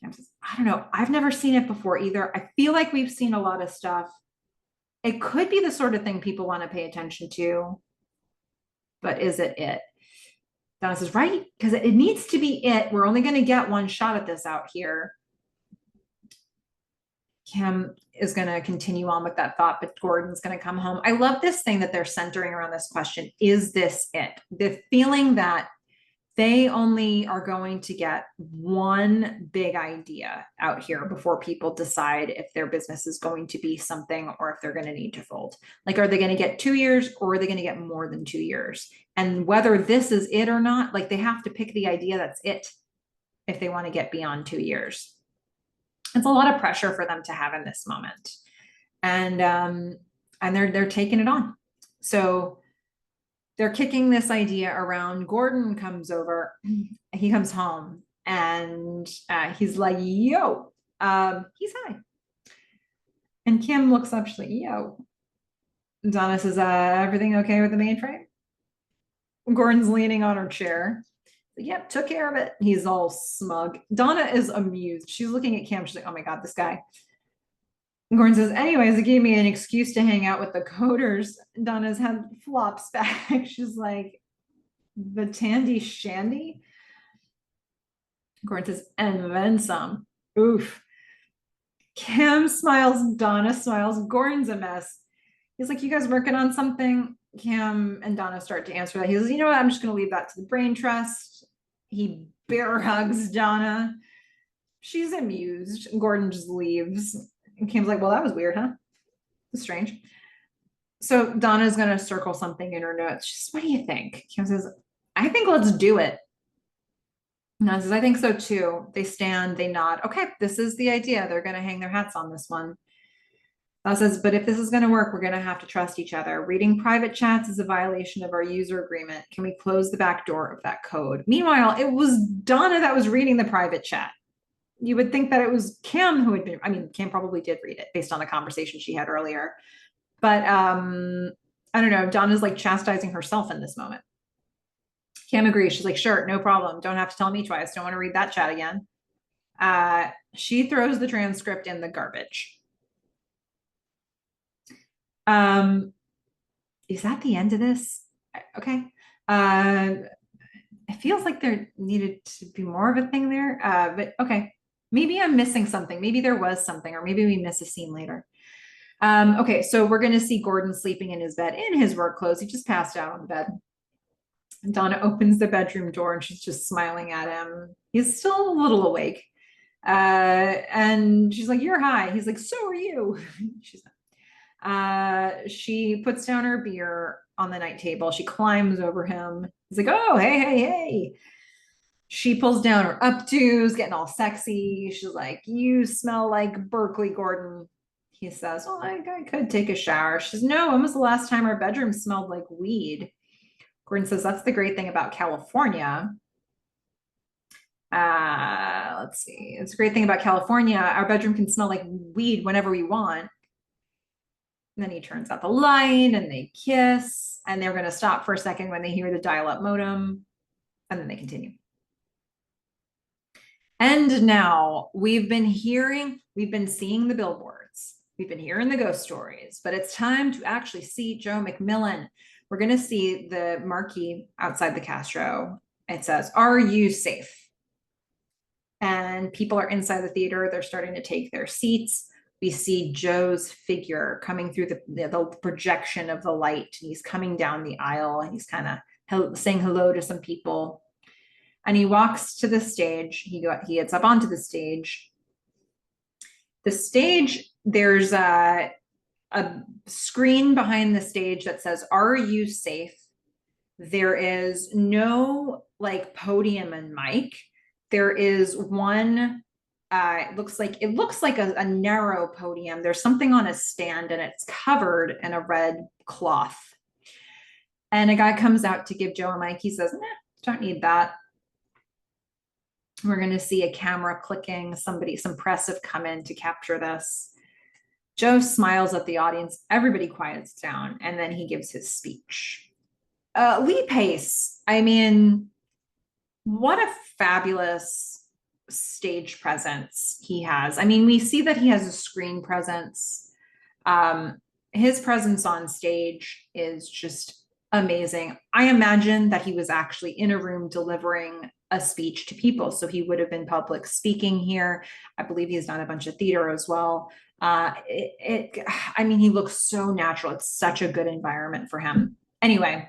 Speaker 1: Cam says, I don't know. I've never seen it before either. I feel like we've seen a lot of stuff. It could be the sort of thing people want to pay attention to, but is it it? Donna says, right, because it needs to be it. We're only going to get one shot at this out here. Kim is going to continue on with that thought, but Gordon's going to come home. I love this thing that they're centering around this question. Is this it? The feeling that they only are going to get one big idea out here before people decide if their business is going to be something or if they're going to need to fold. Like, are they going to get 2 years or are they going to get more than 2 years? And whether this is it or not, like they have to pick the idea that's it if they want to get beyond 2 years. It's a lot of pressure for them to have in this moment. And they're taking it on. So they're kicking this idea around. Gordon comes over, he comes home and he's like, yo, he's high. And Kim looks up, she's like, yo. Donna says, everything okay with the mainframe? Gordon's leaning on her chair. Yep, took care of it. He's all smug. Donna is amused. She's looking at Cam. She's like, oh my God, this guy. Gordon says, anyways, it gave me an excuse to hang out with the coders. Donna's head flops back. She's like, the Tandy Shandy? Gordon says, and then some. Oof. Cam smiles. Donna smiles. Gordon's a mess. He's like, you guys working on something? Cam and Donna start to answer that. He says, you know what? I'm just going to leave that to the brain trust. He bear hugs Donna. She's amused. Gordon just leaves. And Cam's like, well, that was weird, huh? That's strange. So Donna's going to circle something in her notes. She says, what do you think? Cam says, I think let's do it. And Donna says, I think so too. They stand, they nod. Okay, this is the idea. They're going to hang their hats on this one. Donna says, but if this is going to work, we're going to have to trust each other. Reading private chats is a violation of our user agreement. Can we close the back door of that code? Meanwhile, it was Donna that was reading the private chat. You would think that it was Cam who had been, I mean, Cam probably did read it based on the conversation she had earlier. But I don't know, Donna's like chastising herself in this moment. Cam agrees. She's like, sure, no problem. Don't have to tell me twice. Don't want to read that chat again. She throws the transcript in the garbage. Is that the end of this? Okay. It feels like there needed to be more of a thing there. But okay. Maybe I'm missing something. Maybe there was something, or maybe we miss a scene later. Okay, so we're going to see Gordon sleeping in his bed in his work clothes. He just passed out on the bed. And Donna opens the bedroom door and she's just smiling at him. He's still a little awake. And she's like, you're high. He's like, so are you. She's not. She puts down her beer on the night table. She climbs over him. He's like, oh, hey, hey, hey. She pulls down her updos, getting all sexy. She's like, you smell like Berkeley, Gordon. He says, well, I could take a shower. She says, no, when was the last time our bedroom smelled like weed? Gordon says, that's the great thing about California. Let's see. It's a great thing about California. Our bedroom can smell like weed whenever we want. And then he turns out the light and they kiss. And they're going to stop for a second when they hear the dial-up modem. And then they continue. And now we've been seeing the billboards. We've been hearing the ghost stories, but it's time to actually see Joe McMillan. We're going to see the marquee outside the Castro. It says, are you safe? and people are inside the theater. They're starting to take their seats. We see Joe's figure coming through the projection of the light. He's coming down the aisle and he's kind of saying hello to some people. And he walks to the stage. He gets up onto the stage. The stage, there's a screen behind the stage that says, "Are you safe?" There is no like podium and mic. There is one, it looks like a narrow podium. There's something on a stand and it's covered in a red cloth. And a guy comes out to give Joe a mic. He says, "Nah, don't need that." We're going to see a camera clicking. some press have come in to capture this. Joe smiles at the audience. Everybody quiets down. And then he gives his speech. Lee Pace, I mean, what a fabulous stage presence he has. I mean, we see that he has a screen presence. His presence on stage is just amazing. I imagine that he was actually in a room delivering a speech to people. So he would have been public speaking here. I believe he's done a bunch of theater as well. I mean, he looks so natural. It's such a good environment for him. Anyway,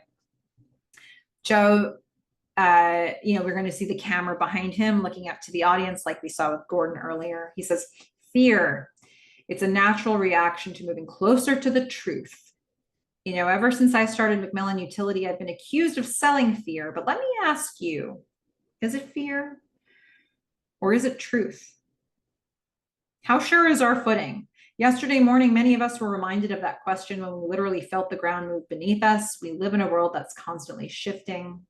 Speaker 1: Joe, we're going to see the camera behind him looking up to the audience like we saw with Gordon earlier. He says, "Fear. It's a natural reaction to moving closer to the truth. Ever since I started Macmillan Utility, I've been accused of selling fear. But let me ask you, is it fear or is it truth? How sure is our footing? Yesterday morning, many of us were reminded of that question when we literally felt the ground move beneath us. We live in a world that's constantly shifting."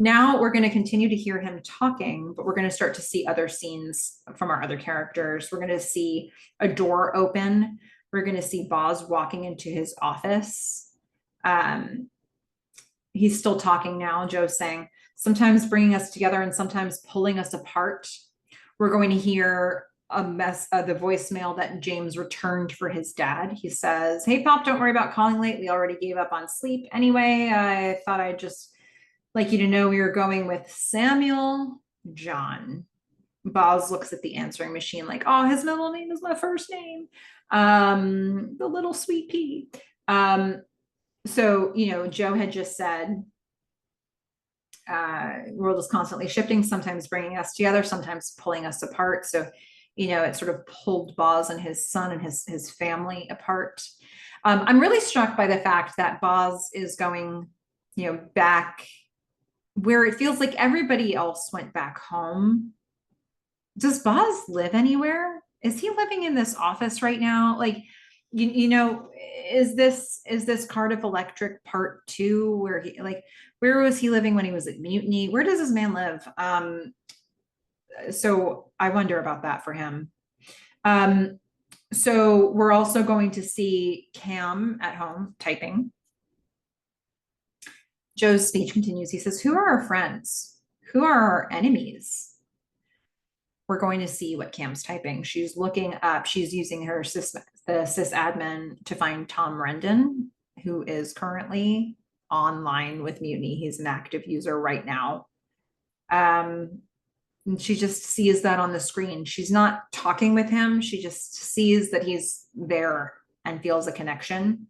Speaker 1: Now we're going to continue to hear him talking, but we're going to start to see other scenes from our other characters. We're going to see a door open. We're going to see Boz walking into his office. He's still talking now. Joe's saying, "Sometimes bringing us together and sometimes pulling us apart." We're going to hear the voicemail that James returned for his dad. He says, "Hey, Pop, don't worry about calling late. We already gave up on sleep. Anyway, I thought I'd just like you to know we were going with Samuel John." Boz looks at the answering machine like, "Oh, his middle name is my first name. The little sweet pea." So, Joe had just said, world is constantly shifting, sometimes bringing us together, sometimes pulling us apart. So, it sort of pulled Boz and his son and his family apart. I'm really struck by the fact that Boz is going, back where it feels like everybody else went back home. Does Boz live anywhere? Is he living in this office right now? Like, is this Cardiff Electric Part 2 where where was he living when he was at Mutiny? Where does this man live? So I wonder about that for him. So we're also going to see Cam at home typing. Joe's speech continues. He says, "Who are our friends? Who are our enemies?" We're going to see what Cam's typing. She's looking up, she's using the sysadmin to find Tom Rendon, who is currently online with Mutiny. He's an active user right now. And she just sees that on the screen. She's not talking with him. She just sees that he's there and feels a connection.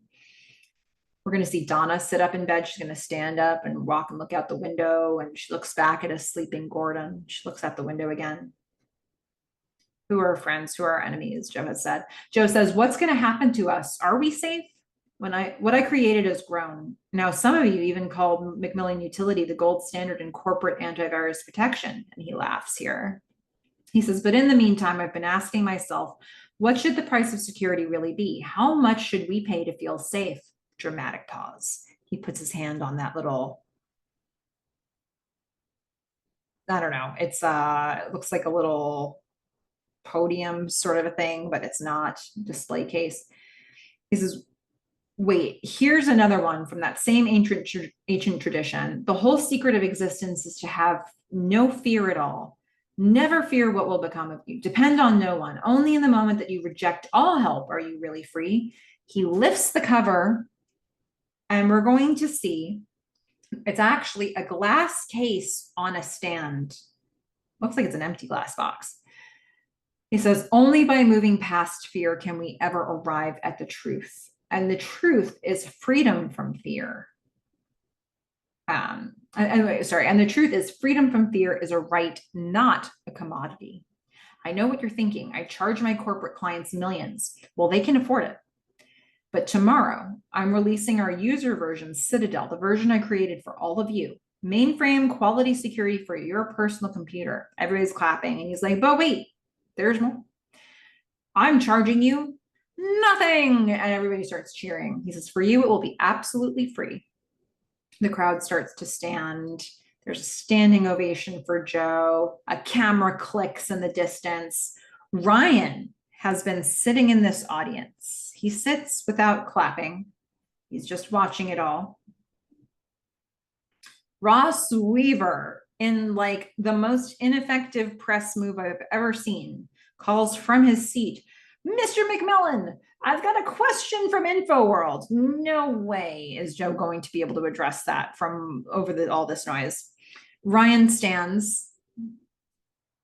Speaker 1: We're going to see Donna sit up in bed. She's going to stand up and walk and look out the window. And she looks back at a sleeping Gordon. She looks out the window again. Who are our friends? Who are our enemies? Joe has said. Joe says, "What's going to happen to us? Are we safe? What I created has grown. Now, some of you even called Macmillan Utility the gold standard in corporate antivirus protection." And he laughs here. He says, "But in the meantime, I've been asking myself, what should the price of security really be? How much should we pay to feel safe?" Dramatic pause. He puts his hand on that little, I don't know. It looks like a little podium sort of a thing, but it's not. Display case. He says, "Wait, here's another one from that same ancient tradition. The whole secret of existence is to have no fear at all. Never fear what will become of you. Depend on no one. Only in the moment that you reject all help are you really free." He lifts the cover and we're going to see it's actually a glass case on a stand. Looks like it's an empty glass box. He says, only by moving past fear can we ever arrive at the truth. And the truth is freedom from fear. And the truth is freedom from fear is a right, not a commodity. I know what you're thinking. I charge my corporate clients millions. Well, they can afford it. But tomorrow, I'm releasing our user version, Citadel, the version I created for all of you. Mainframe quality security for your personal computer. Everybody's clapping. And he's like, but wait, there's more. I'm charging you nothing. And everybody starts cheering. He says, for you, it will be absolutely free. The crowd starts to stand. There's a standing ovation for Joe. A camera clicks in the distance. Ryan has been sitting in this audience. He sits without clapping. He's just watching it all. Ross Weaver, in like the most ineffective press move I've ever seen, calls from his seat, Mr. McMillan, I've got a question from InfoWorld. No way is Joe going to be able to address that from over all this noise. Ryan stands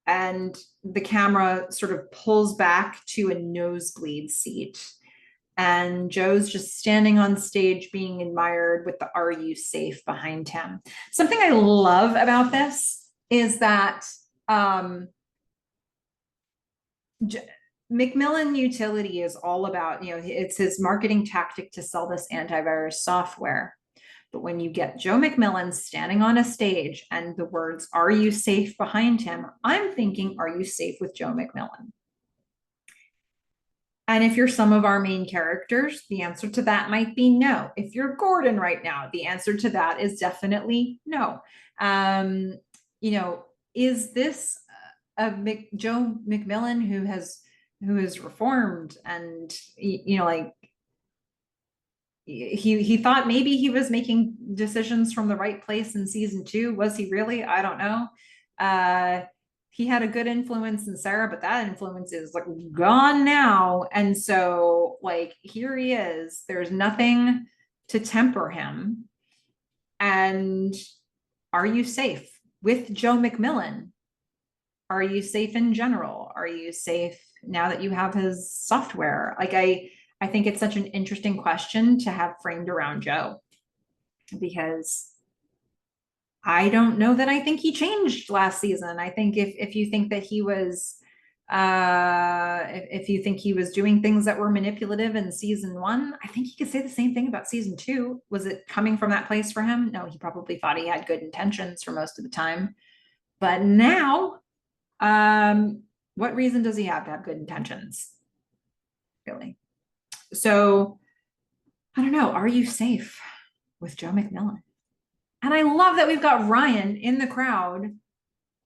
Speaker 1: and the camera sort of pulls back to a nosebleed seat. And Joe's just standing on stage being admired with the "Are you safe?" behind him. Something I love about this is that McMillan Utility is all about, it's his marketing tactic to sell this antivirus software. But when you get Joe McMillan standing on a stage and the words "Are you safe?" behind him, I'm thinking, are you safe with Joe McMillan? And if you're some of our main characters, the answer to that might be no. If you're Gordon right now, the answer to that is definitely no. Is this Joe McMillan who is reformed and he thought maybe he was making decisions from the right place in season 2? Was he really? I don't know. He had a good influence in Sarah, but that influence is like gone now. And so here he is, there's nothing to temper him. And are you safe with Joe McMillan? Are you safe in general? Are you safe now that you have his software? I think it's such an interesting question to have framed around Joe, because I don't know that I think he changed last season. I think if you think that he was, if you think he was doing things that were manipulative in season 1, I think he could say the same thing about season 2. Was it coming from that place for him? No, he probably thought he had good intentions for most of the time. But now, what reason does he have to have good intentions? Really? So, I don't know. Are you safe with Joe McMillan? And I love that we've got Ryan in the crowd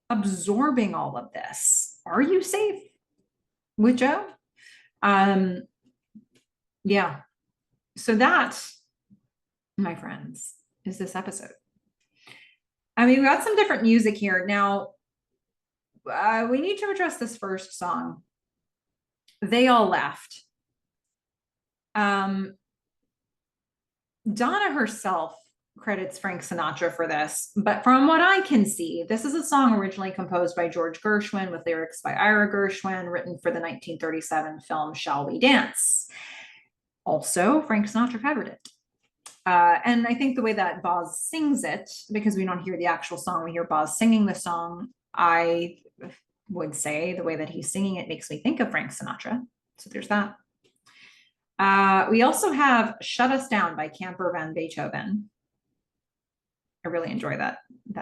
Speaker 1: absorbing all of this. Are you safe with Joe? Yeah. So that, my friends, is this episode. I mean, we got some different music here. Now, we need to address this first song. They All Left. Donna herself credits Frank Sinatra for this, but from what I can see, this is a song originally composed by George Gershwin with lyrics by Ira Gershwin, written for the 1937 film Shall We Dance. Also, Frank Sinatra covered it. And I think the way that Boz sings it, because we don't hear the actual song, we hear Boz singing the song, I would say the way that he's singing it makes me think of Frank Sinatra. So there's that. We also have Shut Us Down by Camper Van Beethoven. I really enjoy that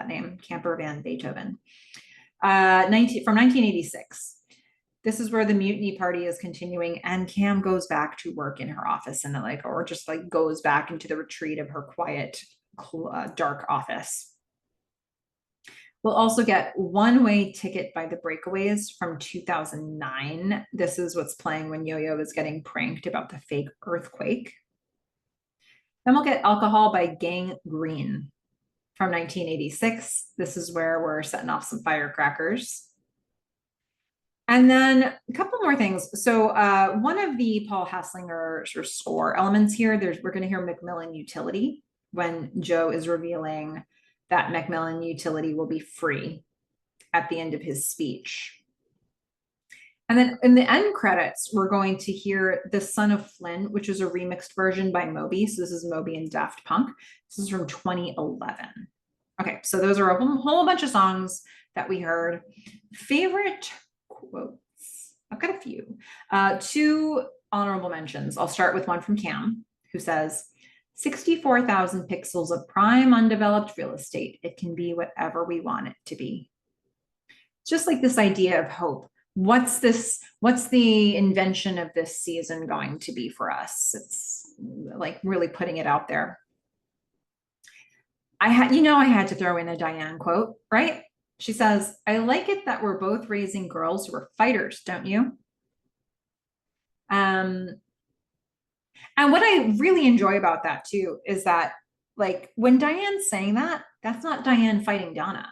Speaker 1: name, Camper Van Beethoven. From 1986. This is where the mutiny party is continuing, and Cam goes back to work in her office and or just goes back into the retreat of her quiet, dark office. We'll also get One Way Ticket by the Breakaways from 2009. This is what's playing when Yo-Yo is getting pranked about the fake earthquake. Then we'll get Alcohol by Gang Green from 1986. This is where we're setting off some firecrackers. And then a couple more things. So one of the Paul Hasslinger sort of score elements here, we're going to hear McMillan Utility when Joe is revealing that McMillan Utility will be free. at the end of his speech. And then in the end credits, we're going to hear The Son of Flynn, which is a remixed version by Moby. So this is Moby and Daft Punk. This is from 2011. Okay, so those are a whole bunch of songs that we heard. Favorite quotes? I've got a few. Two honorable mentions. I'll start with one from Cam, who says, 64,000 pixels of prime undeveloped real estate. It can be whatever we want it to be. Just like this idea of hope. What's the invention of this season going to be for us? It's like really putting it out there. I had to throw in a Diane quote, right? She says, I like it that we're both raising girls who are fighters, don't you? And what I really enjoy about that too is that, like, when Diane's saying that, that's not Diane fighting Donna.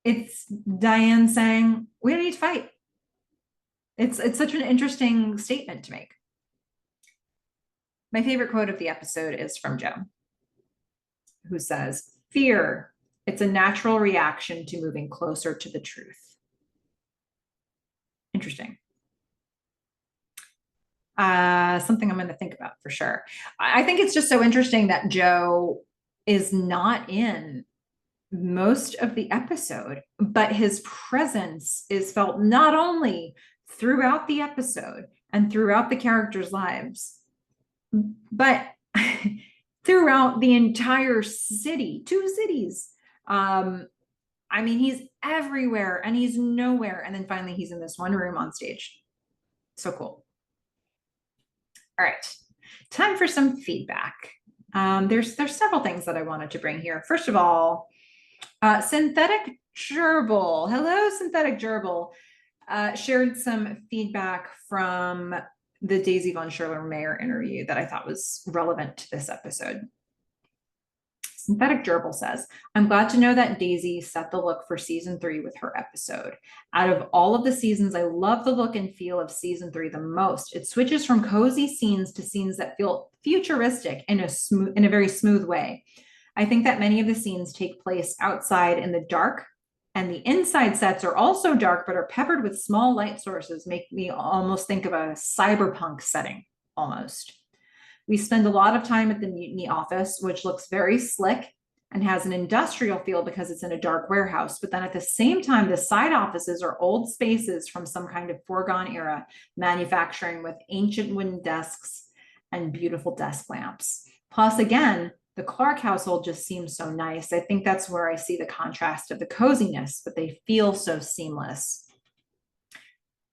Speaker 1: It's Diane saying, we don't need to fight. It's such an interesting statement to make. My favorite quote of the episode is from Joe, who says, fear, it's a natural reaction to moving closer to the truth. Interesting. Something I'm going to think about for sure. I think it's just so interesting that Joe is not in most of the episode, but his presence is felt not only throughout the episode and throughout the characters' lives, but throughout the entire city, 2 cities. I mean, he's everywhere and he's nowhere. And then finally he's in this one room on stage. So cool. All right, time for some feedback. There's several things that I wanted to bring here. First of all, Synthetic Gerbil, hello Synthetic Gerbil, shared some feedback from the Daisy von Schurler-Mayer interview that I thought was relevant to this episode. Synthetic Gerbil says, I'm glad to know that Daisy set the look for season 3 with her episode. Out of all of the seasons, I love the look and feel of season 3 the most. It switches from cozy scenes to scenes that feel futuristic in a very smooth way. I think that many of the scenes take place outside in the dark, and the inside sets are also dark, but are peppered with small light sources, make me almost think of a cyberpunk setting, almost. We spend a lot of time at the Mutiny office, which looks very slick and has an industrial feel because it's in a dark warehouse. But then at the same time, the side offices are old spaces from some kind of foregone era, manufacturing with ancient wooden desks and beautiful desk lamps. Plus, again, the Clark household just seems so nice. I think that's where I see the contrast of the coziness, but they feel so seamless.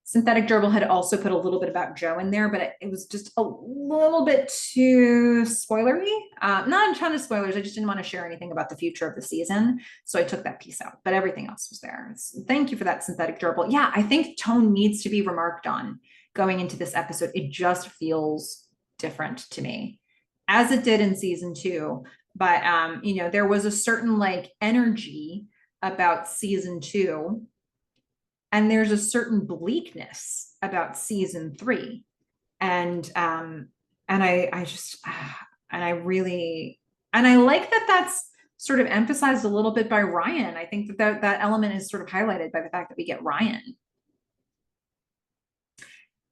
Speaker 1: Synthetic Gerbil had also put a little bit about Joe in there, but it was just a little bit too spoilery. Not a ton of spoilers. I just didn't want to share anything about the future of the season. So I took that piece out, but everything else was there. Thank you for that, Synthetic Gerbil. Yeah, I think tone needs to be remarked on going into this episode. It just feels different to me, as it did in season 2. But, there was a certain like energy about season 2. And there's a certain bleakness about season 3. And I like that that's sort of emphasized a little bit by Ryan. I think that element is sort of highlighted by the fact that we get Ryan.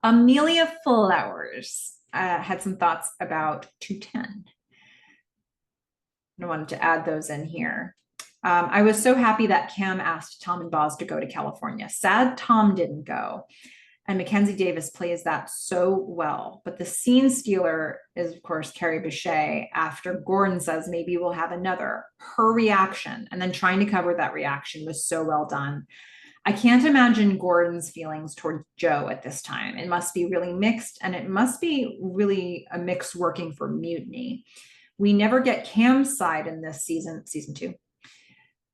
Speaker 1: Amelia Flowers had some thoughts about 210. I wanted to add those in here. I was so happy that Cam asked Tom and Boz to go to California. Sad Tom didn't go. And Mackenzie Davis plays that so well. But the scene stealer is, of course, Carrie Bechet after Gordon says, maybe we'll have another. Her reaction, and then trying to cover that reaction, was so well done. I can't imagine Gordon's feelings toward Joe at this time. It must be really mixed, and it must be really a mix working for Mutiny. We never get Cam's side in this season 2.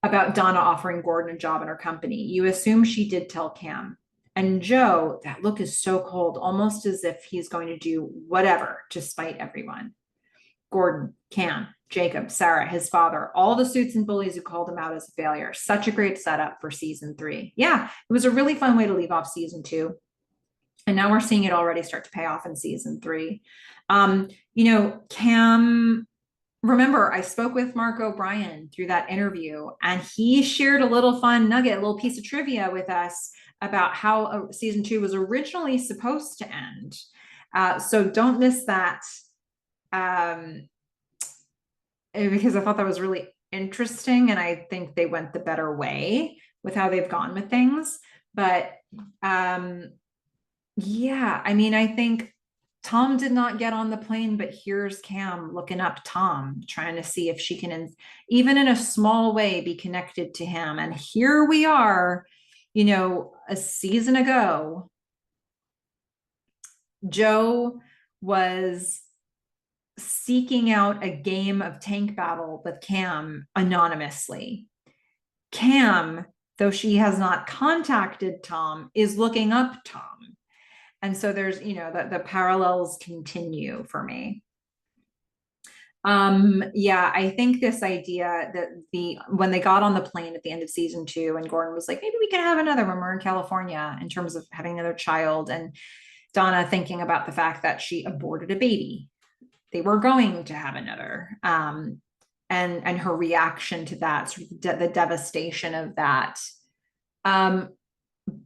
Speaker 1: About Donna offering Gordon a job in her company. You assume she did tell Cam. And Joe, that look is so cold, almost as if he's going to do whatever to spite everyone. Gordon, Cam, Jacob, Sarah, his father, all the suits and bullies who called him out as a failure. Such a great setup for season 3. Yeah, it was a really fun way to leave off season 2. And now we're seeing it already start to pay off in season 3. Cam remember, I spoke with Mark O'Brien through that interview, and he shared a little fun nugget, a little piece of trivia with us about how season 2 was originally supposed to end. So don't miss that, because I thought that was really interesting, and I think they went the better way with how they've gone with things. But yeah, I mean, I think Tom did not get on the plane, but here's Cam looking up Tom, trying to see if she can, even in a small way, be connected to him. And here we are, a season ago, Joe was seeking out a game of tank battle with Cam anonymously. Cam, though she has not contacted Tom, is looking up Tom. And so there's, the parallels continue for me. Yeah, I think this idea that when they got on the plane at the end of season 2, and Gordon was like, maybe we can have another when we're in California, in terms of having another child, and Donna thinking about the fact that she aborted a baby. They were going to have another. And her reaction to that, sort of the devastation of that.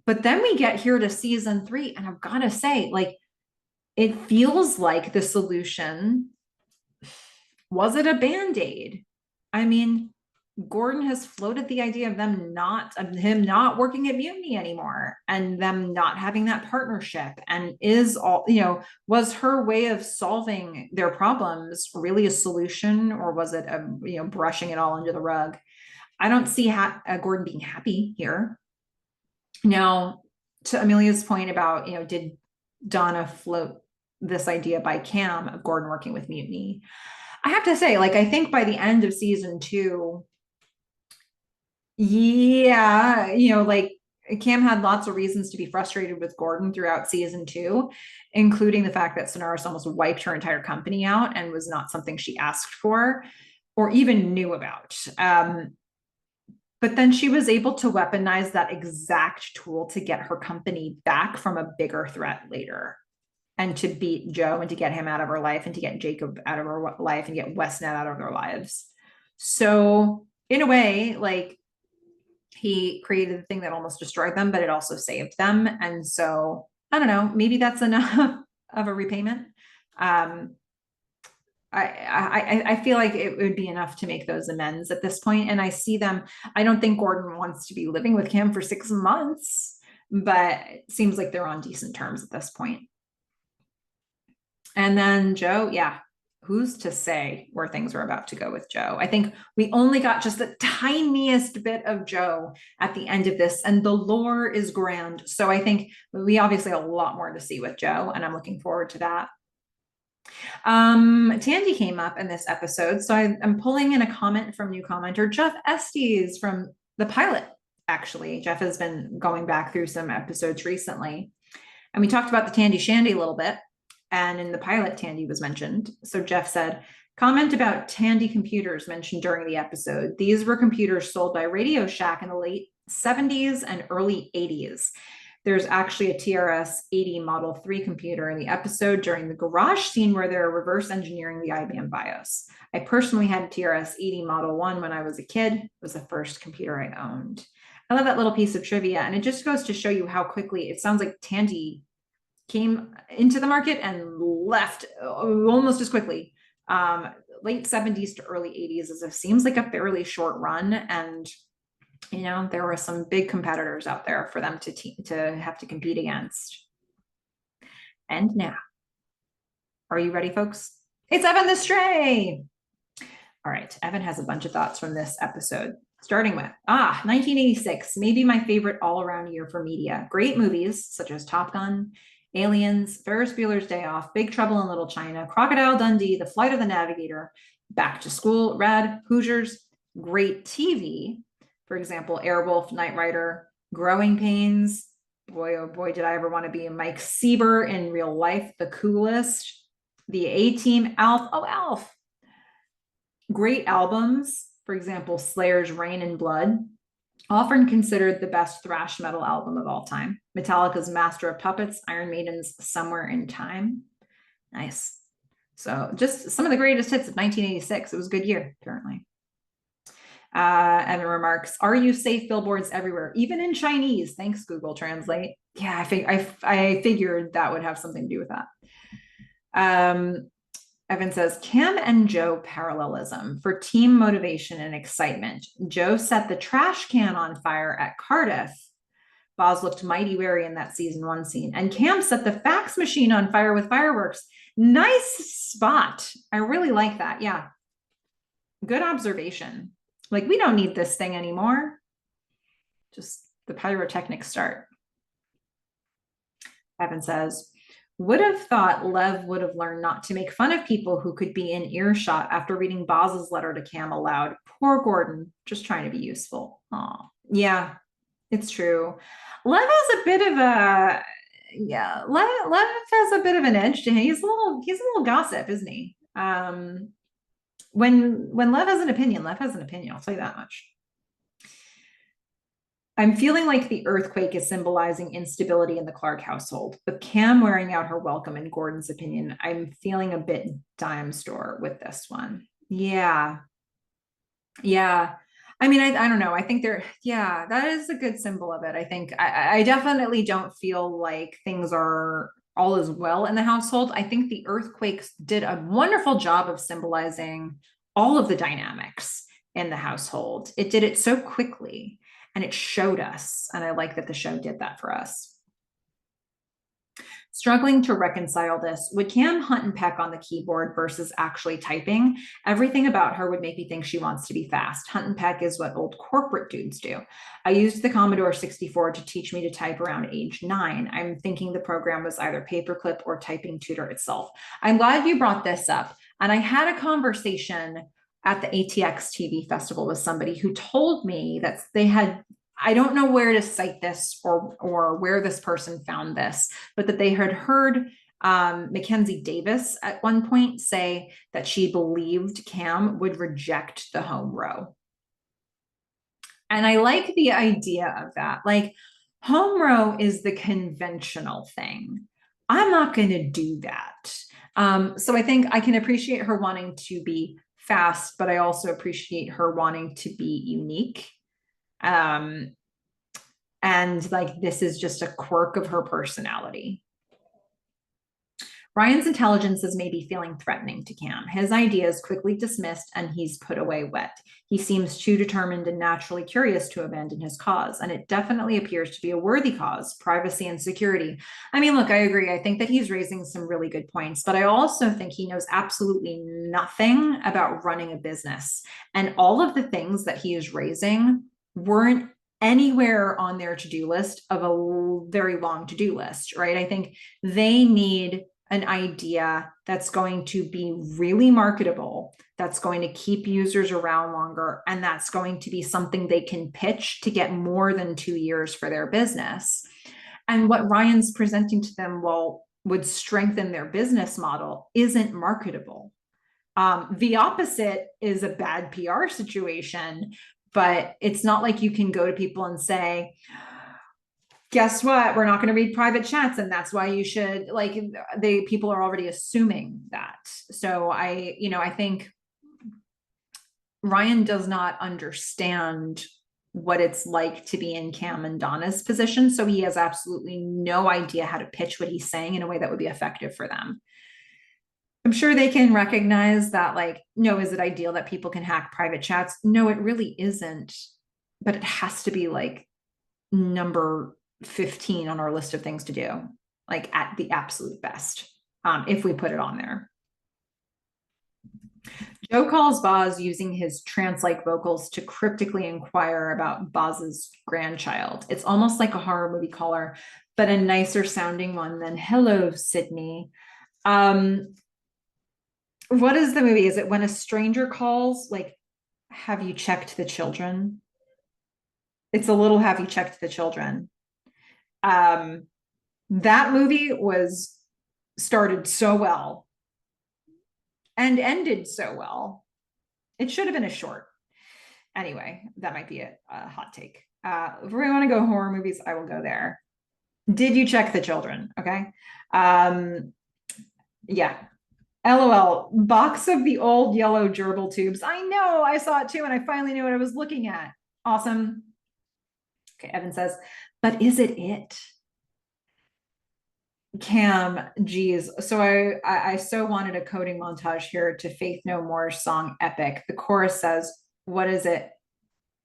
Speaker 1: But then we get here to season 3, and I've got to say, like, it feels like the solution, was it a band-aid? I mean, Gordon has floated the idea of him not working at Mutiny anymore, and them not having that partnership, and was her way of solving their problems really a solution, or was it brushing it all under the rug? I don't see Gordon being happy here. Now, to Amelia's point about, did Donna float this idea by Cam of Gordon working with Mutiny? I have to say, like, I think by the end of season 2, yeah, like, Cam had lots of reasons to be frustrated with Gordon throughout season 2, including the fact that Sonaris almost wiped her entire company out and was not something she asked for or even knew about. But then she was able to weaponize that exact tool to get her company back from a bigger threat later, and to beat Joe, and to get him out of her life, and to get Jacob out of her life, and get Westnet out of their lives. So in a way, like, he created the thing that almost destroyed them, but it also saved them. And so I don't know, maybe that's enough of a repayment. I feel like it would be enough to make those amends at this point. And I see them. I don't think Gordon wants to be living with Cam for 6 months, but it seems like they're on decent terms at this point. And then Joe, yeah, who's to say where things are about to go with Joe? I think we only got just the tiniest bit of Joe at the end of this, and the lore is grand. So I think we obviously have a lot more to see with Joe, and I'm looking forward to that. Tandy came up in this episode, so I'm pulling in a comment from new commenter Jeff Estes from the pilot. Actually, Jeff has been going back through some episodes recently, and we talked about the Tandy Shandy a little bit, and in the pilot Tandy was mentioned. So Jeff said, comment about Tandy computers mentioned during the episode. These were computers sold by Radio Shack in the late 70s and early 80s. There's actually a TRS-80 Model 3 computer in the episode during the garage scene where they're reverse engineering the IBM BIOS. I personally had a TRS-80 Model 1 when I was a kid. It was the first computer I owned. I love that little piece of trivia, and it just goes to show you how quickly it sounds like Tandy came into the market and left almost as quickly. Late 70s to early 80s seems like a fairly short run, and there were some big competitors out there for them to have to compete against. And now, are you ready, folks? It's Evan the Stray. All right, Evan has a bunch of thoughts from this episode, starting with 1986, maybe my favorite all-around year for media. Great movies such as Top Gun, Aliens, Ferris Bueller's Day Off, Big Trouble in Little China, Crocodile Dundee, The Flight of the Navigator, Back to School, Red, Hoosiers. Great TV. For example, Airwolf, Knight Rider, Growing Pains. Boy, oh boy, did I ever want to be Mike Sieber in real life, the coolest. The A-Team, Alf. Oh, Alf. Great albums. For example, Slayer's Rain and Blood, often considered the best thrash metal album of all time. Metallica's Master of Puppets, Iron Maiden's Somewhere in Time. Nice. So just some of the greatest hits of 1986. It was a good year, apparently. Evan remarks, "Are you safe? Billboards everywhere, even in Chinese. Thanks, Google Translate." Yeah, I figured that would have something to do with that. Evan says, Cam and Joe parallelism for team motivation and excitement. Joe set the trash can on fire at Cardiff. Boz looked mighty wary in that season 1 scene. And Cam set the fax machine on fire with fireworks. Nice spot. I really like that. Yeah. Good observation. Like, we don't need this thing anymore. Just the pyrotechnics start. Evan says, would have thought Lev would have learned not to make fun of people who could be in earshot after reading Boz's letter to Cam aloud. Poor Gordon, just trying to be useful. Oh, yeah, it's true. Lev has a bit of a Lev has a bit of an edge to him. He's a little gossip, isn't he? When Lev has an opinion, Lev has an opinion. I'll tell you that much. I'm feeling like the earthquake is symbolizing instability in the Clark household. With Cam wearing out her welcome in Gordon's opinion, I'm feeling a bit dime store with this one. Yeah. Yeah. I mean, I don't know. I think that is a good symbol of it. I think I definitely don't feel like things are all as well in the household. I think the earthquakes did a wonderful job of symbolizing all of the dynamics in the household. It did it so quickly. And it showed us, and I like that the show did that for us. Struggling to reconcile this, would Cam hunt and peck on the keyboard versus actually typing? Everything about her would make me think she wants to be fast. Hunt and peck is what old corporate dudes do. I used the Commodore 64 to teach me to type around age 9. I'm thinking the program was either paperclip or typing tutor itself. I'm glad you brought this up. And I had a conversation at the ATX TV festival with somebody who told me that they had, I don't know where to cite this or where this person found this, but that they had heard Mackenzie Davis at one point say that she believed Cam would reject the home row. And I like the idea of that. Like, home row is the conventional thing. I'm not going to do that. So I think I can appreciate her wanting to be fast, but I also appreciate her wanting to be unique. And like, this is just a quirk of her personality. Ryan's intelligence is maybe feeling threatening to Cam. His idea is quickly dismissed and he's put away wet. He seems too determined and naturally curious to abandon his cause, and it definitely appears to be a worthy cause, privacy and security. I mean, look, I agree. I think that he's raising some really good points, but I also think he knows absolutely nothing about running a business. And all of the things that he is raising weren't anywhere on their to-do list of a very long to-do list, right? I think they need an idea that's going to be really marketable, that's going to keep users around longer, and that's going to be something they can pitch to get more than 2 years for their business. And what Ryan's presenting to them would strengthen their business model isn't marketable. The opposite is a bad PR situation, but it's not like you can go to people and say, guess what? We're not going to read private chats. And that's why you should, like, people are already assuming that. So I think Ryan does not understand what it's like to be in Cam and Donna's position. So he has absolutely no idea how to pitch what he's saying in a way that would be effective for them. I'm sure they can recognize that, like, no, is it ideal that people can hack private chats? No, it really isn't. But it has to be like number 15 on our list of things to do, like at the absolute best, if we put it on there. Joe calls Boz using his trance-like vocals to cryptically inquire about Boz's grandchild. It's almost like a horror movie caller, but a nicer sounding one than "Hello, Sydney." What is the movie? Is it when a stranger calls, like, "Have you checked the children?" It's a little "Have you checked the children?" That movie started so well and ended so well. It should have been a short. Anyway, that might be a hot take. If we want to go horror movies, I will go there. Did you check the children? Okay. Yeah. LOL, box of the old yellow gerbil tubes. I know, I saw it too, and I finally knew what I was looking at. Awesome. Okay, Evan says, but is it it? Cam, geez. So I so wanted a coding montage here to Faith No More's song Epic. The chorus says, what is it?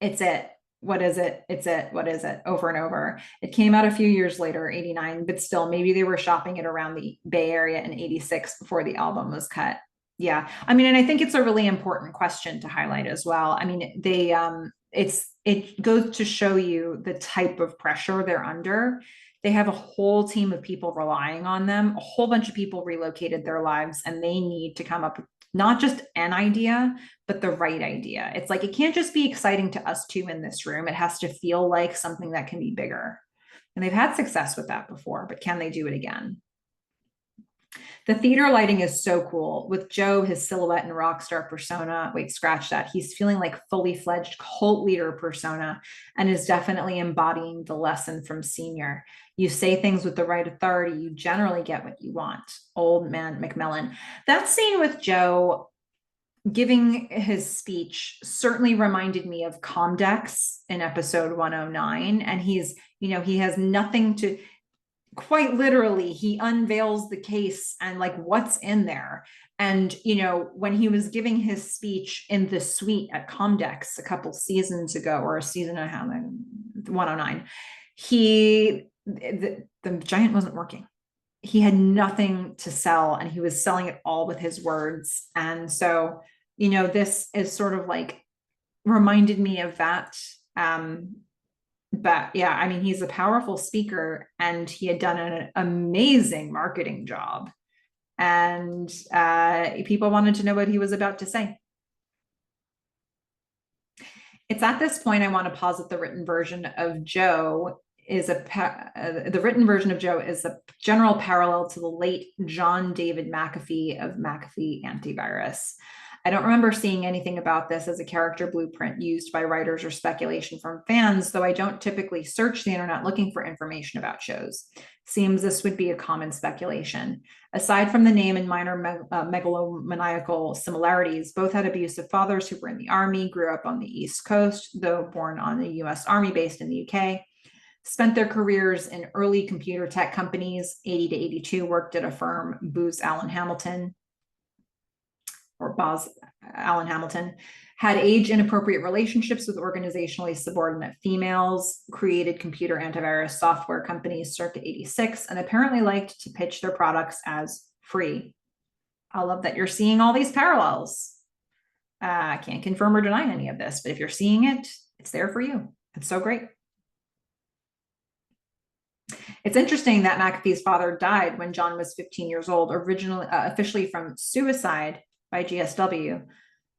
Speaker 1: It's it. What is it? It's it. What is it? Over and over. It came out a few years later, 89, but still, maybe they were shopping it around the Bay Area in 86 before the album was cut. Yeah. I mean, and I think it's a really important question to highlight as well. I mean, it goes to show you the type of pressure they're under. They have a whole team of people relying on them. A whole bunch of people relocated their lives, and they need to come up with not just an idea, but the right idea. It's like, it can't just be exciting to us two in this room. It has to feel like something that can be bigger. And they've had success with that before, but can they do it again? The theater lighting is so cool with Joe, his silhouette and rock star persona. Wait, scratch that. He's feeling like fully fledged cult leader persona and is definitely embodying the lesson from Senior. You say things with the right authority, you generally get what you want. Old man McMillan. That scene with Joe giving his speech certainly reminded me of Comdex in episode 109. And he has nothing to, quite literally, he unveils the case and like what's in there. And when he was giving his speech in the suite at Comdex a couple seasons ago, or a season and a half, 109, the giant wasn't working. He had nothing to sell, and he was selling it all with his words. And so this is sort of like reminded me of that. But yeah, I mean, he's a powerful speaker, and he had done an amazing marketing job, and people wanted to know what he was about to say. It's at this point I want to posit the written version of Joe is the written version of Joe is a general parallel to the late John David McAfee of McAfee Antivirus. I don't remember seeing anything about this as a character blueprint used by writers or speculation from fans, though I don't typically search the internet looking for information about shows. Seems this would be a common speculation. Aside from the name and minor megalomaniacal similarities, both had abusive fathers who were in the Army, grew up on the East Coast, though born on a US Army based in the UK, spent their careers in early computer tech companies, 80 to 82, worked at a firm, Booz Allen Hamilton, or Boz Allen Hamilton, had age inappropriate relationships with organizationally subordinate females, created computer antivirus software companies circa 86, and apparently liked to pitch their products as free. I love that you're seeing all these parallels. I can't confirm or deny any of this, but if you're seeing it, it's there for you. It's so great. It's interesting that McAfee's father died when John was 15 years old, originally officially from suicide by GSW,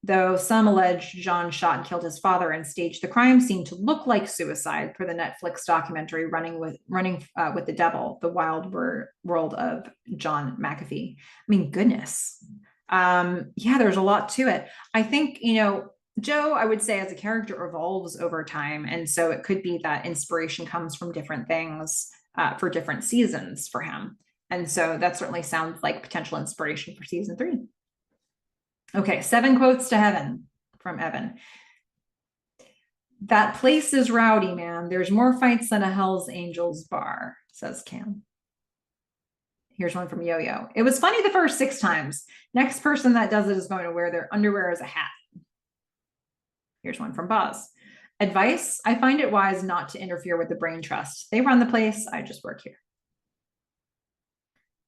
Speaker 1: though some allege John shot and killed his father and staged the crime scene to look like suicide per the Netflix documentary Running with the Devil, the wild world of John McAfee. I mean, goodness. Yeah, there's a lot to it. I think, Joe, I would say as a character evolves over time. And so it could be that inspiration comes from different things for different seasons for him. And so that certainly sounds like potential inspiration for season 3. Okay, 7 quotes to heaven from Evan. That place is rowdy, man. There's more fights than a Hell's Angels bar, says Cam. Here's one from Yo-Yo. It was funny the first 6 times. Next person that does it is going to wear their underwear as a hat. Here's one from Boz. Advice, I find it wise not to interfere with the brain trust. They run the place, I just work here.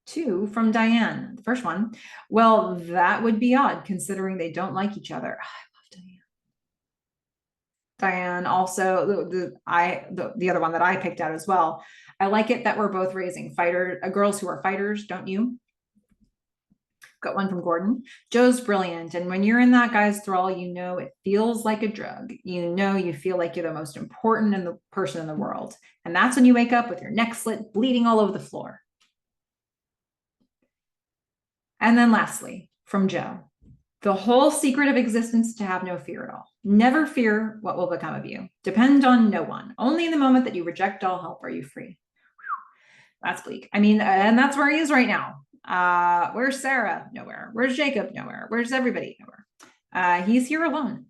Speaker 1: 2 from Diane. The first one, well, that would be odd considering they don't like each other. Oh, I love Diane. Diane also, the other one that I picked out as well. I like it that we're both raising girls who are fighters, don't you? Got one from Gordon. Joe's brilliant, and when you're in that guy's thrall, it feels like a drug. You feel like you're the most important person in the world, and that's when you wake up with your neck slit, bleeding all over the floor. And then lastly, from Joe, the whole secret of existence is to have no fear at all. Never fear what will become of you. Depend on no one. Only in the moment that you reject all help are you free. Whew, that's bleak. I mean, and that's where he is right now. Where's Sarah? Nowhere. Where's Jacob? Nowhere. Where's everybody? Nowhere. He's here alone.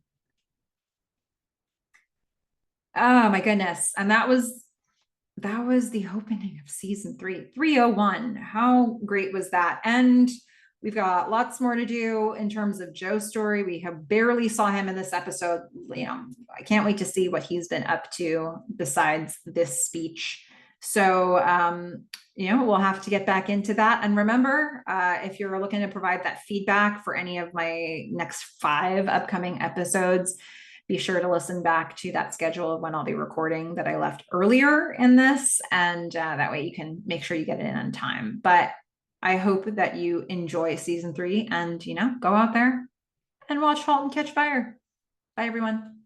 Speaker 1: Oh my goodness. And that was the opening of season 3, 301. How great was that? And we've got lots more to do in terms of Joe's story. We have barely saw him in this episode. I can't wait to see what he's been up to besides this speech. So, we'll have to get back into that. And remember, if you're looking to provide that feedback for any of my next 5 upcoming episodes, be sure to listen back to that schedule of when I'll be recording that I left earlier in this. And that way you can make sure you get it in on time. But I hope that you enjoy season 3 and, go out there and watch Halt and Catch Fire. Bye, everyone.